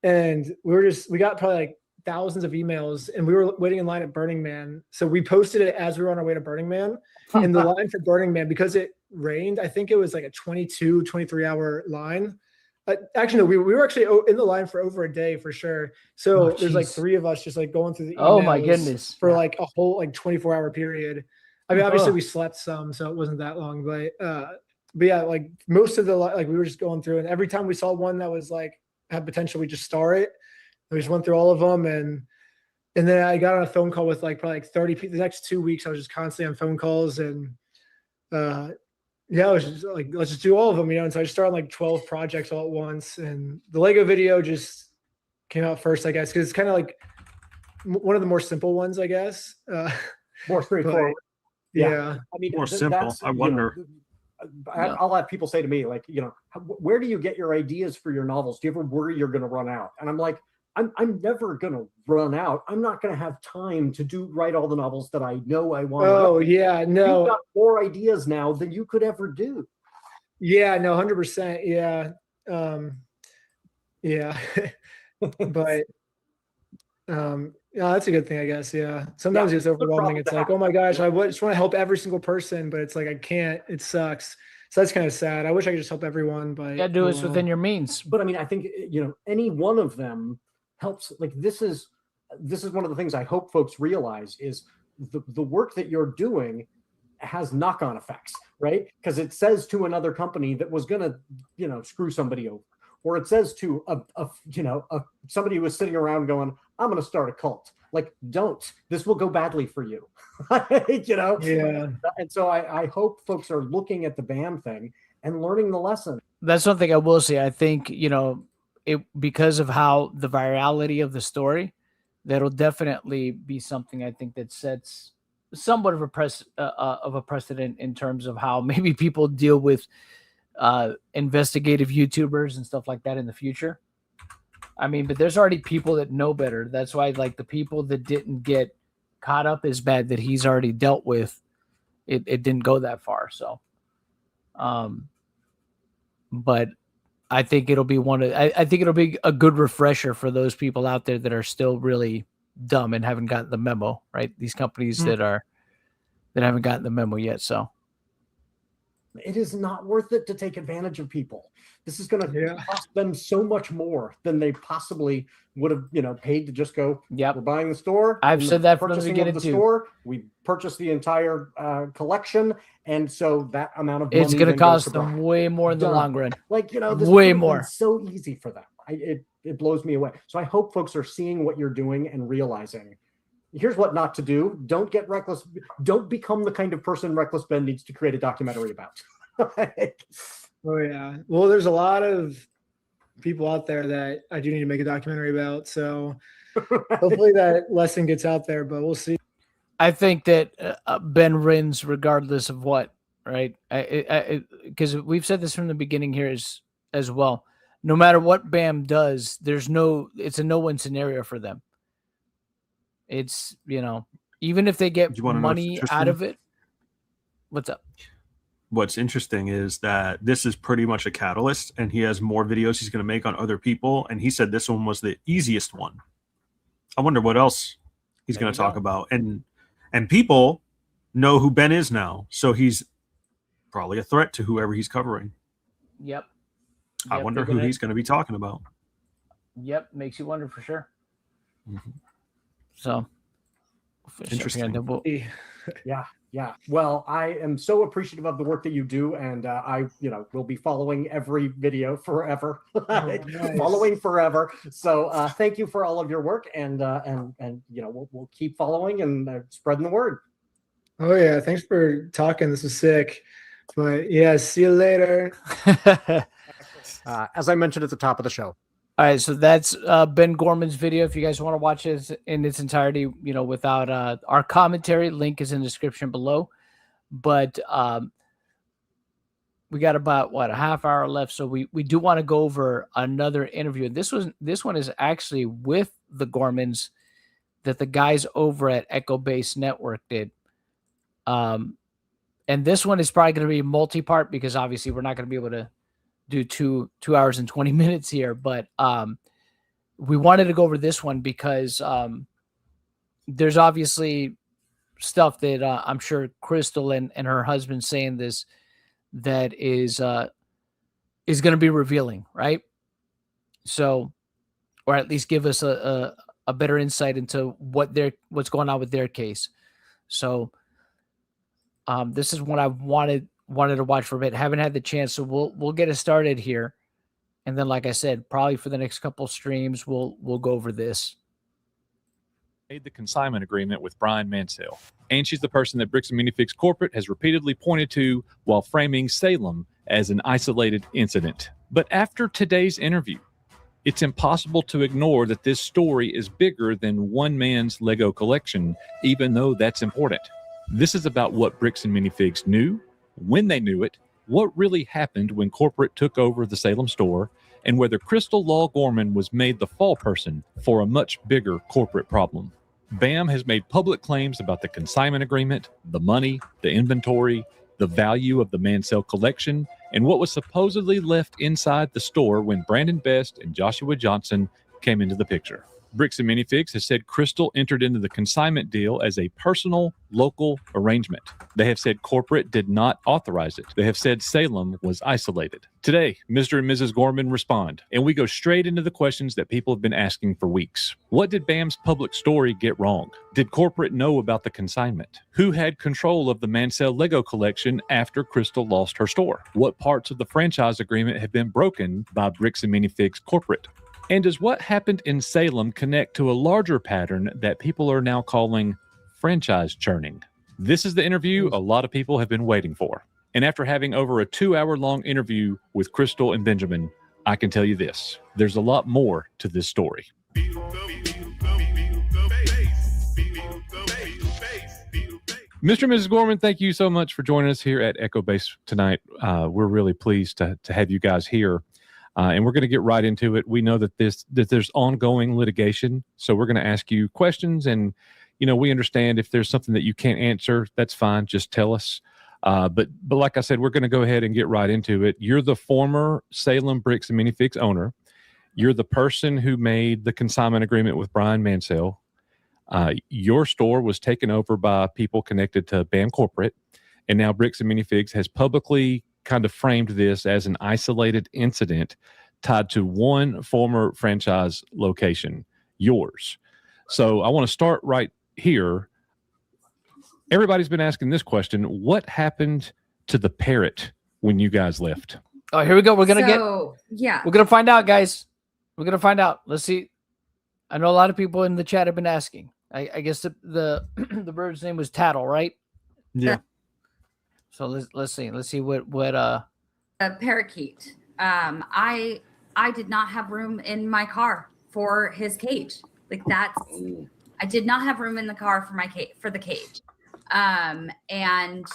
And we got probably like thousands of emails and we were waiting in line at Burning Man. So we posted it as we were on our way to Burning Man. In the line for Burning Man, because it rained, I think it was like a 22, 23-hour line. Actually, no, we were actually in the line for over a day for sure. So there's like jeez. 3 of us just like going through the emails Oh my goodness. for like a whole like 24-hour period. I mean, obviously Ugh. we slept some, so it wasn't that long, but yeah, like most of the like we were just going through, and every time we saw one that was like had potential, we just star it. We just went through all of them, and then I got on a phone call with like probably like 30 people. The next 2 weeks, I was just constantly on phone calls, and yeah, I was just like, let's just do all of them, And so I just started like 12 projects all at once, and the Lego video just came out first, I guess, because it's kind of like one of the more simple ones, I guess. more straightforward. Yeah. I mean, More simple. I wonder. I'll have people say to me, like, where do you get your ideas for your novels? Do you ever worry you're going to run out? And I'm like, I'm never going to run out. I'm not going to have time to write all the novels that I know I want. Oh, yeah. No. You've got more ideas now than you could ever do. Yeah, no, 100%. Yeah. Yeah. But yeah, that's a good thing, I guess. Yeah. Sometimes it's overwhelming. It's like, oh my gosh, I just want to help every single person, but it's like I can't. It sucks. So that's kind of sad. I wish I could just help everyone, but You gotta do this within your means. But I mean, I think any one of them helps. Like this is one of the things I hope folks realize is the work that you're doing has knock-on effects, right? Because it says to another company that was gonna screw somebody over, or it says to somebody who was sitting around going, I'm going to start a cult. Like, don't. This will go badly for you. Yeah. And so I hope folks are looking at the BAM thing and learning the lesson. That's one thing I will say. I think, it because of how the virality of the story, that'll definitely be something I think that sets somewhat of a precedent in terms of how maybe people deal with investigative YouTubers and stuff like that in the future. I mean, but there's already people that know better. That's why, like, the people that didn't get caught up as bad that he's already dealt with, it didn't go that far. So, but I think it'll be I think it'll be a good refresher for those people out there that are still really dumb and haven't gotten the memo, right? These companies that haven't gotten the memo yet. So it is not worth it to take advantage of people. This is going to cost them so much more than they possibly would have, paid to just go. Yep. We're buying the store. I've said that from the purchasing beginning of the too. store. We purchased the entire collection, and so that amount of It's money going to then cost goes to them Brian. way more in the Done. long run. Like, this way would have more. been so easy for them. It blows me away. So I hope folks are seeing what you're doing and realizing, here's what not to do. Don't get reckless. Don't become the kind of person Reckless Ben needs to create a documentary about. Oh yeah. Well, there's a lot of people out there that I do need to make a documentary about. So hopefully that lesson gets out there, but we'll see. I think that Ben wins regardless of what, right? Because we've said this from the beginning here as well. No matter what BAM does, it's a no-win scenario for them. It's, even if they get money out of it. What's up? What's interesting is that this is pretty much a catalyst, and he has more videos he's going to make on other people. And he said this one was the easiest one. I wonder what else he's going to talk about. And people know who Ben is now, so he's probably a threat to whoever he's covering. Yep. I wonder who he's going to be talking about. Yep, makes you wonder for sure. Mm-hmm. So interesting. Yeah. Yeah. Well, I am so appreciative of the work that you do, and I, will be following every video forever, nice. following forever. So thank you for all of your work, and we'll keep following and spreading the word. Oh yeah, thanks for talking. This is sick. But yeah, see you later. As I mentioned at the top of the show. All right, so that's Ben Gorman's video. If you guys want to watch it in its entirety, without our commentary, link is in the description below. But we got about a half hour left, so we do want to go over another interview. This one is actually with the Gormans that the guys over at Echo Base Network did. And this one is probably going to be multi-part because obviously we're not going to be able to do 2 hours and 20 minutes here, but we wanted to go over this one because there's obviously stuff that I'm sure Crystal and her husband saying this that is going to be revealing, right? So, or at least give us a better insight into what's going on with their case. So this is what I wanted to watch for a bit. Haven't had the chance, so we'll get it started here, and then, like I said, probably for the next couple streams, we'll go over this. Made the consignment agreement with Brian Mansell, and she's the person that Bricks and Minifix Corporate has repeatedly pointed to while framing Salem as an isolated incident. But after today's interview, it's impossible to ignore that this story is bigger than one man's Lego collection, even though that's important. This is about what Bricks and Minifigs knew, when they knew it, what really happened when corporate took over the Salem store, and whether Crystal Law Gorman was made the fall person for a much bigger corporate problem. BAM has made public claims about the consignment agreement, the money, the inventory, the value of the Mansell collection, and what was supposedly left inside the store when Brandon Best and Joshua Johnson came into the picture. Bricks and Minifigs has said Crystal entered into the consignment deal as a personal, local arrangement. They have said corporate did not authorize it. They have said Salem was isolated. Today, Mr. and Mrs. Gorman respond, and we go straight into the questions that people have been asking for weeks. What did BAM's public story get wrong? Did corporate know about the consignment? Who had control of the Mansell Lego collection after Crystal lost her store? What parts of the franchise agreement have been broken by Bricks and Minifigs corporate? And does what happened in Salem connect to a larger pattern that people are now calling franchise churning? This is the interview a lot of people have been waiting for. And after having over a 2-hour-long interview with Crystal and Benjamin, I can tell you this: there's a lot more to this story. Mr. and Mrs. Gorman, thank you so much for joining us here at Echo Base tonight. We're really pleased to have you guys here. And we're going to get right into it. We know that there's ongoing litigation, so we're going to ask you questions. And we understand if there's something that you can't answer, that's fine. Just tell us. But like I said, we're going to go ahead and get right into it. You're the former Salem Bricks and Minifix owner. You're the person who made the consignment agreement with Brian Mansell. Your store was taken over by people connected to BAM Corporate, and now Bricks and Minifigs has publicly kind of framed this as an isolated incident tied to one former franchise location, yours. So I want to start right here. Everybody's been asking this question: what happened to the parrot when you guys left? Oh, here we go. We're gonna we're gonna find out, guys. We're gonna find out. Let's see. I know a lot of people in the chat have been asking. I guess the the bird's name was Tattle, right? Yeah. So let's see what a parakeet. I did not have room in my car for his cage. I did not have room in the car for the cage. And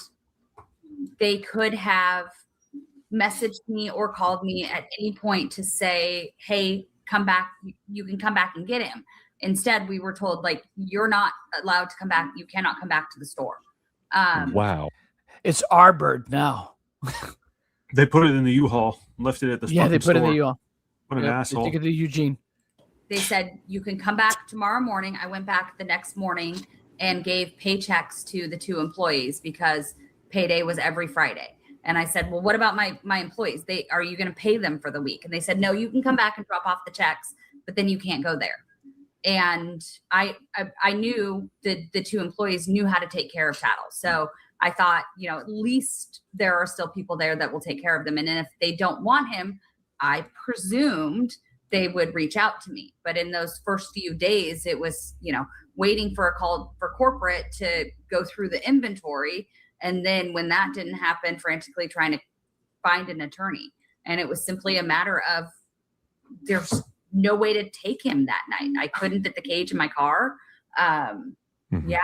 they could have messaged me or called me at any point to say, "Hey, come back. You can come back and get him." Instead, we were told, you're not allowed to come back. You cannot come back to the store. Wow. It's our bird now. They put it in the U-Haul, left it at the Yeah, they put it in the U-Haul. What an asshole. They took it to Eugene. They said, you can come back tomorrow morning. I went back the next morning and gave paychecks to the 2 employees because payday was every Friday. And I said, well, what about my employees? Are you going to pay them for the week? And they said, no, you can come back and drop off the checks, but then you can't go there. And I knew that the 2 employees knew how to take care of Tattle. So I thought, at least there are still people there that will take care of them. And if they don't want him, I presumed they would reach out to me. But in those first few days, it was, waiting for a call for corporate to go through the inventory. And then when that didn't happen, frantically trying to find an attorney. And it was simply a matter of there's no way to take him that night. I couldn't fit the cage in my car. Yeah.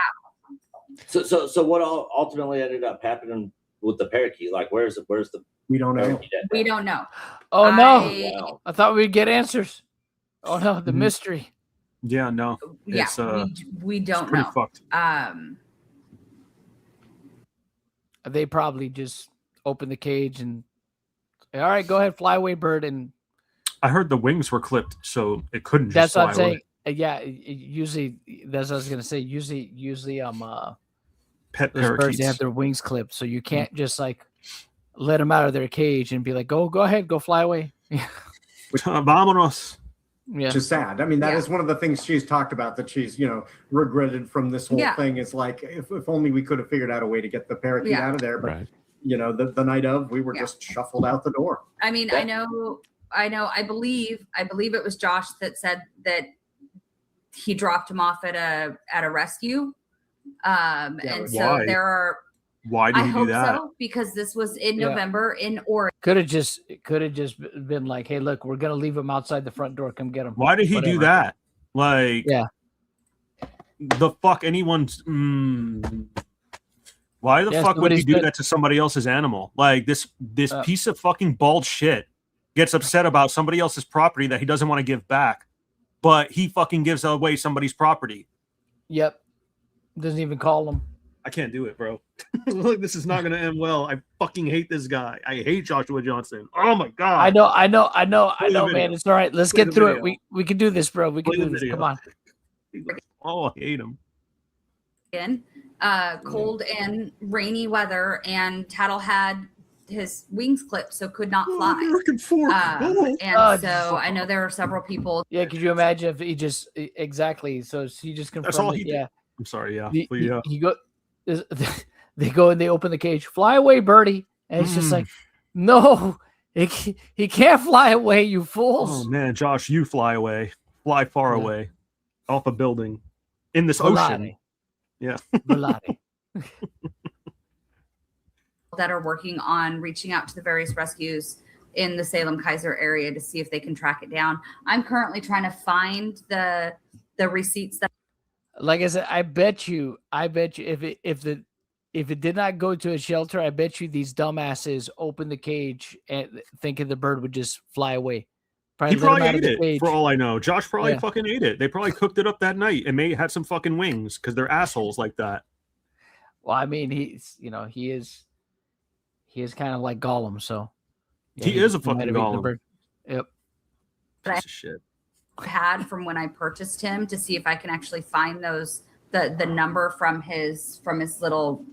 So what ultimately ended up happening with the parakeet? Like, where's the We don't know. parakeet at? We don't know. Oh no! Wow. I thought we'd get answers. Oh no, the mystery. Yeah, no. Yeah, It's, we don't pretty know. fucked. They probably just opened the cage and all right, go ahead, fly away, bird. And I heard the wings were clipped, so it couldn't that's just what I'm fly away. saying. Yeah, usually that's what I was gonna say. Usually, Pet those birds parakeets. they have their wings clipped, so you can't just like let them out of their cage and be like, go ahead, go fly away. Vámonos. Yeah, Which is sad. I mean, that Yeah. is one of the things she's talked about that she's, regretted from this whole Yeah. thing. Is like, if only we could have figured out a way to get the parakeet Yeah. out of there. But, Right. the night of, we were Yeah. just shuffled out the door. I mean, I know. I believe it was Josh that said that he dropped him off at a rescue. And so Why? there are. Why did I he do hope that? so because this was in Yeah. November in Oregon. could have just been like, hey, look, we're gonna leave him outside the front door. Come get him. Why did he do Whatever. that? Like, Yeah. The fuck anyone's. Why the Yeah, fuck would he somebody's do good. that to somebody else's animal? Like this Uh, piece of fucking bald shit gets upset about somebody else's property that he doesn't want to give back, but he fucking gives away somebody's property. Yep. Doesn't even call him. I can't do it, bro. Look, this is not going to end well. I fucking hate this guy. I hate Joshua Johnson. Oh my god. I know, Play the man. video. It's all right. Let's Play get the through video. it. We can do this, bro. We can Play the do this. video. Come on. Oh, I hate him. Cold and rainy weather, and Tattle had his wings clipped, so could not fly. American fork. And Oh, so I know there are several people. Yeah, could you imagine if he just exactly? So he just confirmed. That's all that, he did. yeah. I'm sorry. Yeah. He, But yeah. he go. They go and they open the cage. Fly away, birdie. And it's just like, no, he can't fly away. You fools. Oh man, Josh, you fly away. Fly far Yeah. away. Off a building. In this ocean. Volare. Yeah. Volare. that are working on reaching out to the various rescues in the Salem Kaiser area to see if they can track it down. I'm currently trying to find the receipts that Like I said, I bet you, if it did not go to a shelter, I bet you these dumbasses opened the cage and thinking the bird would just fly away. He let him probably out of ate the it cage. for all I know. Josh probably Yeah. fucking ate it. They probably cooked it up that night and may had some fucking wings because they're assholes like that. Well, I mean, he is kind of like Gollum, so yeah, He is a might fucking have eaten the Gollum. bird. Yep. Piece of shit. I had from when I purchased him to see if I can actually find those the number from his little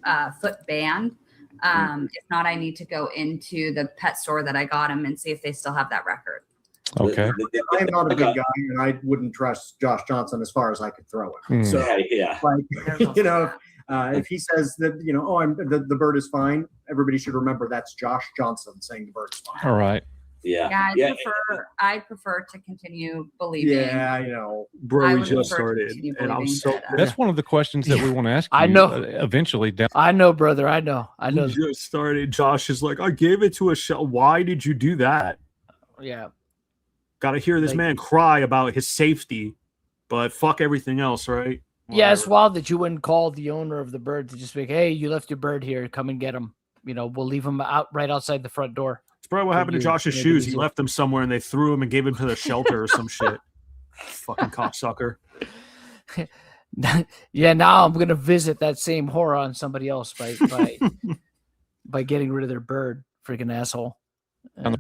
foot band. If not, I need to go into the pet store that I got him and see if they still have that record. Okay. I'm not a good guy, and I wouldn't trust Josh Johnson as far as I could throw him. Hmm. So, Yeah. like, if he says that, the bird is fine, everybody should remember that's Josh Johnson saying the bird is fine. All right. Yeah. Yeah, I prefer to continue believing. Yeah, Bro, I we would just prefer to started. continue And I'm believing so that, That's one of the questions that we want to ask you. I know. Eventually down. I know, brother. I know. we just started. Josh is like, I gave it to a shell. Why did you do that? Yeah. Gotta hear this Like- man cry about his safety, but fuck everything else, right? Yeah, it's Whatever. wild that you wouldn't call the owner of the bird to just be like, hey, you left your bird here. Come and get him. We'll leave him out right outside the front door. It's probably what Could happened to you Josh's maybe shoes. He visit- left them somewhere and they threw him and gave him to the shelter or some shit. Fucking cocksucker. Yeah, now I'm gonna visit that same horror on somebody else by getting rid of their bird. Freaking asshole. On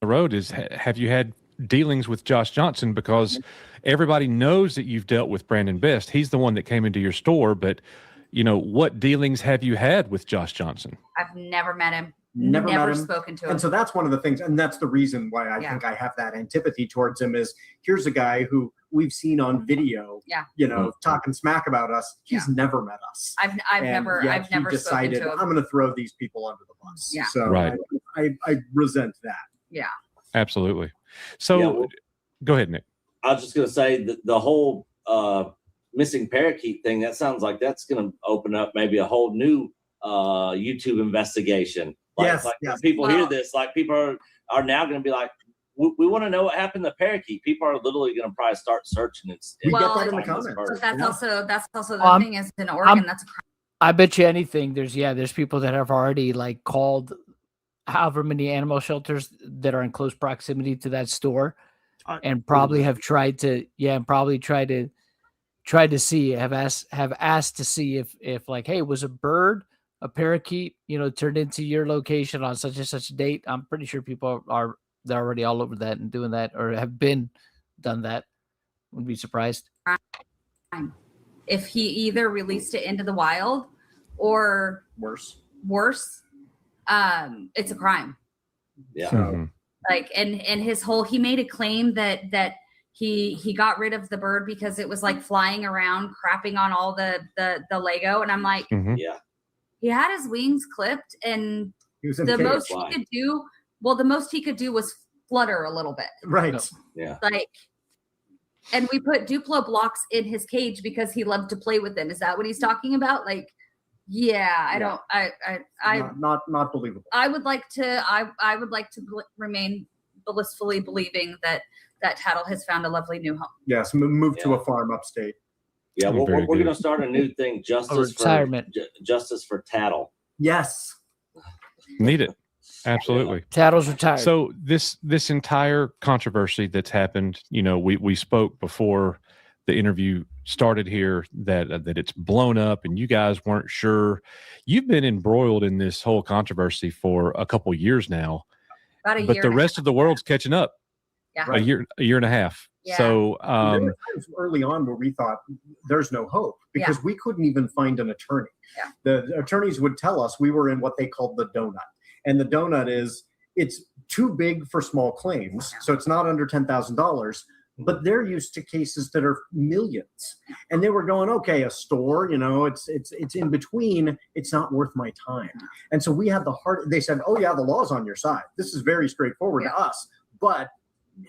the road is have you had dealings with Josh Johnson? Because everybody knows that you've dealt with Brandon Best. He's the one that came into your store, but what dealings have you had with Josh Johnson? I've never met him. never met him. spoken to him. And so that's one of the things, and that's the reason why I Yeah. think I have that antipathy towards him is here's a guy who we've seen on video, Yeah. talking smack about us. He's never met us. I've And never yet I've he never spoken decided to him. I'm going to throw these people under the bus. Yeah. So Right. I resent that. Yeah. Absolutely. So Yeah, well- go ahead, Nick. I was just going to say that the whole missing parakeet thing, that sounds like that's going to open up maybe a whole new YouTube investigation. Yes. When people hear this, like people are now going to be like, we want to know what happened to parakeet. People are literally going to probably start searching. We Well, get that in the find this comments. bird. But that's also the Um, thing is in Oregon, that's a crime. I bet you anything. There's people that have already like called however many animal shelters that are in close proximity to that store, and probably have tried to have asked to see if like, hey, was a bird, a parakeet, turned into your location on such and such a date. I'm pretty sure people they're already all over that and doing that, or have been done that. Wouldn't be surprised. If he either released it into the wild or Worse. it's a crime. Yeah. So, Mhm. Like, and he made a claim that he got rid of the bird because it was like flying around, crapping on all the Lego. And I'm like, Mhm. Yeah. he had his wings clipped, and he was in the the most fly. the most he could do was flutter a little bit. right. No. Yeah. Like, and we put Duplo blocks in his cage because he loved to play with them. Is that what he's talking about? Like, yeah, Not believable. I would like to remain blissfully believing that Tattle has found a lovely new home. Yes, move to Yeah. a farm upstate. Yeah. Oh, We're very going good. to start a new thing, retirement. justice for Tattle. Yes. Need it. Absolutely. Tattle's retired. So this entire controversy that's happened, we spoke before the interview started here that it's blown up and you guys weren't sure. You've been embroiled in this whole controversy for a couple years now, About a but year. the and a rest of the world's catching up. Yeah. A year and a half. Yeah. So There were times early on where we thought there's no hope because we couldn't even find an attorney. Yeah. The attorneys would tell us we were in what they called the donut. And the donut is it's too big for small claims. So it's not under $10,000, but they're used to cases that are millions. And they were going, okay, a store, it's in between. It's not worth my time. And so we had they said, oh yeah, the law's on your side. This is very straightforward to us, but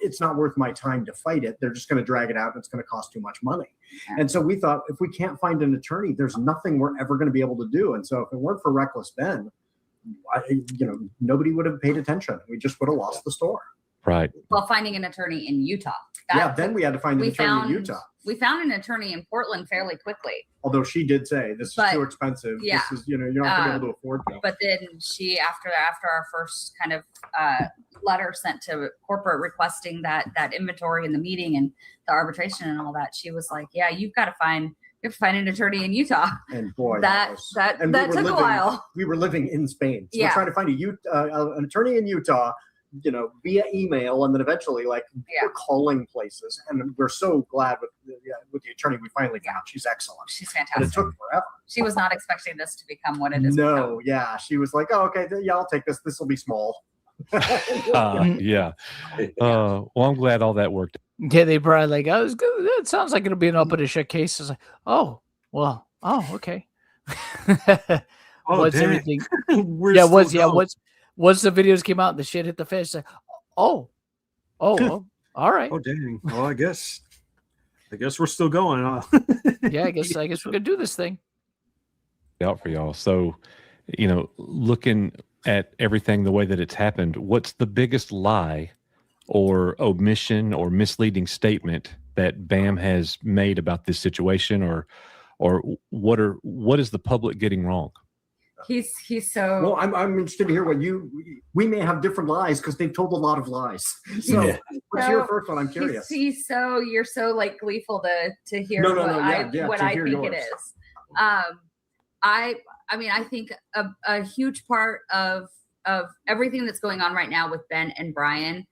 it's not worth my time to fight it. They're just going to drag it out and it's going to cost too much money. Yeah. And so we thought if we can't find an attorney, there's nothing we're ever going to be able to do. And so if it weren't for Reckless Ben, nobody would have paid attention. We just would have lost the store. right. Well, finding an attorney in Utah. Then we had to find an attorney in Utah. We found an attorney in Portland fairly quickly. Although she did say this is But, too expensive. yeah. This is, you're not going to be able to afford it. But then she, after our first kind of letter sent to corporate requesting that inventory and the meeting and the arbitration and all that, she was like, "Yeah, you have to find an attorney in Utah." And boy, That and we were took a while. We were living in Spain. So Yeah. we're trying to find an attorney in Utah, via email, and then eventually, we're calling places. And we're so glad with the attorney we finally found. She's excellent. She's But it fantastic. took forever. She was not expecting this to become what it is. No, yeah, she was like, "Oh, okay, yeah, I'll take this. This will be small." Yeah. Well, I'm glad all that worked. Yeah, they probably like, I was good. It sounds like it'll be an open and shut case. It's like, okay. Oh, What's dang. everything? We're Yeah, still going. once the videos came out and the shit hit the fan, it's like, oh, all right. Oh, dang. Well, I guess we're still going. Yeah, I guess we're gonna do this thing. Out for y'all. So, looking at everything the way that it's happened, what's the biggest lie or omission or misleading statement that BAM has made about this situation, or what is the public getting wrong? He's so. Well, I'm interested to hear what we may have different lies because they've told a lot of lies. So Yeah. what's your first one? I'm curious. You're so like gleeful to hear No, what to I hear think it yours. is. I think a huge part of everything that's going on right now with Ben and Brian,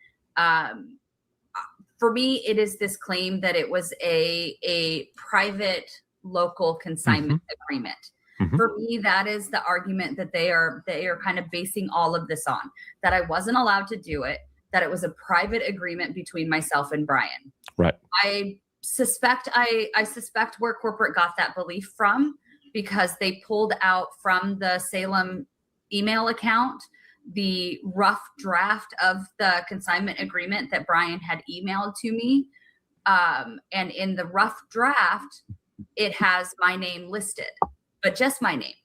for me, it is this claim that it was a private local consignment agreement. Mhm. For me, that is the argument that they are kind of basing all of this on, that I wasn't allowed to do it, that it was a private agreement between myself and Brian. Right. I suspect where corporate got that belief from, because they pulled out from the Salem email account the rough draft of the consignment agreement that Brian had emailed to me. And in the rough draft, it has my name listed, but just my name.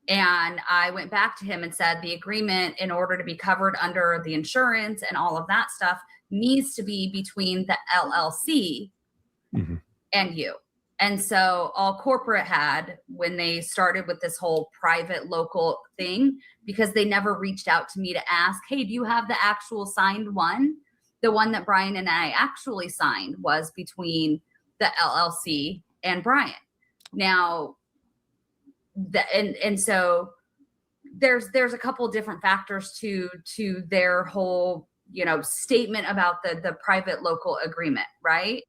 And I went back to him and said, the agreement, in order to be covered under the insurance and all of that stuff, needs to be between the LLC and you. And so all corporate had, when they started with this whole private local thing, because they never reached out to me to ask, hey, do you have the actual signed one? The one that Brian and I actually signed was between the LLC and Brian. Now, and so there's a couple of different factors to their whole, statement about the private local agreement, right?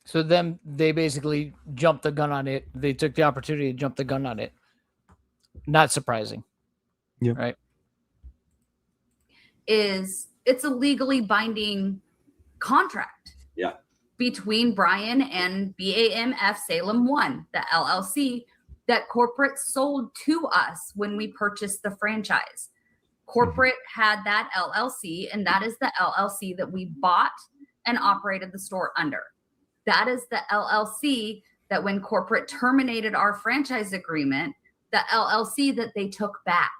So they basically jumped the gun on it. They took the opportunity to jump the gun on it. Not surprising. Yep. Right. It's a legally binding contract. Yeah. Between Brian and BAMF Salem 1, the LLC, that corporate sold to us when we purchased the franchise. Corporate had that LLC, and that is the LLC that we bought and operated the store under. That is the LLC that when corporate terminated our franchise agreement, the LLC that they took back.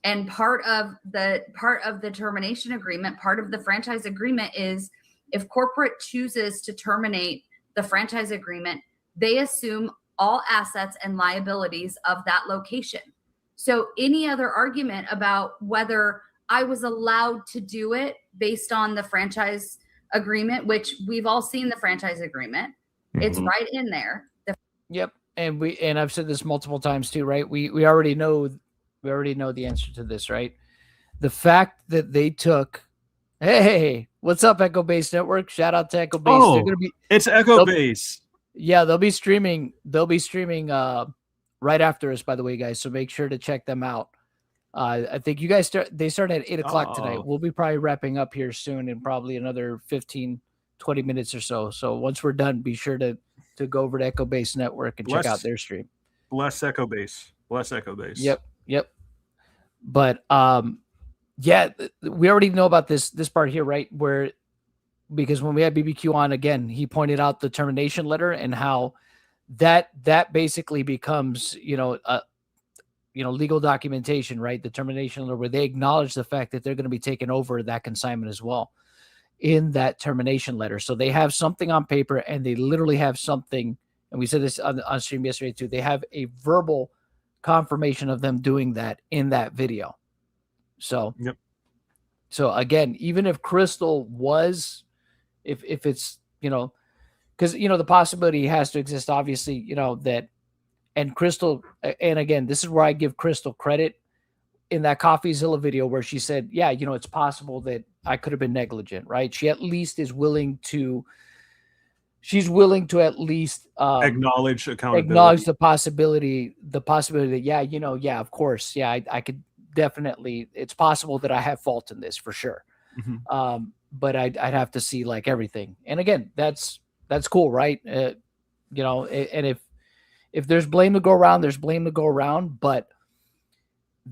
And part of the termination agreement, part of the franchise agreement is, if corporate chooses to terminate the franchise agreement, they assume all assets and liabilities of that location. So any other argument about whether I was allowed to do it based on the franchise agreement, which we've all seen the franchise agreement, it's right in there. Yep. And I've said this multiple times too, right? We already know the answer to this, right? The fact that they took, hey, what's up, Echo Base Network? Shout out to Echo Base. Oh, They're gonna be, it's Echo Base. Yeah, they'll be streaming right after us, by the way, guys. So make sure to check them out. I think you guys they start at 8:00 tonight. We'll be probably wrapping up here soon in probably another 15, 20 minutes or so. So once we're done, be sure to go over to Echo Base Network and check out their stream. Bless Echo Base. Bless Echo Base. Yep. But yeah, we already know about this part here, right? Because when we had BBQ on again, he pointed out the termination letter and how that basically becomes, legal documentation, right? The termination letter, where they acknowledge the fact that they're going to be taking over that consignment as well in that termination letter. So they have something on paper, and they literally have something. And we said this on stream yesterday too. They have a verbal confirmation of them doing that in that video. So, yep. So again, even if Crystal was, if it's, because, the possibility has to exist, obviously, that, and Crystal, and again, this is where I give Crystal credit in that CoffeeZilla video where she said, yeah, it's possible that I could have been negligent, right? She at least is willing to, at least acknowledge accountability, acknowledge the possibility that, yeah, of course. Yeah, I could definitely, it's possible that I have fault in this for sure. But I'd have to see like everything. And again, that's cool, right? And if there's blame to go around, there's blame to go around. But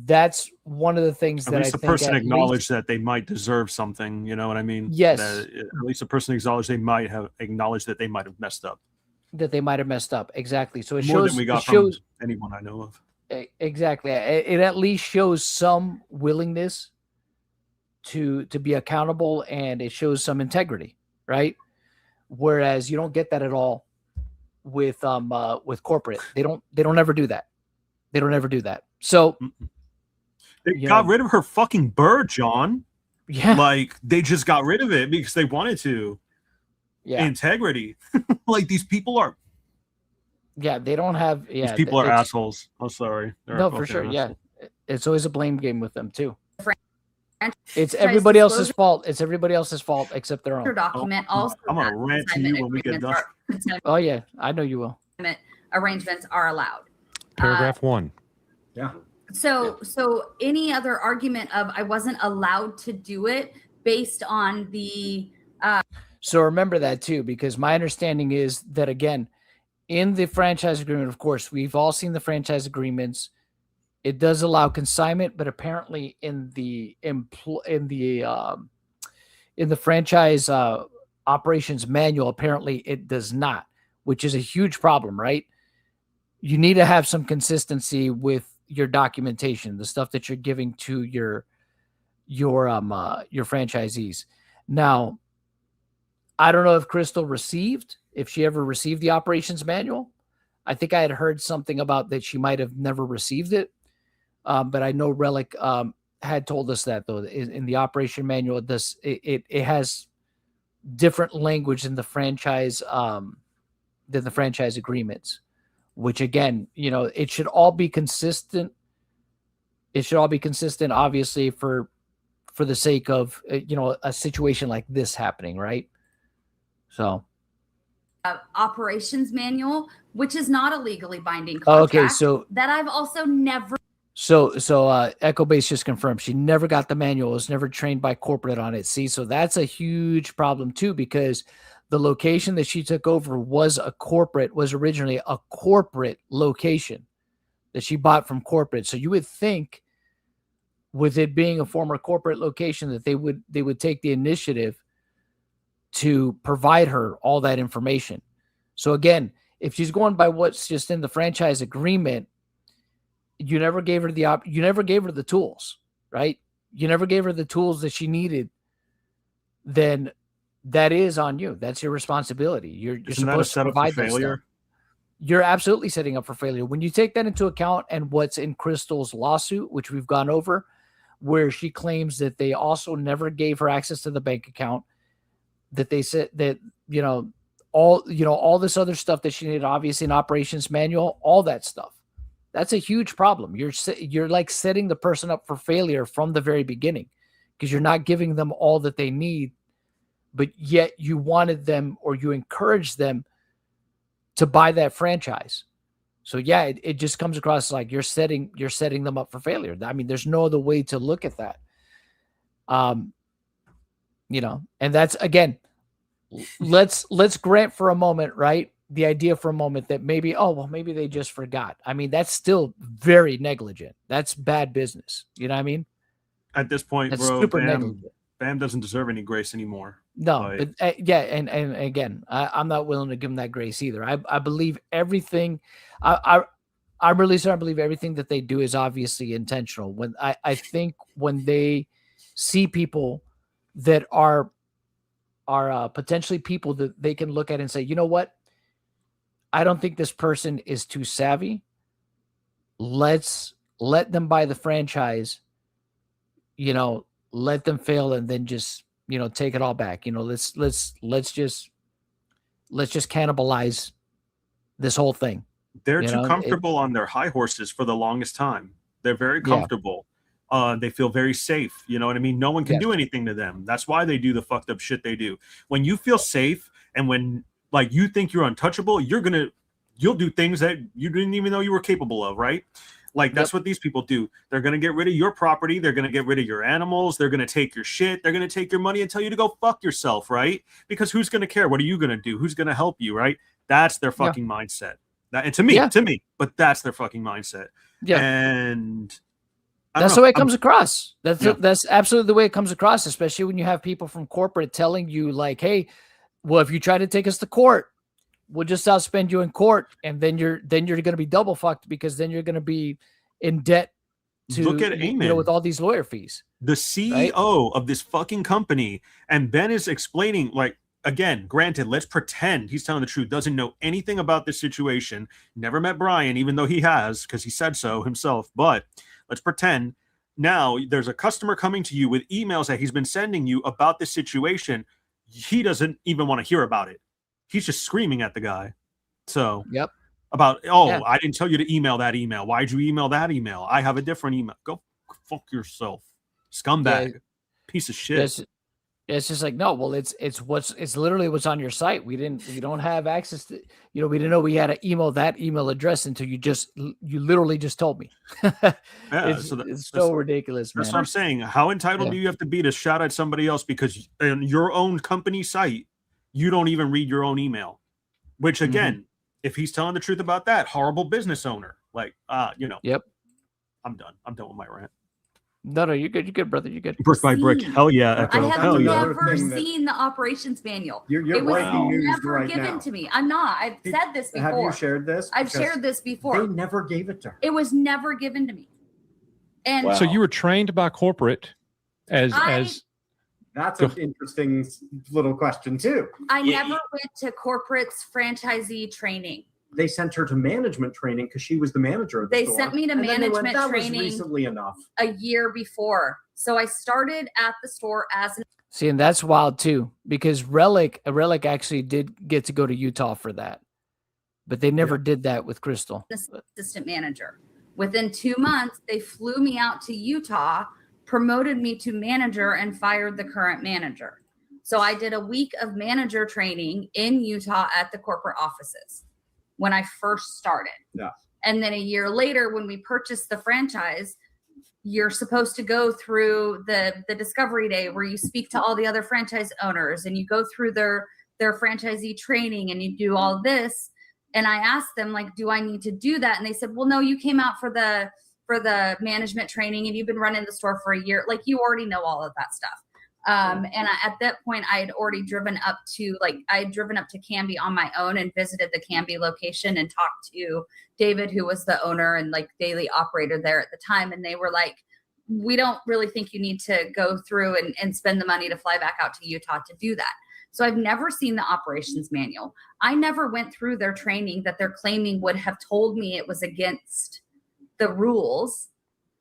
that's one of the things at that least I the think person acknowledged that they might deserve something. You know what I mean? Yes. At least the person acknowledged they might have acknowledged that they might have messed up. Exactly. So it more shows than we got from anyone I know of. Exactly. It at least shows some willingness to be accountable, and it shows some integrity, right? Whereas you don't get that at all with corporate. They don't ever do that. They don't ever do that. So they got rid of her fucking bird, John. Yeah. Like they just got rid of it because they wanted to. Yeah. Integrity. Like these people are. Yeah, they don't have. Yeah, these people are assholes. I'm sorry. No, for sure. Assholes. Yeah, it's always a blame game with them too. It's everybody else's fault. It's everybody else's fault except their own. Document also. I'm gonna rant to you when we get done. Oh yeah, I know you will. Arrangements are allowed. paragraph 1. Yeah. So any other argument of I wasn't allowed to do it based on the So remember that too, because my understanding is that, again, in the franchise agreement, of course, we've all seen the franchise agreements. It does allow consignment, but apparently in the franchise operations manual, apparently it does not, which is a huge problem, right? You need to have some consistency with your documentation, the stuff that you're giving to your franchisees. Now, I don't know if she ever received the operations manual. I think I had heard something about that she might have never received it. But I know Relic had told us that, though, in the operation manual, it has different language than the franchise agreements, which, again, it should all be consistent. It should all be consistent, obviously, for the sake of, a situation like this happening, right? So. operations manual, which is not a legally binding contract. Okay, so that I've also never. So Echo Base just confirmed she never got the manual, was never trained by corporate on it. See, so that's a huge problem too, because the location that she took over was originally a corporate location that she bought from corporate. So you would think, with it being a former corporate location, that they would take the initiative to provide her all that information. So again, if she's going by what's just in the franchise agreement, you never gave her the tools, right? You never gave her the tools that she needed. Then that is on you. That's your responsibility. You're supposed to provide that stuff. You're absolutely setting up for failure. When you take that into account, and what's in Crystal's lawsuit, which we've gone over, where she claims that they also never gave her access to the bank account, that they said that, all this other stuff that she needed, obviously an operations manual, all that stuff. That's a huge problem. You're like setting the person up for failure from the very beginning, because you're not giving them all that they need, but yet you wanted them, or you encouraged them to buy that franchise. So yeah, it just comes across like you're setting them up for failure. I mean, there's no other way to look at that. And that's, again, let's grant for a moment, right? The idea for a moment that maybe they just forgot. I mean, that's still very negligent. That's bad business. You know what I mean? At this point, that's bro, super negligent. Bam doesn't deserve any grace anymore. No, but and again, I'm not willing to give him that grace either. I believe everything. I'm really starting to believe everything that they do is obviously intentional. When I think when they see people that are potentially people that they can look at and say, you know what? I don't think this person is too savvy. Let's let them buy the franchise, let them fail, and then just, take it all back. Let's just cannibalize this whole thing. They're too comfortable on their high horses for the longest time. They're very comfortable. They feel very safe. You know what I mean? No one can do anything to them. That's why they do the fucked up shit they do. When you feel safe, and when you think you're untouchable, you'll do things that you didn't even know you were capable of, right? That's what these people do. They're going to get rid of your property. They're going to get rid of your animals. They're going to take your shit. They're going to take your money and tell you to go fuck yourself, right? Because who's going to care? What are you going to do? Who's going to help you, right? That's their fucking mindset. And to me, but that's their fucking mindset. Yeah. And that's the way it comes across. That's absolutely the way it comes across, especially when you have people from corporate telling you like, hey, well, if you try to take us to court, we'll just outspend you in court, and then you're going to be double fucked, because then you're going to be in debt to, look at Amen, with all these lawyer fees. The CEO of this fucking company, and Ben is explaining, again, granted, let's pretend he's telling the truth, doesn't know anything about this situation, never met Brian, even though he has, because he said so himself, but let's pretend now there's a customer coming to you with emails that he's been sending you about this situation. He doesn't even want to hear about it. He's just screaming at the guy. So I didn't tell you to email that email. Why'd you email that email? I have a different email. Go fuck yourself. Scumbag. Piece of shit. It's just like, no, well, it's literally what's on your site. We don't have access to, we didn't know we had to email that email address until you literally just told me. It's so ridiculous, man. That's what I'm saying. How entitled do you have to be to shout at somebody else because in your own company site, you don't even read your own email? Which again, if he's telling the truth about that, horrible business owner. Like, Yep. I'm done. I'm done with my rant. No, you're good. You're good, brother. You're good. Brick by brick. Hell yeah. I Echo. have Hell yeah. never seen the operations manual. You're it was breaking news never right given now. to me. I'm not. I've said this before. Have you shared this? I've Because shared this before. They never gave it to her. It was never given to me. And So you were trained by corporate as That's an interesting little question too. I never went to corporate's franchisee training. They sent her to management training because she was the manager of the They store. sent me to And then they management that training was recently enough. a year before. So I started at the store as an See, and that's wild too, because Relic actually did get to go to Utah for that, but they never did that with Crystal. assistant manager. Within 2 months, they flew me out to Utah, promoted me to manager, and fired the current manager. So I did a week of manager training in Utah at the corporate offices when I first started. Yeah. And then a year later, when we purchased the franchise, you're supposed to go through the discovery day where you speak to all the other franchise owners and you go through their franchisee training and you do all this. And I asked them, like, do I need to do that? And they said, well, no, you came out for the management training and you've been running the store for a year. Like, you already know all of that stuff. At that point, I had already driven up to Canby on my own and visited the Canby location and talked to David, who was the owner and like daily operator there at the time. And they were like, we don't really think you need to go through and spend the money to fly back out to Utah to do that. So I've never seen the operations manual. I never went through their training that they're claiming would have told me it was against the rules.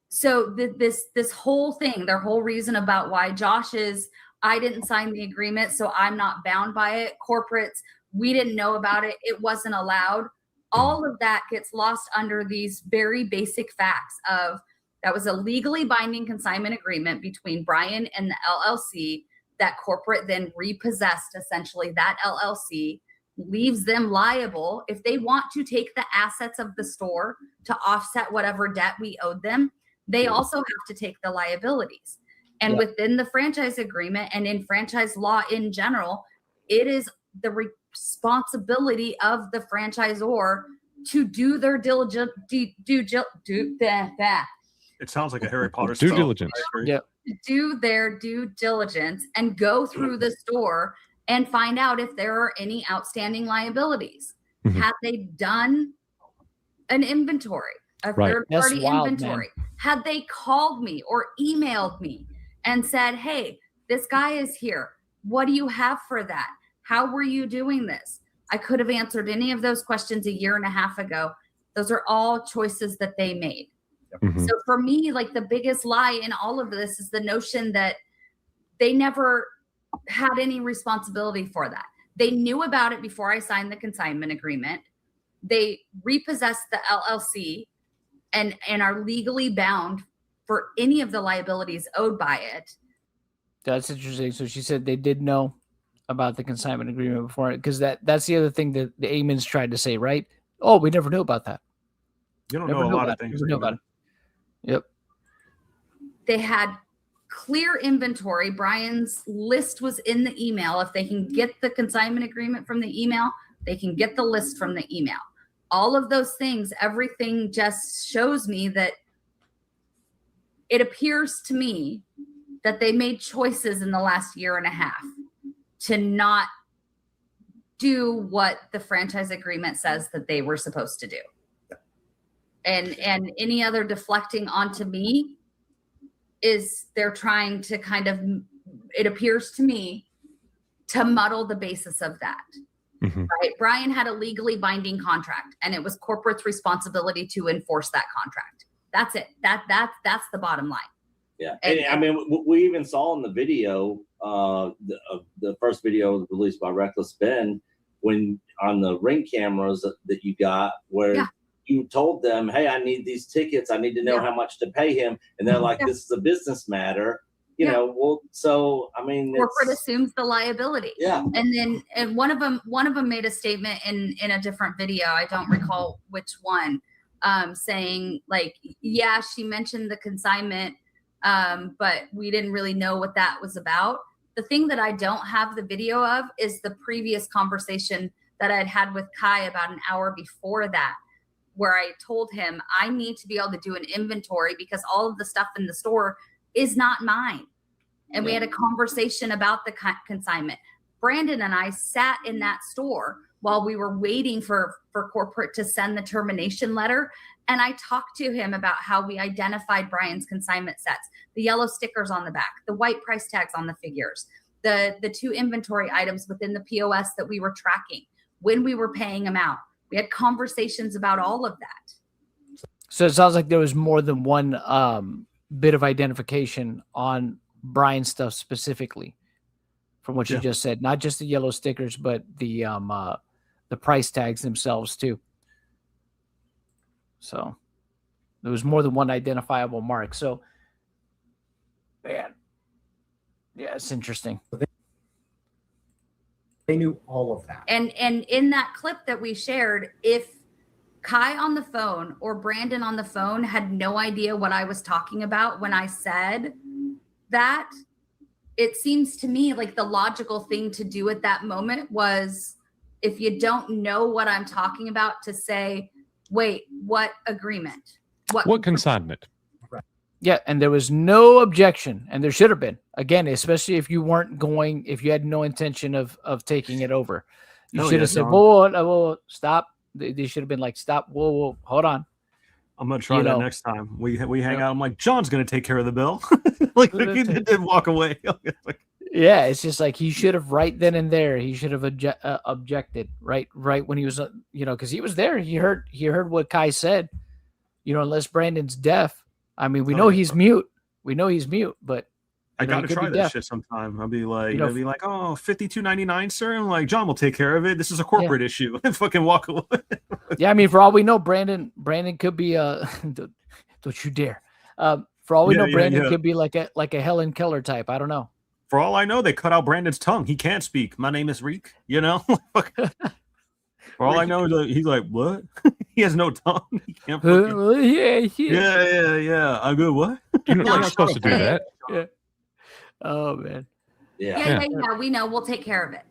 So this whole thing, their whole reason about why Josh is, I didn't sign the agreement, so I'm not bound by it. Corporates, we didn't know about it. It wasn't allowed. All of that gets lost under these very basic facts of that was a legally binding consignment agreement between Brian and the LLC that corporate then repossessed essentially that LLC, leaves them liable. If they want to take the assets of the store to offset whatever debt we owed them, they also have to take the liabilities. And within the franchise agreement and in franchise law in general, it is the responsibility of the franchisor to do their diligent It sounds like a Harry Potter due spell. diligence. Yeah. do their due diligence and go through the store and find out if there are any outstanding liabilities. Mhm. Had they done an inventory, a Right. third That's party wild, inventory? Had they called me or emailed me and said, hey, this guy is here. What do you have for that? How were you doing this? I could have answered any of those questions a year and a half ago. Those are all choices that they made. Mhm. So for me, like the biggest lie in all of this is the notion that they never had any responsibility for that. They knew about it before I signed the consignment agreement. They repossessed the LLC and are legally bound for any of the liabilities owed by it. That's interesting. So she said they did know about the consignment agreement before, because that's the other thing that the Amens tried to say, right? Oh, we never knew about that. You don't Never know a knew lot about of it. things. Never knew about it. Yep. They had clear inventory. Brian's list was in the email. If they can get the consignment agreement from the email, they can get the list from the email. All of those things, everything just shows me that it appears to me that they made choices in the last year and a half to not do what the franchise agreement says that they were supposed to do. And any other deflecting onto me is they're trying to kind of, it appears to me, to muddle the basis of that. Mhm. Right? Brian had a legally binding contract and it was corporate's responsibility to enforce that contract. That's it. That's the bottom line. Yeah, and I mean, we even saw in the video, the first video released by Reckless Ben, when on the Ring cameras that you got, where you told them, "Hey, I need these tickets. I need to know how much to pay him," and they're like, "This is a business matter." you know, well, so I mean, corporate assumes the liability. Yeah. And one of them made a statement in a different video. I don't recall which one, saying like, yeah, she mentioned the consignment, but we didn't really know what that was about. The thing that I don't have the video of is the previous conversation that I'd had with Kai about an hour before that, where I told him I need to be able to do an inventory because all of the stuff in the store is not mine. And we had a conversation about the consignment. Brandon and I sat in that store while we were waiting for corporate to send the termination letter. And I talked to him about how we identified Brian's consignment sets, the yellow stickers on the back, the white price tags on the figures, the 2 inventory items within the POS that we were tracking, when we were paying them out. We had conversations about all of that. So it sounds like there was more than one bit of identification on Brian's stuff specifically, from what you just said. Not just the yellow stickers, but the price tags themselves too. So there was more than one identifiable mark. So, man, yeah, it's interesting. They knew all of that. And in that clip that we shared, if Kai on the phone or Brandon on the phone had no idea what I was talking about when I said that, it seems to me like the logical thing to do at that moment was, if you don't know what I'm talking about, to say, wait, what agreement? What consignment? Yeah, and there was no objection, and there should have been. Again, especially if you had no intention of taking it over. You should have said, whoa, stop. They should have been like, stop, whoa, hold on. I'm gonna try that next time. We hang out. I'm like, John's gonna take care of the bill. Like he did walk away. Yeah, it's just like he should have right then and there. He should have objected right when he was, because he was there. He heard what Kai said. Unless Brandon's deaf. I mean, we know he's mute. We know he's mute, but I gotta try that shit sometime. I'll be like, oh, $52.99, sir. I'm like, John will take care of it. This is a corporate issue. And fucking walk away. Yeah, I mean, for all we know, Brandon could be don't you dare. For all we know, Brandon could be like a Helen Keller type. I don't know. For all I know, they cut out Brandon's tongue. He can't speak. My name is Reek. For all I know, he's like, what? He has no tongue. He can't. Yeah. I go, what? You're not supposed to do that. Yeah. Oh man. Yeah. We know. We'll take care of it.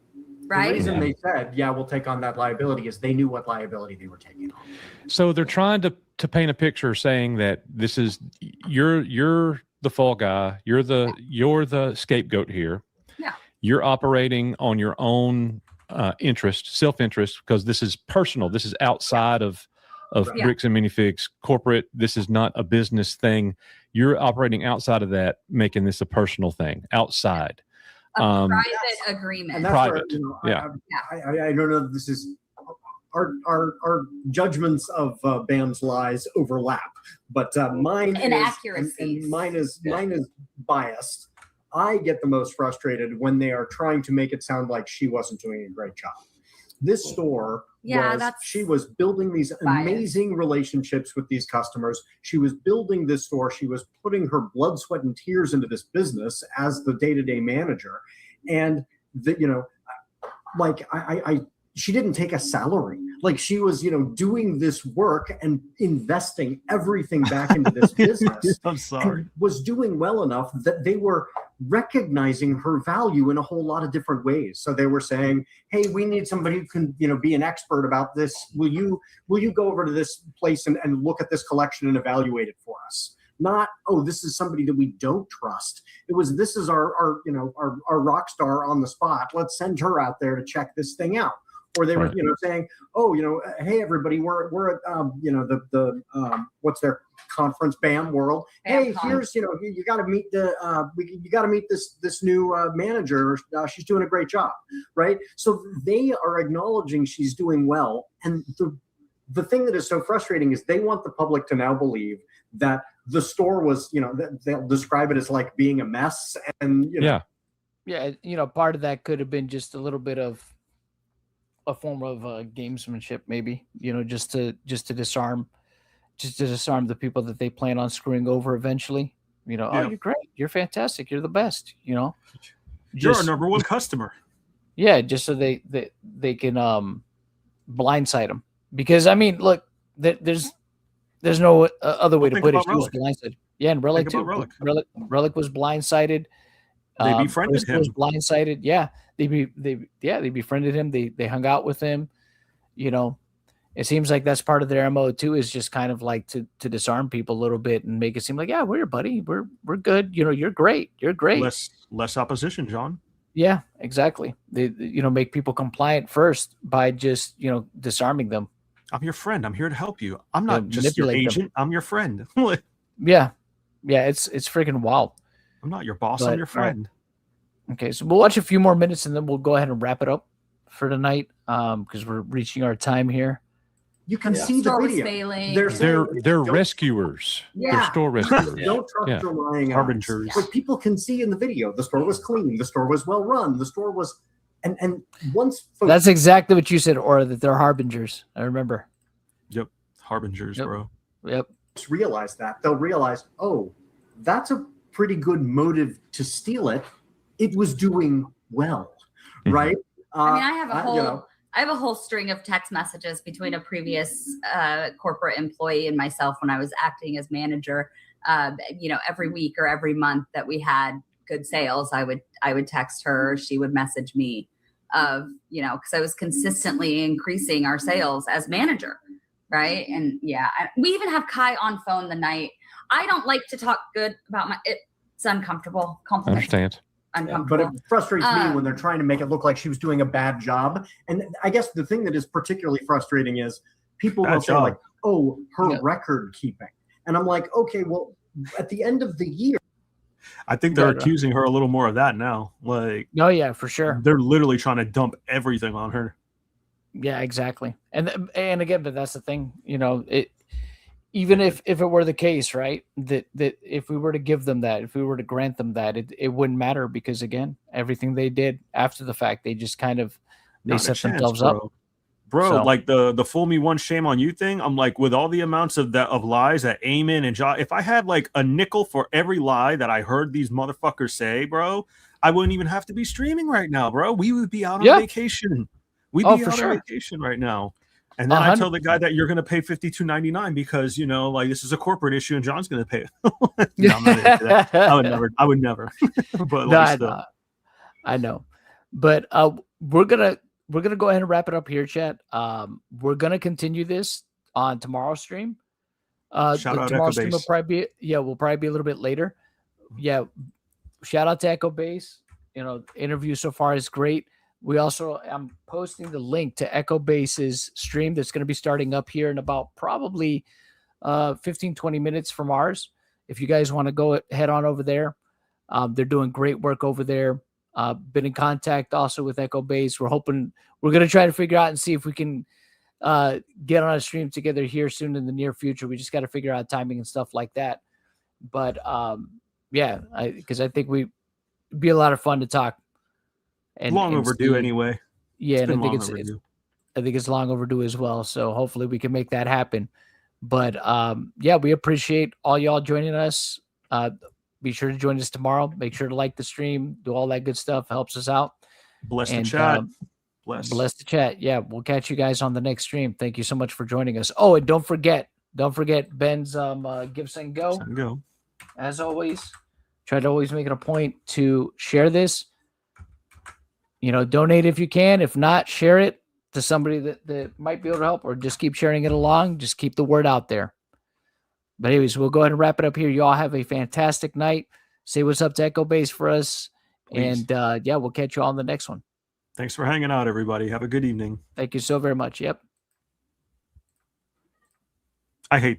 Right. The reason they said, we'll take on that liability is they knew what liability they were taking on. So they're trying to paint a picture saying that this is you're the fall guy. You're the scapegoat here. Yeah. You're operating on your own self-interest, because this is personal. This is outside of Bricks and Minifigs corporate. This is not a business thing. You're operating outside of that, making this a personal thing outside. Private agreement. And that's private. I don't know. This is our judgments of Bam's lies overlap, but mine is biased. I get the most frustrated when they are trying to make it sound like she wasn't doing a great job. This store she was building these amazing relationships with these customers. She was building this store. She was putting her blood, sweat, and tears into this business as the day-to-day manager. And she didn't take a salary. Like, she was, doing this work and investing everything back into this business. I'm sorry. Was doing well enough that they were recognizing her value in a whole lot of different ways. So they were saying, hey, we need somebody who can, be an expert about this. Will you go over to this place and look at this collection and evaluate it for us? Not, oh, this is somebody that we don't trust. It was, this is our rock star on the spot. Let's send her out there to check this thing out. Or they were, saying, oh, hey, everybody, we're at, the what's their conference, BAM World. Hey, here's, you got to meet you got to meet this new manager. She's doing a great job, right? So they are acknowledging she's doing well. And the thing that is so frustrating is they want the public to now believe that the store was, they'll describe it as like being a mess. And, part of that could have been just a little bit of a form of gamesmanship, maybe, just to disarm the people that they plan on screwing over eventually. Oh, Yeah. you're great, you're fantastic, you're the best. You're Just- our number one customer. Yeah, just so they can blindside him. Because I mean, look, there's no other way Well, to think put it. about She was Relic. blindsided. Yeah, and Relic Think too. about Relic. Relic was blindsided. They befriended Crystal was him. blindsided. Yeah, they befriended him. They hung out with him. It seems like that's part of their MO too, is just kind of like to disarm people a little bit and make it seem like, yeah, we're your buddy. We're good. You're great. You're great. Less opposition, John. Yeah, exactly. They make people compliant first by just disarming them. I'm your friend. I'm here to help you. I'm not just your manipulate them. agent. I'm your friend. Yeah, it's freaking wild. I'm not your boss. But, I'm your friend. Okay, so we'll watch a few more minutes and then we'll go ahead and wrap it up for tonight because we're reaching our time here. You can Yeah. see the Store was video. failing. They're saying, They're don't- rescuers. They're Yeah. store rescuers. Don't trust Yeah. your lying eyes. Harbingers. But people can see in the video, the store was clean, the store was well run, the store was, and once folks, That's exactly what you said, Aura, that they're harbingers. I remember. Yep. Harbingers, Yep. bro. Yep. realize that, they'll realize, oh, that's a pretty good motive to steal it. It was doing well, Mhm. right? I mean, I have a whole you know, I have a whole string of text messages between a previous corporate employee and myself when I was acting as manager. Every week or every month that we had good sales, I would text her, she would message me because I was consistently increasing our sales as manager, right? And we even have Kai on phone the night. I don't like to talk good about it's uncomfortable. I Compliments understand. but uncomfortable. it frustrates me when they're trying to make it look like she was doing a bad job. And I guess the thing that is particularly frustrating is people Bad will say job. like, oh, her Yeah. record keeping. And I'm like, okay, well, at the end of the year, I think they're Right. accusing her a little more of that now. Like, Oh yeah, for sure. they're literally trying to dump everything on her. Yeah, exactly. And again, but that's the thing. Even if it were the case, right, that if we were to give them that, if we were to grant them that, it wouldn't matter because again, everything they did after the fact, they just kind of Not a set chance, themselves bro. up. Bro, So- like the fool me once, shame on you thing. I'm like, with all the amounts of lies that Eamon and John, if I had like a nickel for every lie that I heard these motherfuckers say, bro, I wouldn't even have to be streaming right now, bro. We would be out on Yeah. vacation. We'd Oh, be for out sure. on vacation right now. And then I tell the guy 100%. that you're gonna pay $52.99 because like this is a corporate issue and John's gonna pay it. No, I'm not into that. I would never. But No, like, I still. know. I know. But we're gonna go ahead and wrap it up here, chat. We're gonna continue this on tomorrow's stream. Shout out Tomorrow's Echo stream will Base. probably will probably be a little bit later. Yeah. Shout out to Echo Base. Interview so far is great. We also I'm posting the link to Echo Base's stream that's going to be starting up here in about probably 15-20 minutes from ours. If you guys want to go head on over there, they're doing great work over there. Been in contact also with Echo Base. We're hoping we're going to try to figure out and see if we can get on a stream together here soon in the near future. We just got to figure out timing and stuff like that. But because I think it'd be a lot of fun to talk. And Long and overdue see- anyway. Yeah, and I Been think long it's overdue. I think it's long overdue as well. So hopefully we can make that happen. But we appreciate all y'all joining us. Be sure to join us tomorrow. Make sure to like the stream, do all that good stuff. Helps us out. Bless And, the chat. Bless the chat. Yeah, we'll catch you guys on the next stream. Thank you so much for joining us. Oh, and don't forget Ben's Give Send Go. Go. As always, try to always make it a point to share this. Donate if you can. If not, share it to somebody that might be able to help, or just keep sharing it along. Just keep the word out there. But anyways, we'll go ahead and wrap it up here. You all have a fantastic night. Say what's up to Echo Base for us. Please. And we'll catch you all on the next one. Thanks for hanging out, everybody. Have a good evening. Thank you so very much. Yep. I hate